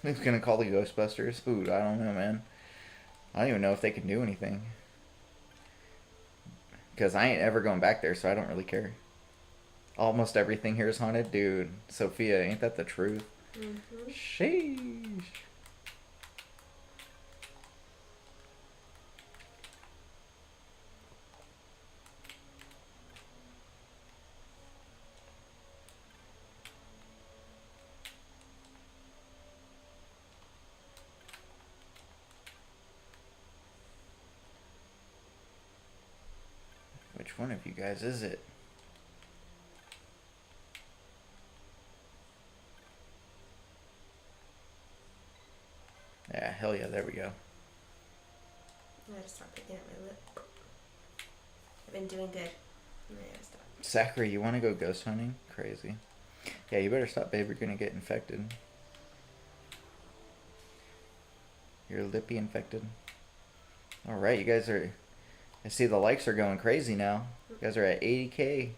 Who's gonna call the Ghostbusters? Ooh, I don't know, man. I don't even know if they can do anything. Because I ain't ever going back there, so I don't really care. Almost everything here is haunted. Dude, Sophia, ain't that the truth? Mm-hmm. Sheesh. Which one of you guys is it? Yeah, hell yeah, there we go. I gotta stop picking at my lip. I've been doing good. I gotta stop. Zachary, you want to go ghost hunting? Crazy. Yeah, you better stop, babe. You're gonna get infected. You're lippy infected. Alright, you guys are... I see the likes are going crazy now. You guys are at 80k.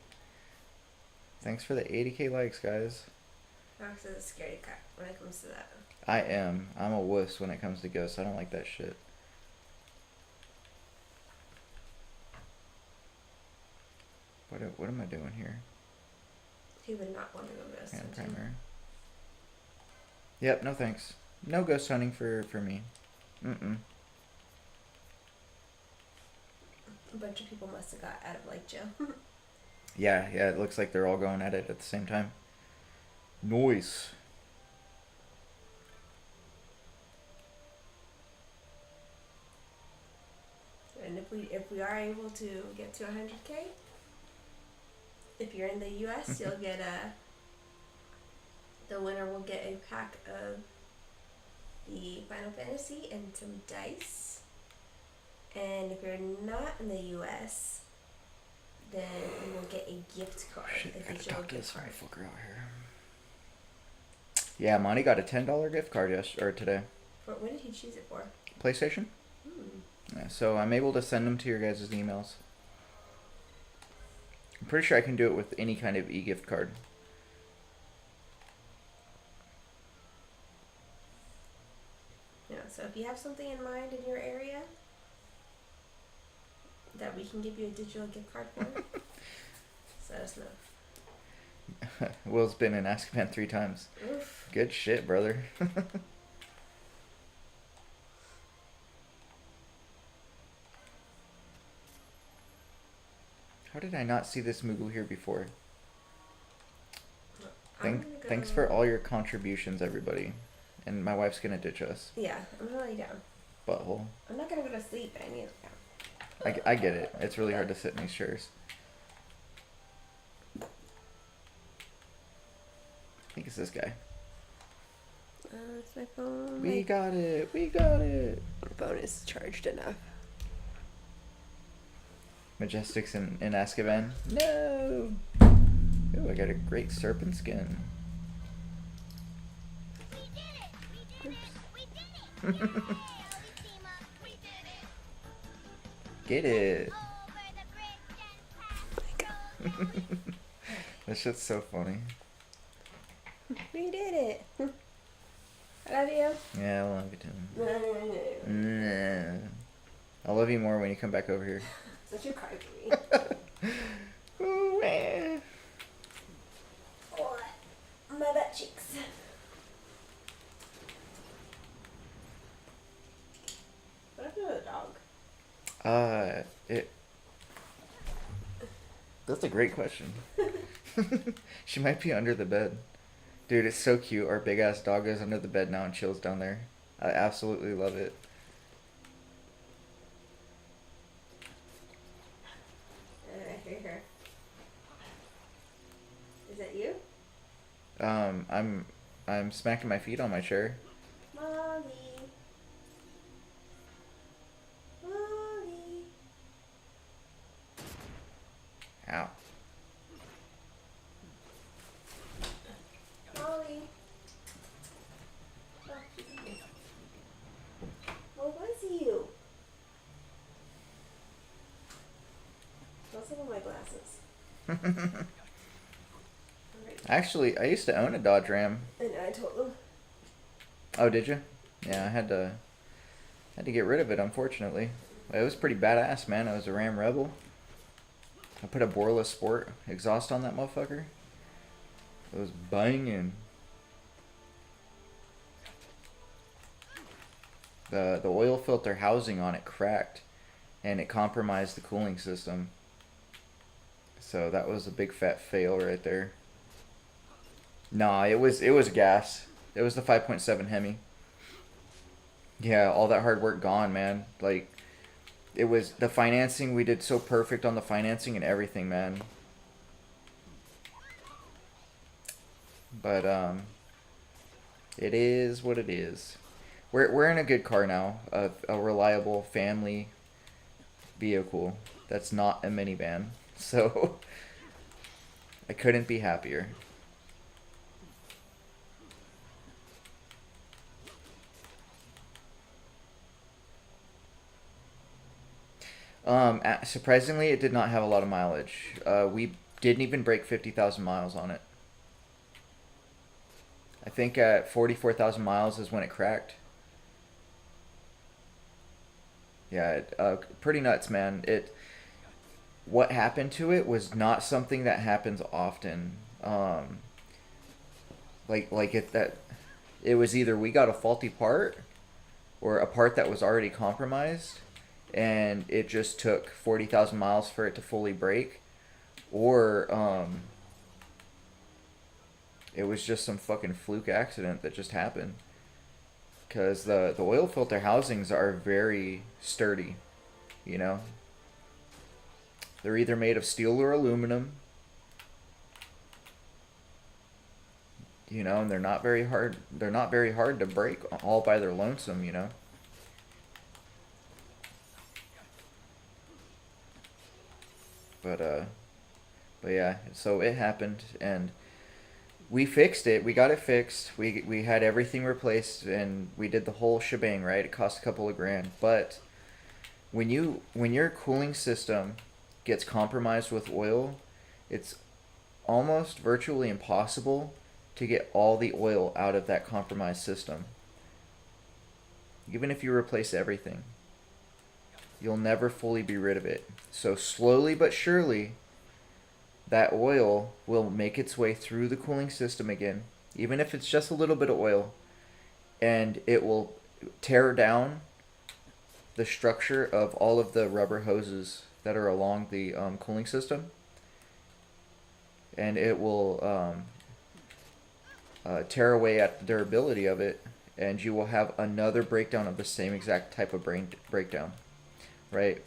Thanks for the 80k likes, guys. Max is a scaredy cat when it comes to that. I am. I'm a wuss when it comes to ghosts. I don't like that shit. What am I doing here? He would not want to go ghost Hand hunting. primer. Yep, no thanks. No ghost hunting for me. Mm-mm. A bunch of people must have got out of like jail. Yeah, it looks like they're all going at it at the same time. Noise. And if we are able to get to 100k, if you're in the U.S., you'll get the winner will get a pack of the Final Fantasy and some dice. And if you're not in the U.S., then you will get a gift card. Shit, a I gotta digital talk to gift this card. motherfucker out here. Yeah, Monty got a $10 gift card today. For what did he choose it for? PlayStation. Yeah, so I'm able to send them to your guys' emails. I'm pretty sure I can do it with any kind of e-gift card. Yeah, so if you have something in mind in your area that we can give you a digital gift card for, just let us know. Will's been in Azkaban 3 times. Oof. Good shit, brother. How did I not see this Moogle here before? Thanks for all your contributions, everybody. And my wife's gonna ditch us. Yeah, I'm gonna lay down. Butthole. I'm not gonna go to sleep, but I need to lay down. I get it. It's really hard to sit in these chairs. I think it's this guy. It's my phone. We got it. We got it. My phone is charged enough. Majestics in Azkaban. No. Ooh, I got a great serpent skin. Get it. That shit's so funny. We did it. I love you. Yeah, I love you too. I love you more when you come back over here. Such a crybaby. Ooh, man. Oh, my butt cheeks. What happened to the dog? That's a great question. She might be under the bed. Dude, it's so cute. Our big ass dog goes under the bed now and chills down there. I absolutely love it. I hear her. Is that you? I'm smacking my feet on my chair. Molly. Molly. Ow. Molly. Oh, she's okay. Oh, bless you. What's up with my glasses? Alright. Actually, I used to own a Dodge Ram. And I told them. Oh, did you? Yeah, I had to get rid of it, unfortunately. It was pretty badass, man. I was a Ram Rebel. I put a Borla Sport exhaust on that motherfucker. It was banging. The oil filter housing on it cracked, and it compromised the cooling system. So that was a big fat fail right there. Nah, it was gas. It was the 5.7 Hemi. Yeah, all that hard work gone, man. Like, it was the financing. We did so perfect on the financing and everything, man. But it is what it is. We're in a good car now, a reliable family vehicle that's not a minivan. So I couldn't be happier. Surprisingly, it did not have a lot of mileage. We didn't even break 50,000 miles on it. I think at 44,000 miles is when it cracked. Yeah, pretty nuts, man. What happened to it was not something that happens often. It was either we got a faulty part or a part that was already compromised, and it just took 40,000 miles for it to fully break, or it was just some fucking fluke accident that just happened. Because the oil filter housings are very sturdy, you know? They're either made of steel or aluminum, you know, and they're not very hard to break all by their lonesome, you know? But yeah, so it happened, and we fixed it. We got it fixed. We had everything replaced, and we did the whole shebang, right? It cost a couple of grand. But when your cooling system gets compromised with oil, it's almost virtually impossible to get all the oil out of that compromised system. Even if you replace everything, you'll never fully be rid of it. So slowly but surely, that oil will make its way through the cooling system again, even if it's just a little bit of oil, and it will tear down the structure of all of the rubber hoses that are along the cooling system, and it will tear away at the durability of it, and you will have another breakdown of the same exact type of breakdown, right?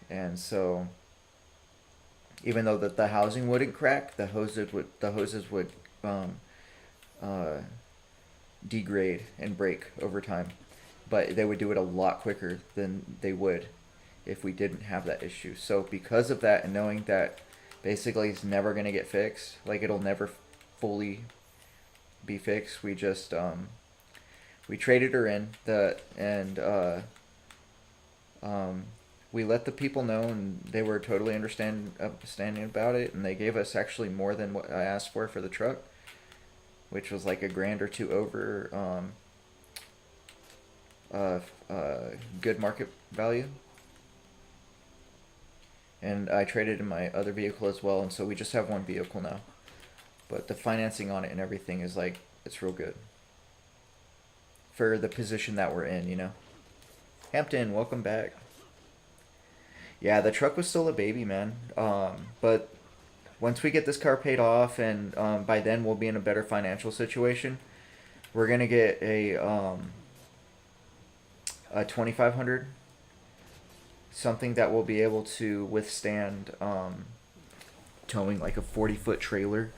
And so, even though the housing wouldn't crack, the hoses would degrade and break over time, but they would do it a lot quicker than they would if we didn't have that issue. So because of that, and knowing that basically it's never going to get fixed, like it'll never fully be fixed, we just we traded her in, we let the people know, and they were totally understanding about it, and they gave us actually more than what I asked for the truck, which was like a grand or two over good market value. And I traded in my other vehicle as well, and so we just have one vehicle now. But the financing on it and everything is like, it's real good for the position that we're in, you know. Hampton, welcome back. Yeah, the truck was still a baby, man. But once we get this car paid off, and by then we'll be in a better financial situation, we're gonna get a 2500, something that will be able to withstand towing like a 40-foot trailer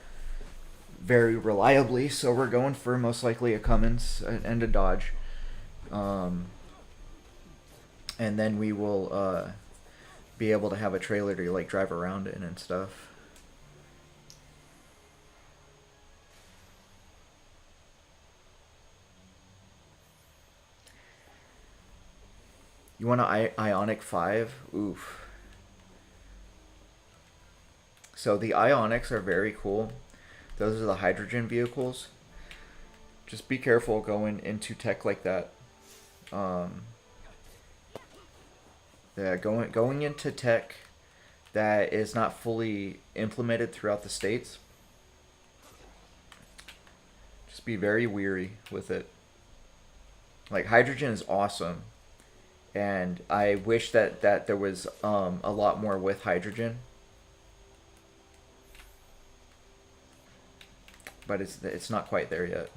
very reliably. So we're going for most likely a Cummins and a Dodge, and then we will be able to have a trailer to like drive around in and stuff. You want an Ionic 5? Oof. So the Ionics are very cool. Those are the hydrogen vehicles. Just be careful going into tech like that. Yeah, going into tech that is not fully implemented throughout the states. Just be very weary with it. Like, hydrogen is awesome, and I wish that there was a lot more with hydrogen. But it's not quite there yet.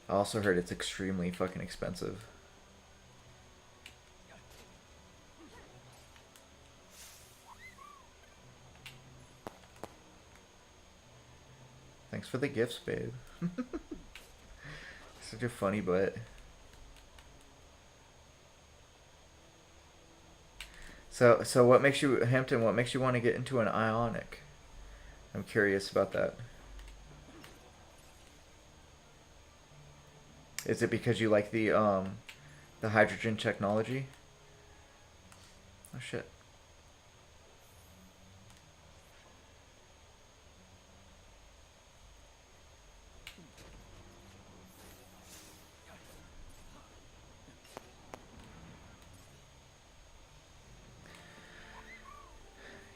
I also heard it's extremely fucking expensive. Thanks for the gifts, babe. Such a funny butt. So what makes you, Hampton, what makes you want to get into an Ionic? I'm curious about that. Is it because you like the hydrogen technology? Oh shit.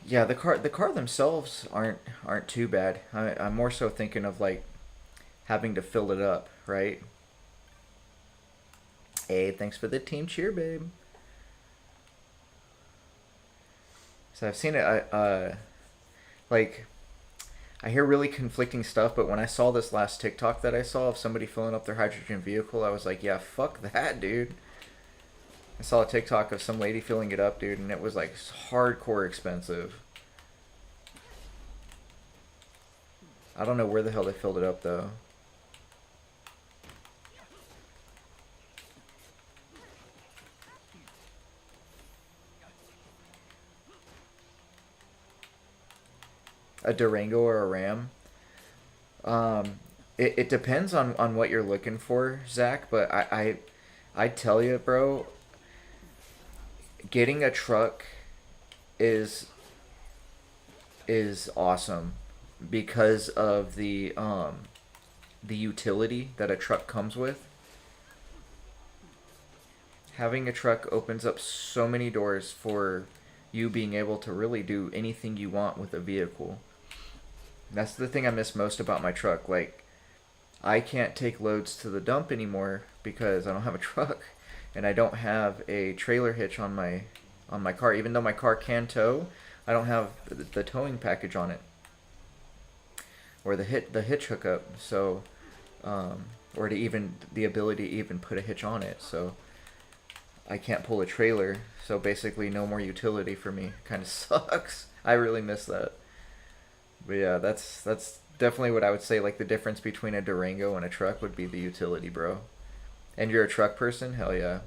Yeah, the car themselves aren't too bad. I'm more so thinking of like having to fill it up, right? Hey, thanks for the team cheer, babe. So I've seen it. Like, I hear really conflicting stuff, but when I saw this last TikTok that I saw of somebody filling up their hydrogen vehicle, I was like, yeah, fuck that, dude. I saw a TikTok of some lady filling it up, dude, and it was like hardcore expensive. I don't know where the hell they filled it up though. A Durango or a Ram? It depends on what you're looking for, Zach, but I tell you, bro, getting a truck is awesome because of the utility that a truck comes with. Having a truck opens up so many doors for you being able to really do anything you want with a vehicle. That's the thing I miss most about my truck. Like, I can't take loads to the dump anymore because I don't have a truck, and I don't have a trailer hitch on my car. Even though my car can tow, I don't have the towing package on it, or the hitch hookup. So, or to even the ability to even put a hitch on it. So, I can't pull a trailer. So basically, no more utility for me. Kind of sucks. I really miss that. But yeah, that's definitely what I would say. Like, the difference between a Durango and a truck would be the utility, bro. And you're a truck person? Hell yeah.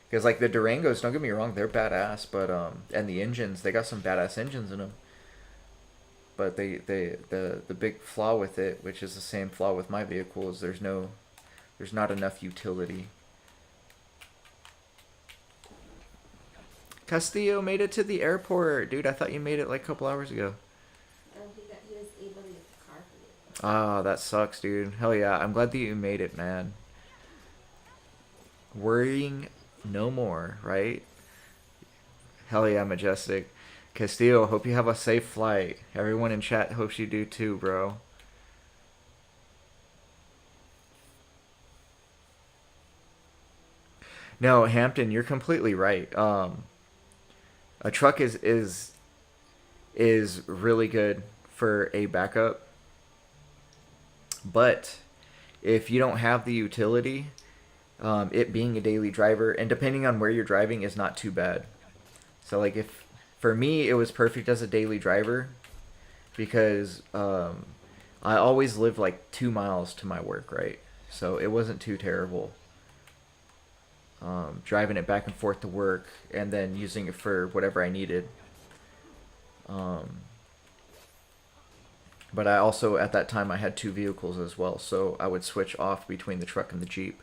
Because like the Durangos, don't get me wrong, they're badass, but and the engines, they got some badass engines in them. But the big flaw with it, which is the same flaw with my vehicle, is there's not enough utility. Castillo made it to the airport, dude. I thought you made it like a couple hours ago. He was able to get the car for me. Ah, that sucks, dude. Hell yeah, I'm glad that you made it, man. Worrying no more, right? Hell yeah, Majestic. Castillo, hope you have a safe flight. Everyone in chat hopes you do too, bro. No, Hampton, you're completely right. A truck is really good for a backup, but if you don't have the utility, it being a daily driver and depending on where you're driving is not too bad. So like if For me, it was perfect as a daily driver because I always lived like 2 miles to my work, right? So it wasn't too terrible. Driving it back and forth to work and then using it for whatever I needed. But I also, at that time, I had 2 vehicles as well, so I would switch off between the truck and the Jeep.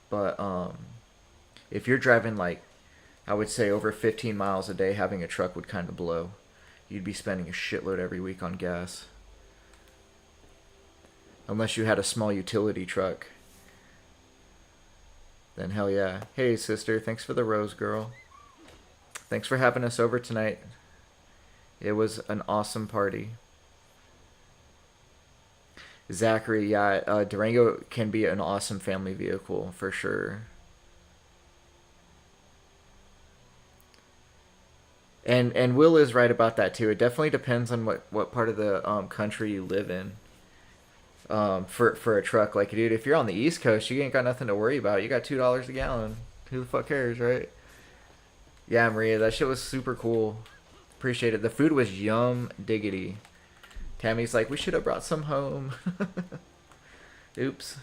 But if you're driving like, I would say over 15 miles a day, having a truck would kind of blow. You'd be spending a shitload every week on gas. Unless you had a small utility truck. Then hell yeah. Hey sister, thanks for the rose, girl. Thanks for having us over tonight. It was an awesome party. Zachary, yeah, Durango can be an awesome family vehicle for sure. And Will is right about that too. It definitely depends on what part of the country you live in. For a truck, like dude, if you're on the East Coast, you ain't got nothing to worry about. You got $2 a gallon. Who the fuck cares, right? Yeah, Maria, that shit was super cool. Appreciate it. The food was yum diggity. Tammy's like, we should have brought some home. Oops.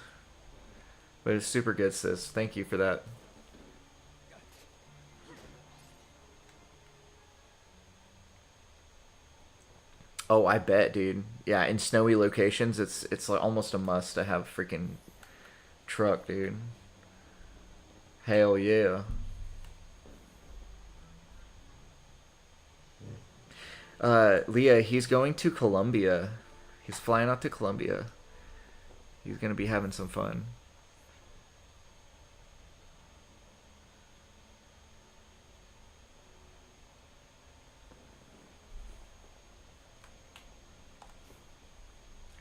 But it's super good, sis. Thank you for that. Oh, I bet, dude. Yeah, in snowy locations, it's like almost a must to have a freaking truck, dude. Hell yeah. Leah, he's going to Colombia. He's flying out to Colombia. He's gonna be having some fun.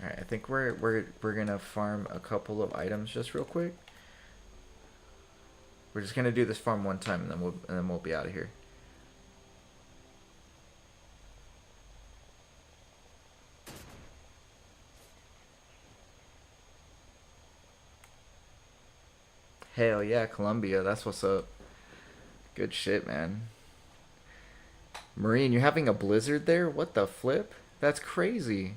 All right, I think we're gonna farm a couple of items just real quick. We're just gonna do this farm one time, and then we'll be out of here. Hell yeah, Colombia. That's what's up. Good shit, man. Marine, you're having a blizzard there? What the flip? That's crazy.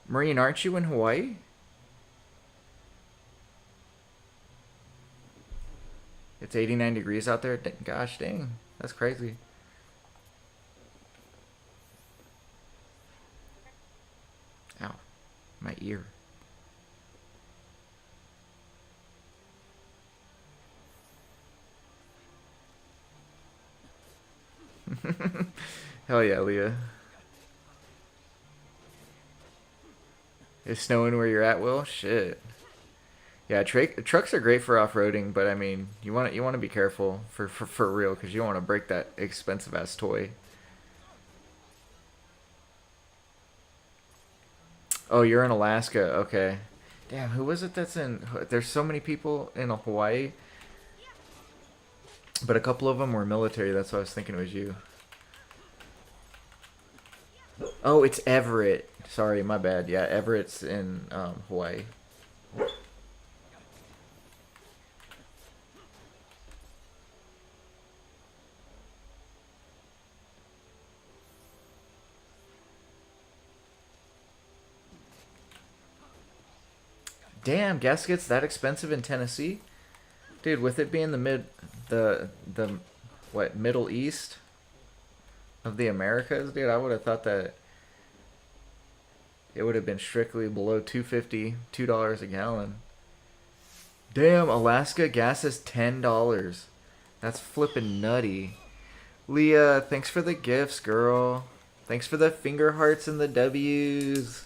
Marine, aren't you in Hawaii? It's 89 degrees out there? Gosh dang. That's crazy. Ow. My ear. Hell yeah, Leah. It's snowing where you're at, Will? Shit. Yeah, trucks are great for off-roading, but I mean, you want to be careful for real, because you don't want to break that expensive ass toy. Oh, you're in Alaska. Okay. Damn, who was it that's in? There's so many people in Hawaii, but a couple of them were military. That's why I was thinking it was you. Oh, it's Everett. Sorry, my bad. Yeah, Everett's in Hawaii. Damn, gas gets that expensive in Tennessee? Dude, with it being the what, Middle East of the Americas, dude, I would have thought that it would have been strictly below $2 a gallon. Damn, Alaska gas is $10. That's flippin' nutty. Leah, thanks for the gifts, girl. Thanks for the finger hearts and the W's.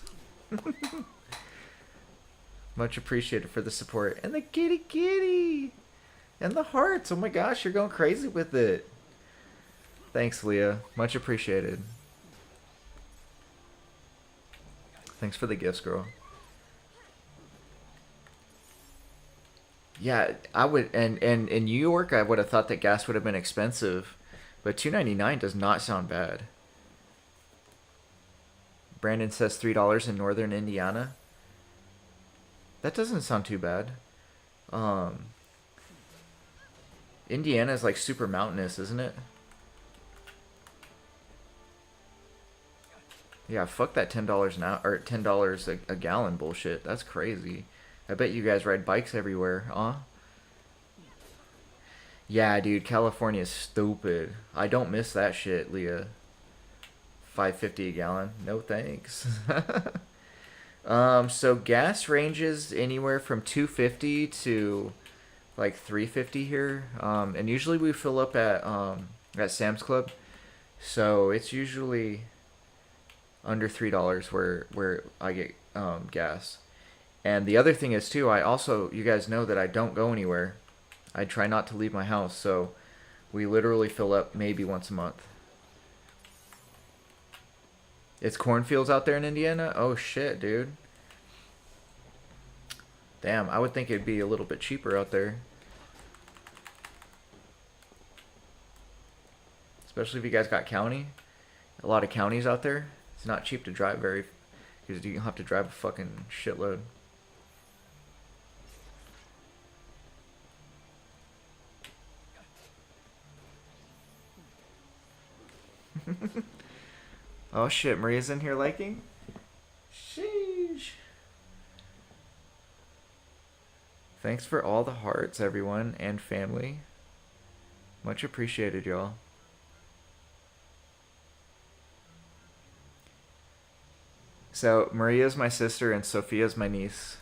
Much appreciated for the support. And the kitty kitty. And the hearts. Oh my gosh, you're going crazy with it. Thanks, Leah. Much appreciated. Thanks for the gifts, girl. Yeah, I would, and in New York, I would have thought that gas would have been expensive, but $2.99 does not sound bad. Brandon says $3 in northern Indiana. That doesn't sound too bad. Indiana is like super mountainous, isn't it? Yeah, fuck that $10 an hour or $10 a gallon bullshit. That's crazy. I bet you guys ride bikes everywhere, huh? Yeah, dude, California is stupid. I don't miss that shit, Leah. 5.50 a gallon. No thanks. So gas ranges anywhere from 250 to like 350 here. And usually we fill up at Sam's Club. So it's usually under $3 where I get gas. And the other thing is too, I also, you guys know that I don't go anywhere. I try not to leave my house, so we literally fill up maybe once a month. It's cornfields out there in Indiana? Oh shit, dude. Damn, I would think it'd be a little bit cheaper out there. Especially if you guys got county. A lot of counties out there. It's not cheap to drive very, because you have to drive a fucking shitload. Oh shit, Maria's in here liking? Sheesh. Thanks for all the hearts, everyone, and family. Much appreciated, y'all. So, Maria's my sister and Sophia's my niece.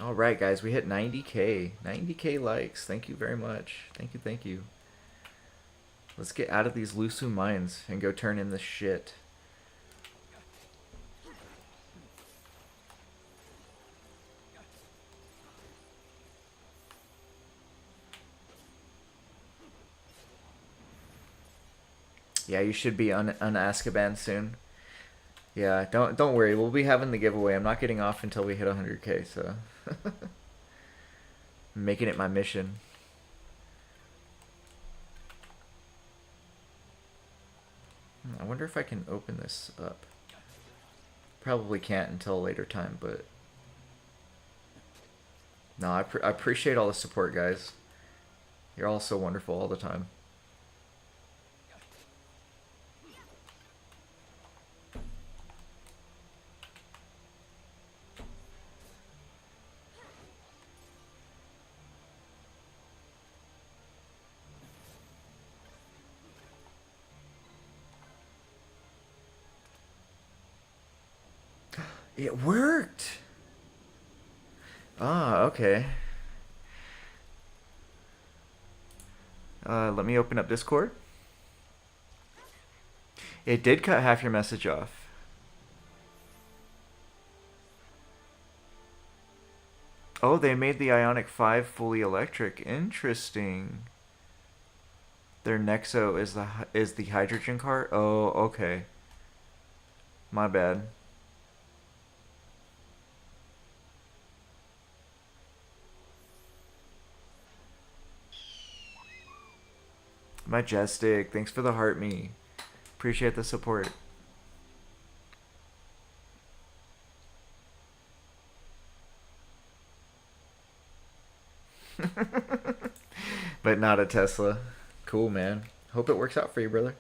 Alright, guys, we hit 90K. 90K likes. Thank you very much. Thank you, thank you. Let's get out of these Lusu mines and go turn in this shit. Yeah, you should be on Azkaban soon. Yeah, don't worry. We'll be having the giveaway. I'm not getting off until we hit 100K, so I'm making it my mission. I wonder if I can open this up. Probably can't until a later time, but no, I appreciate all the support, guys. You're all so wonderful all the time. It worked! Ah, okay. Let me open up Discord. It did cut half your message off. Oh, they made the Ioniq 5 fully electric. Interesting. Their Nexo is the hydrogen car? Oh, okay. My bad. Majestic, thanks for the heart me. Appreciate the support. But not a Tesla. Cool, man. Hope it works out for you, brother.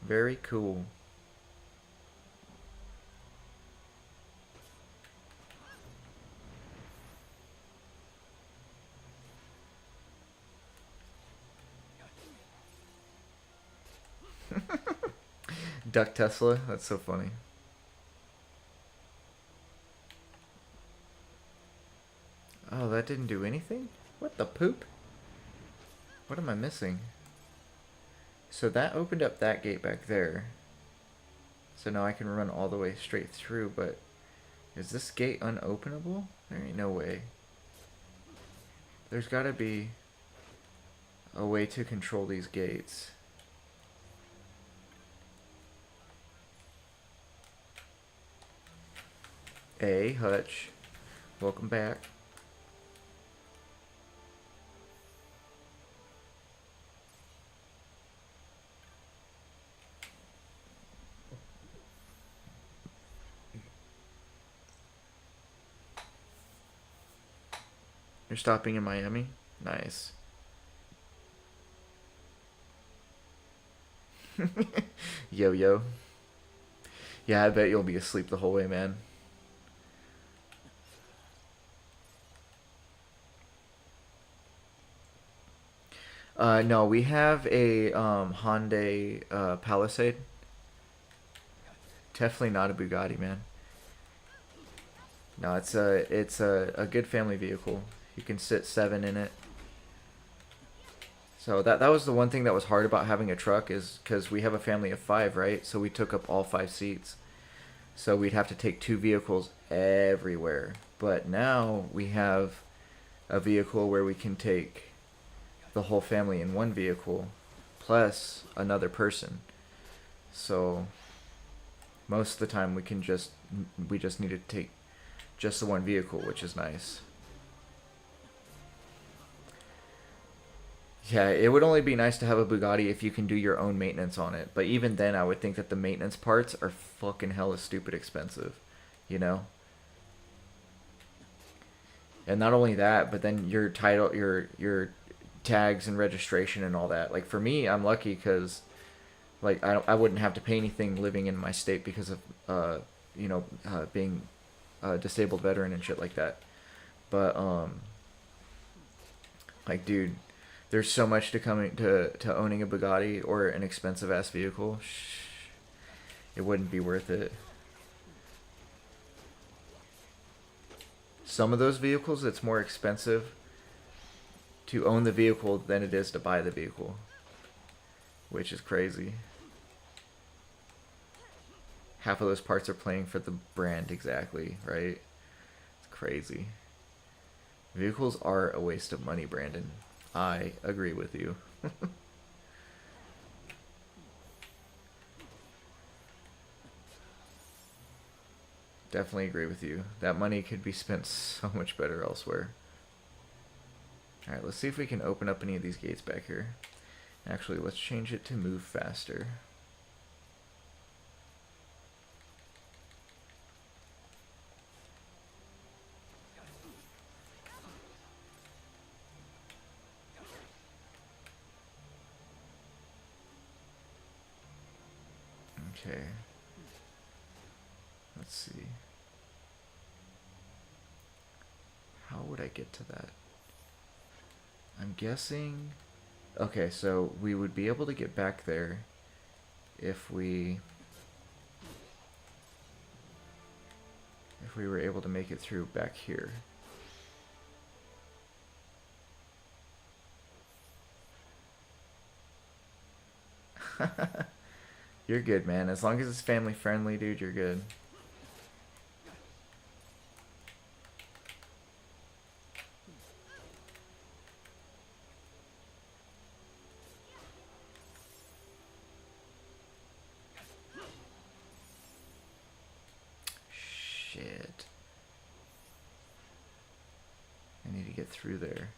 Very cool. Duck Tesla? That's so funny. Oh, that didn't do anything? What the poop? What am I missing? So that opened up that gate back there. So now I can run all the way straight through, but is this gate unopenable? There ain't no way. There's gotta be a way to control these gates. Hey, Hutch. Welcome back. You're stopping in Miami? Nice. Yo, yo. Yeah, I bet you'll be asleep the whole way, man. No, we have a Hyundai Palisade. Definitely not a Bugatti, man. No, it's a good family vehicle. You can sit 7 in it. So that was the one thing that was hard about having a truck is because we have a family of 5, right? So we took up all 5 seats. So we'd have to take 2 vehicles everywhere. But now we have a vehicle where we can take the whole family in one vehicle plus another person. So most of the time we just need to take just the one vehicle, which is nice. Yeah, it would only be nice to have a Bugatti if you can do your own maintenance on it. But even then, I would think that the maintenance parts are fucking hella stupid expensive, you know? And not only that, but then your title, your tags and registration and all that. Like for me, I'm lucky because like I wouldn't have to pay anything living in my state because of being a disabled veteran and shit like that. But like dude, there's so much to coming to owning a Bugatti or an expensive ass vehicle. It wouldn't be worth it. Some of those vehicles, it's more expensive to own the vehicle than it is to buy the vehicle, which is crazy. Half of those parts are playing for the brand exactly, right? It's crazy. Vehicles are a waste of money, Brandon. I agree with you. Definitely agree with you. That money could be spent so much better elsewhere. Alright, let's see if we can open up any of these gates back here. Actually, let's change it to move faster. Okay. Let's see. How would I get to that? I'm guessing... Okay, so we would be able to get back there if we were able to make it through back here. You're good, man. As long as it's family friendly, dude, you're good. Shit. I need to get through there.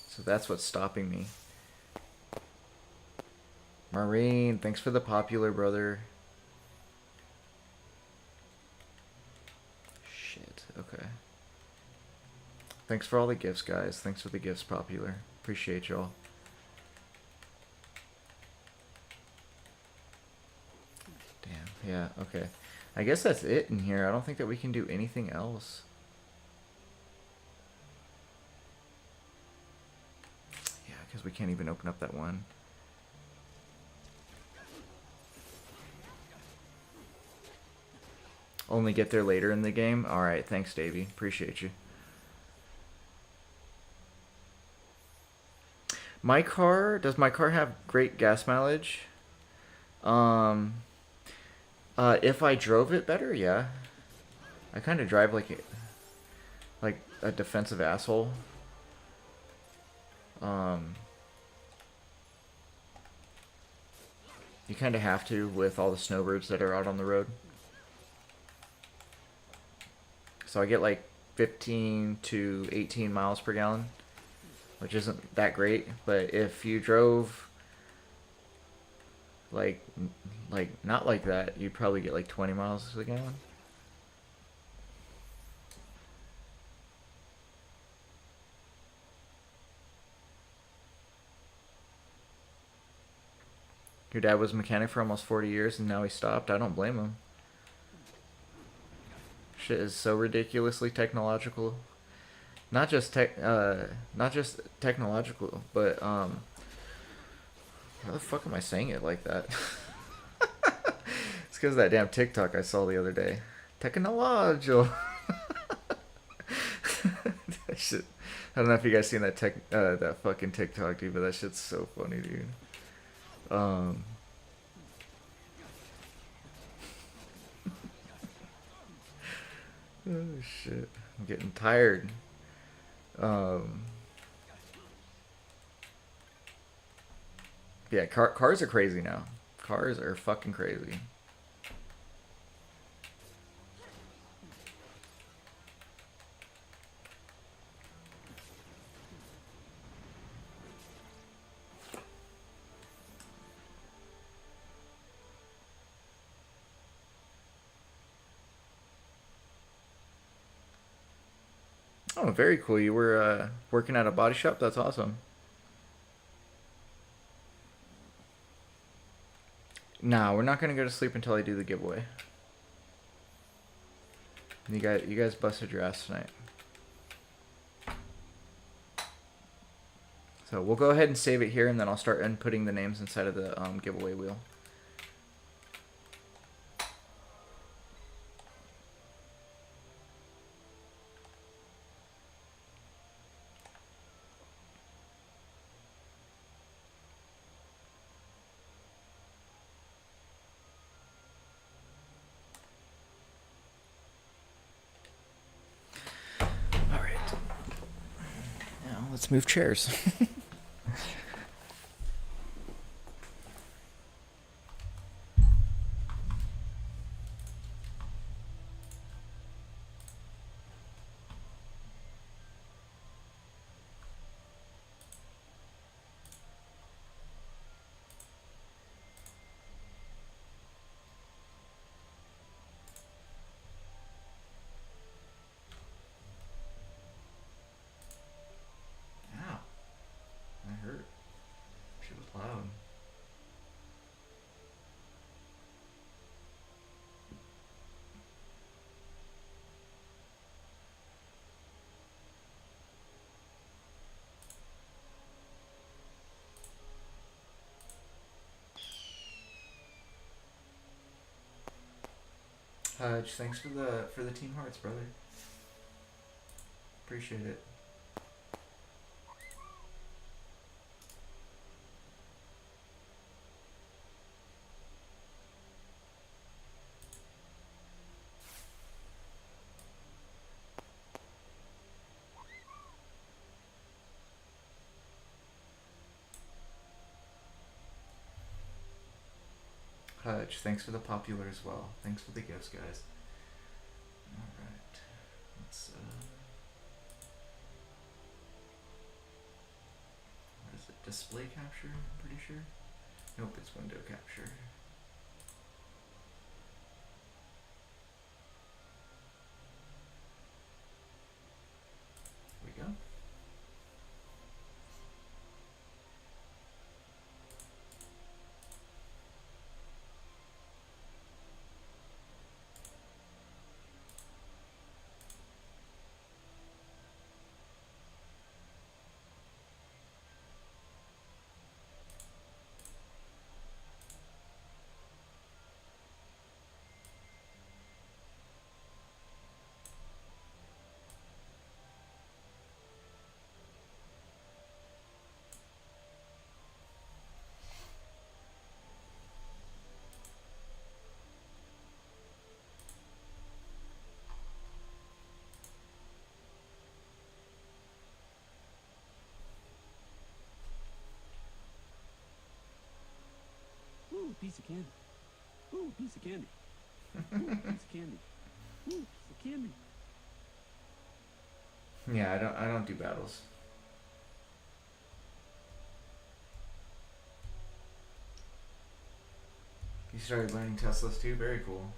So that's what's stopping me. Marine, thanks for the popular, brother. Shit, okay. Thanks for all the gifts, guys. Thanks for the gifts, popular. Appreciate y'all. Damn, yeah, okay. I guess that's it in here. I don't think that we can do anything else. Because we can't even open up that one. Only get there later in the game? Alright, thanks Davey. Appreciate you. Does my car have great gas mileage? If I drove it better, yeah. I kind of drive like a defensive asshole. You kind of have to with all the snowbirds that are out on the road. So I get like 15 to 18 miles per gallon, which isn't that great. But if you drove like not like that, you'd probably get like 20 miles a gallon. Your dad was a mechanic for almost 40 years and now he stopped. I don't blame him. Shit is so ridiculously technological. Not just technological, but how the fuck am I saying it like that? It's because of that damn TikTok I saw the other day. Technological. That shit. I don't know if you guys seen that fucking TikTok, dude, but that shit's so funny, dude. Oh shit, I'm getting tired. Yeah, cars are crazy now. Cars are fucking crazy. Oh, very cool. You were working at a body shop? That's awesome. Nah, we're not gonna go to sleep until I do the giveaway. You guys busted your ass tonight. So we'll go ahead and save it here, and then I'll start inputting the names inside of the giveaway wheel. All right. Now let's move chairs. Ow. That hurt. She was loud. Hudge, thanks for the Team Hearts, brother. Appreciate it. Hudge, thanks for the popular as well. Thanks for the gifts, guys. Alright. Let's, what is it? Display capture, I'm pretty sure? Nope, it's window capture. Here we go. Ooh, piece of candy. Ooh, piece of candy. Ooh, piece of candy. Ooh, piece of candy. Yeah, I don't do battles. You started learning Teslas too? Very cool.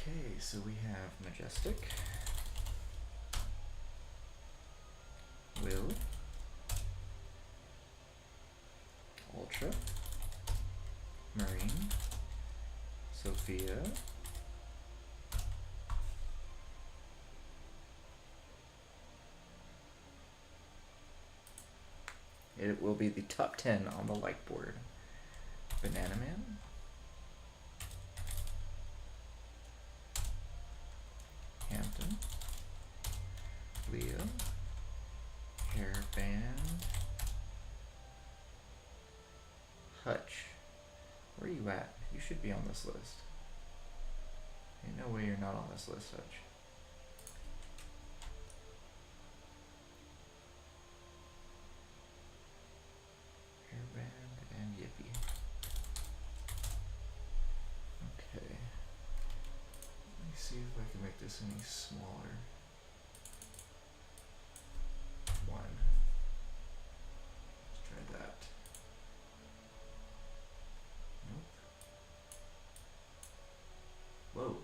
Okay, so we have Majestic, Will, Ultra, Marine, Sophia, it will be the top 10 on the like board. Banana Man, Hampton, Leo, Hairband, Hutch. Where are you at? You should be on this list. Ain't no way you're not on this list, Hutch. Hairband and Yippee. Okay. Let me see if I can make this any smaller. 1. Let's try that. Nope. Whoa.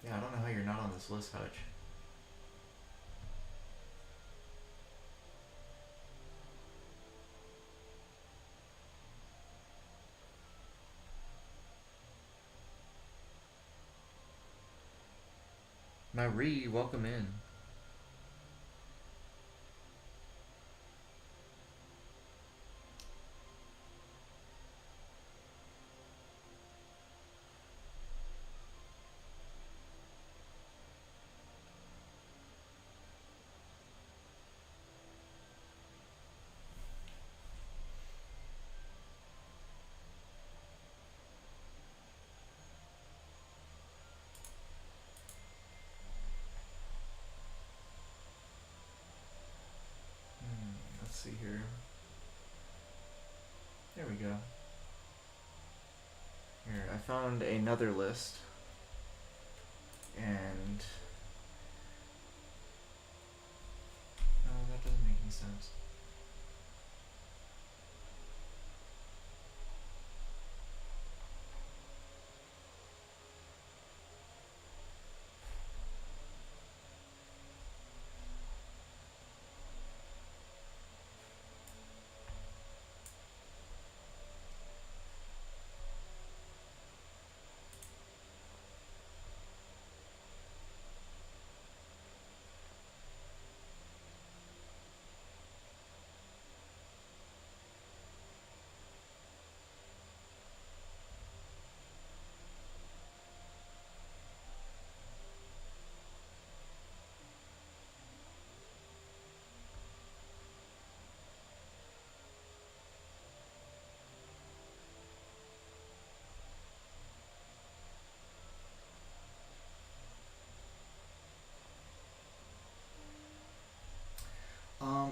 Yeah, I don't know how you're not on this list, Hutch. Marie, welcome in. Let's see here. There we go. Here, I found another list. And no, that doesn't make any sense.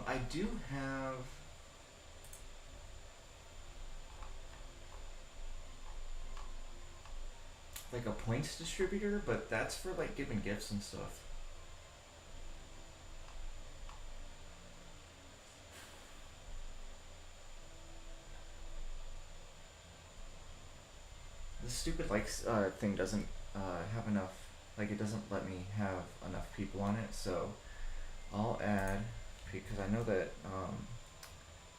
I do have like a points distributor, but that's for like giving gifts and stuff. This stupid like thing doesn't have enough, like it doesn't let me have enough people on it, so I'll add, because I know that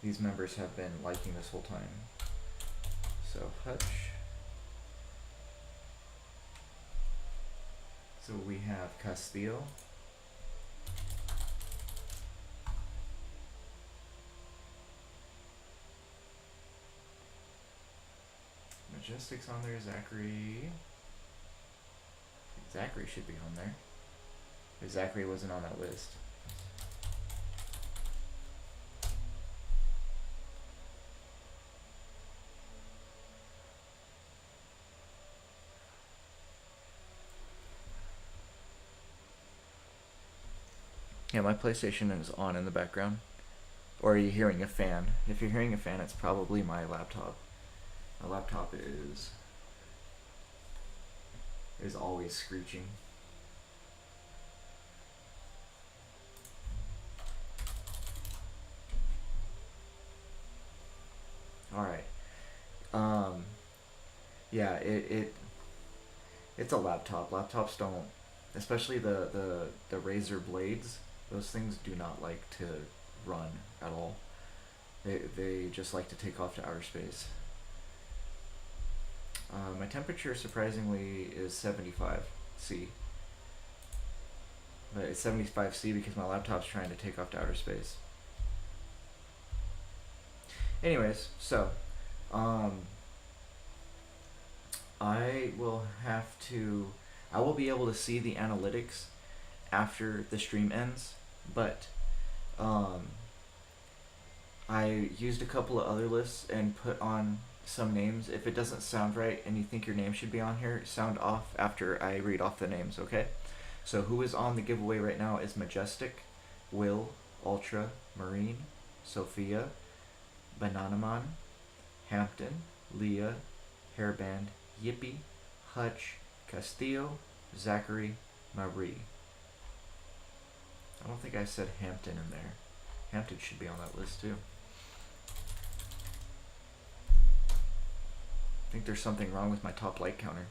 these members have been liking this whole time. So Hutch. So we have Castillo. Majestic's on there, Zachary. Zachary should be on there. But Zachary wasn't on that list. Yeah, my PlayStation is on in the background. Or are you hearing a fan? If you're hearing a fan, it's probably my laptop. My laptop is always screeching. All right. Yeah, it's a laptop. Laptops don't, especially the Razer blades. Those things do not like to run at all. They just like to take off to outer space. My temperature surprisingly is 75°C. But it's 75°C because my laptop's trying to take off to outer space. Anyways, so I will be able to see the analytics after the stream ends, but I used a couple of other lists and put on some names. If it doesn't sound right and you think your name should be on here, sound off after I read off the names, okay? So who is on the giveaway right now is Majestic, Will, Ultra, Marine, Sophia, Bananaman, Hampton, Leah, Hairband, Yippee, Hutch, Castillo, Zachary, Marie. I don't think I said Hampton in there. Hampton should be on that list too. I think there's something wrong with my top like counter.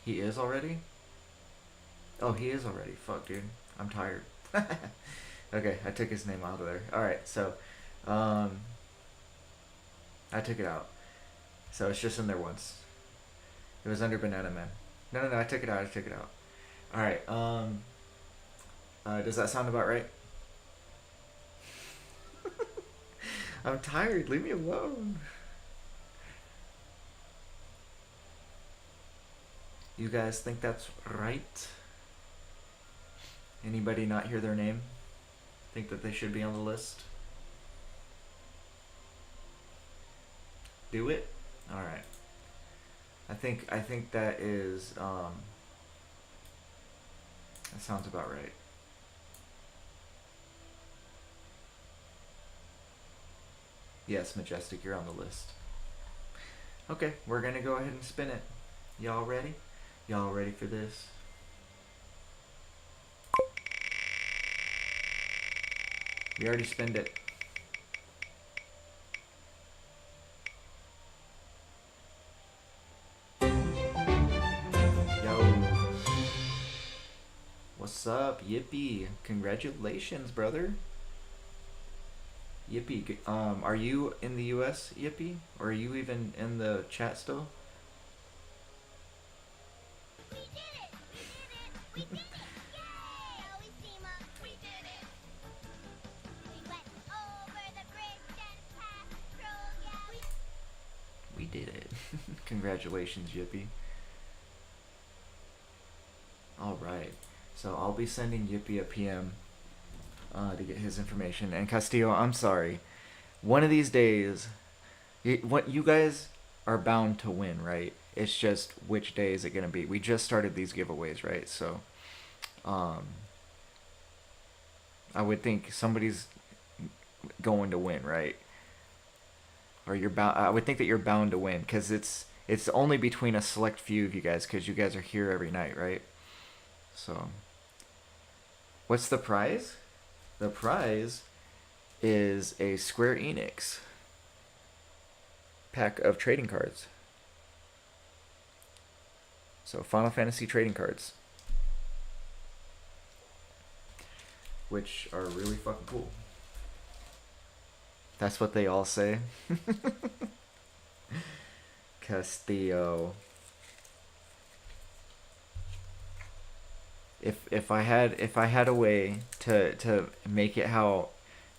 He is already? Oh, he is already. Fuck, dude. I'm tired. Okay, I took his name out of there. Alright, so, I took it out. So it's just in there once. It was under Banana Man. No, I took it out. Alright, does that sound about right? I'm tired. Leave me alone. You guys think that's right? Anybody not hear their name? Think that they should be on the list? Do it? Alright. I think that is that sounds about right. Yes, Majestic, you're on the list. Okay, we're gonna go ahead and spin it. Y'all ready? Y'all ready for this? We already spinned it. Yo. What's up, Yippee? Congratulations, brother. Yippee. Are you in the US, Yippee? Or are you even in the chat still? We did it! We did it! We did it! Yay! Oishima, we did it! We went over the bridge and past Kroga. We did it. Congratulations, Yippee. Alright. So I'll be sending Yippee a PM to get his information. And Castillo, I'm sorry. One of these days, you guys are bound to win, right? It's just which day is it going to be. We just started these giveaways, right? So I would think somebody's going to win, right? Or you're bound. I would think that you're bound to win because it's only between a select few of you guys because you guys are here every night, right? So what's the prize? The prize is a Square Enix pack of trading cards. So Final Fantasy trading cards, which are really fucking cool. That's what they all say. Castillo. If I had a way to make it how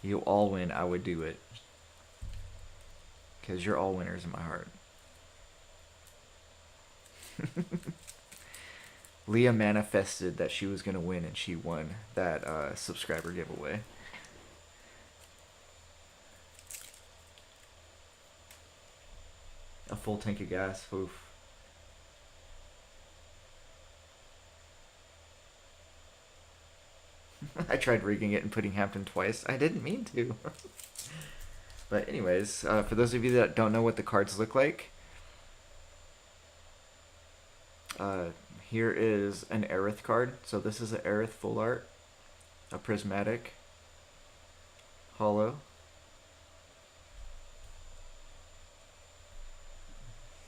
you all win, I would do it. Cause you're all winners in my heart. Leah manifested that she was gonna win, and she won that subscriber giveaway. A full tank of gas. Oof. I tried rigging it and putting Hampton twice. I didn't mean to. But anyways, for those of you that don't know what the cards look like, here is an Aerith card. So this is an Aerith full art, a prismatic, hollow.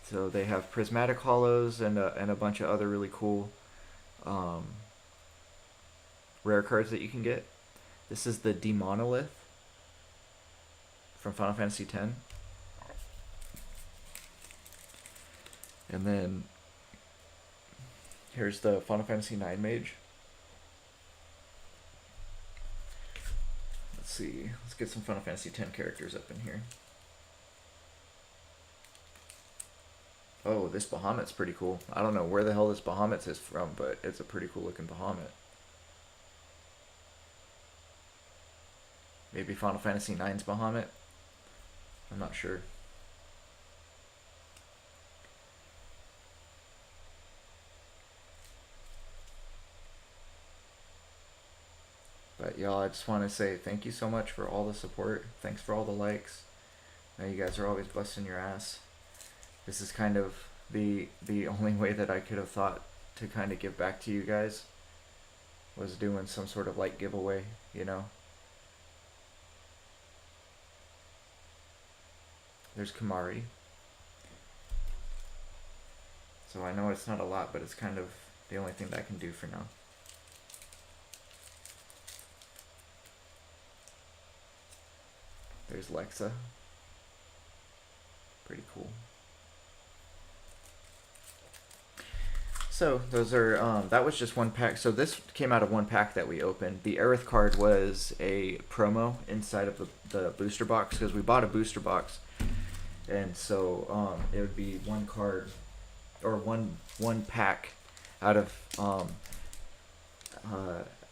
So they have prismatic hollows and a bunch of other really cool rare cards that you can get. This is the Demonolith from Final Fantasy X. And then here's the Final Fantasy IX Mage. Let's see. Let's get some Final Fantasy X characters up in here. Oh, this Bahamut's pretty cool. I don't know where the hell this Bahamut is from, but it's a pretty cool looking Bahamut. Maybe Final Fantasy IX's Bahamut? I'm not sure. But y'all, I just want to say thank you so much for all the support. Thanks for all the likes. Now you guys are always busting your ass. This is kind of the only way that I could have thought to kind of give back to you guys, was doing some sort of like giveaway, you know. There's Kamari. So I know it's not a lot, but it's kind of the only thing that I can do for now. There's Lexa. Pretty cool. So those are that was just one pack. So this came out of one pack that we opened. The Aerith card was a promo inside of the booster box, because we bought a booster box, and so it would be one card or one pack out of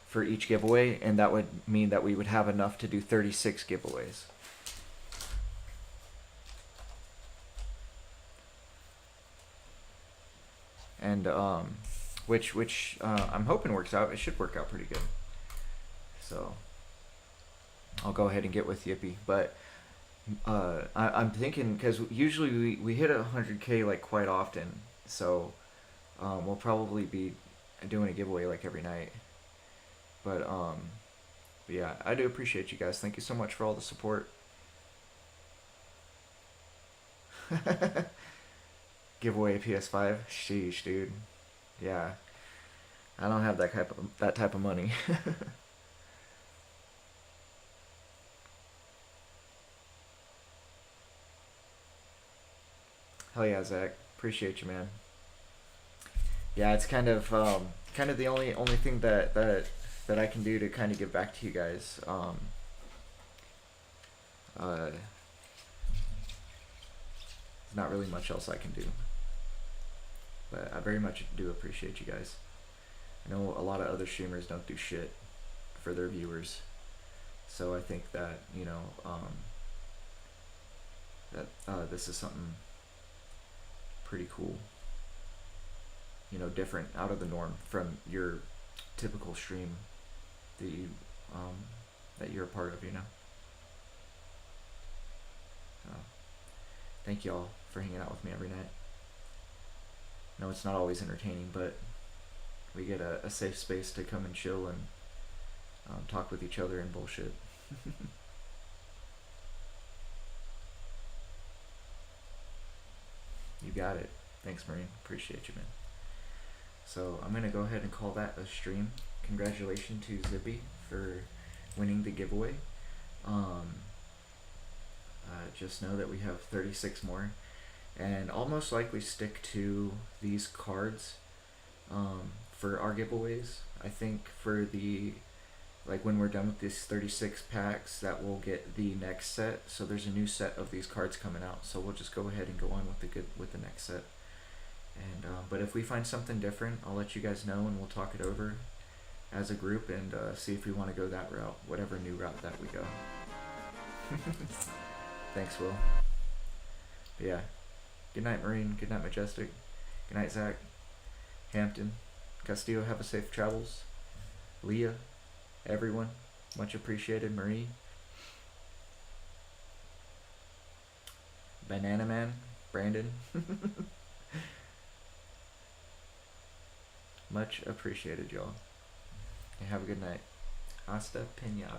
for each giveaway, and that would mean that we would have enough to do 36 giveaways. And which I'm hoping works out. It should work out pretty good. So I'll go ahead and get with Yippee. But I'm thinking, because usually we hit 100K like quite often, so we'll probably be doing a giveaway like every night. But yeah, I do appreciate you guys. Thank you so much for all the support. Giveaway PS5. Sheesh, dude. Yeah, I don't have that type of money. Hell yeah, Zach. Appreciate you, man. Yeah, it's kind of the only thing that I can do to kind of give back to you guys. There's not really much else I can do. But I very much do appreciate you guys. I know a lot of other streamers don't do shit for their viewers. So I think that, you know, that this is something pretty cool. You know, different, out of the norm from your typical stream that you're a part of, you know. Thank y'all for hanging out with me every night. No, it's not always entertaining, but we get a safe space to come and chill and talk with each other and bullshit. You got it. Thanks, Marine. Appreciate you, man. So I'm going to go ahead and call that a stream. Congratulations to Zippy for winning the giveaway. Just know that we have 36 more, and I'll most likely stick to these cards for our giveaways. I think for the, like, when we're done with these 36 packs, that we'll get the next set. So there's a new set of these cards coming out, so we'll just go ahead and go on with the next set. And but if we find something different, I'll let you guys know, and we'll talk it over as a group and see if we want to go that route, whatever new route that we go. Thanks, Will. But yeah, Good night, Marine. Good night, Majestic. Good night, Zach. Hampton. Castillo, have a safe travels. Leah. Everyone. Much appreciated. Marie. Banana Man. Brandon. Much appreciated, y'all. And have a good night. Hasta Pena.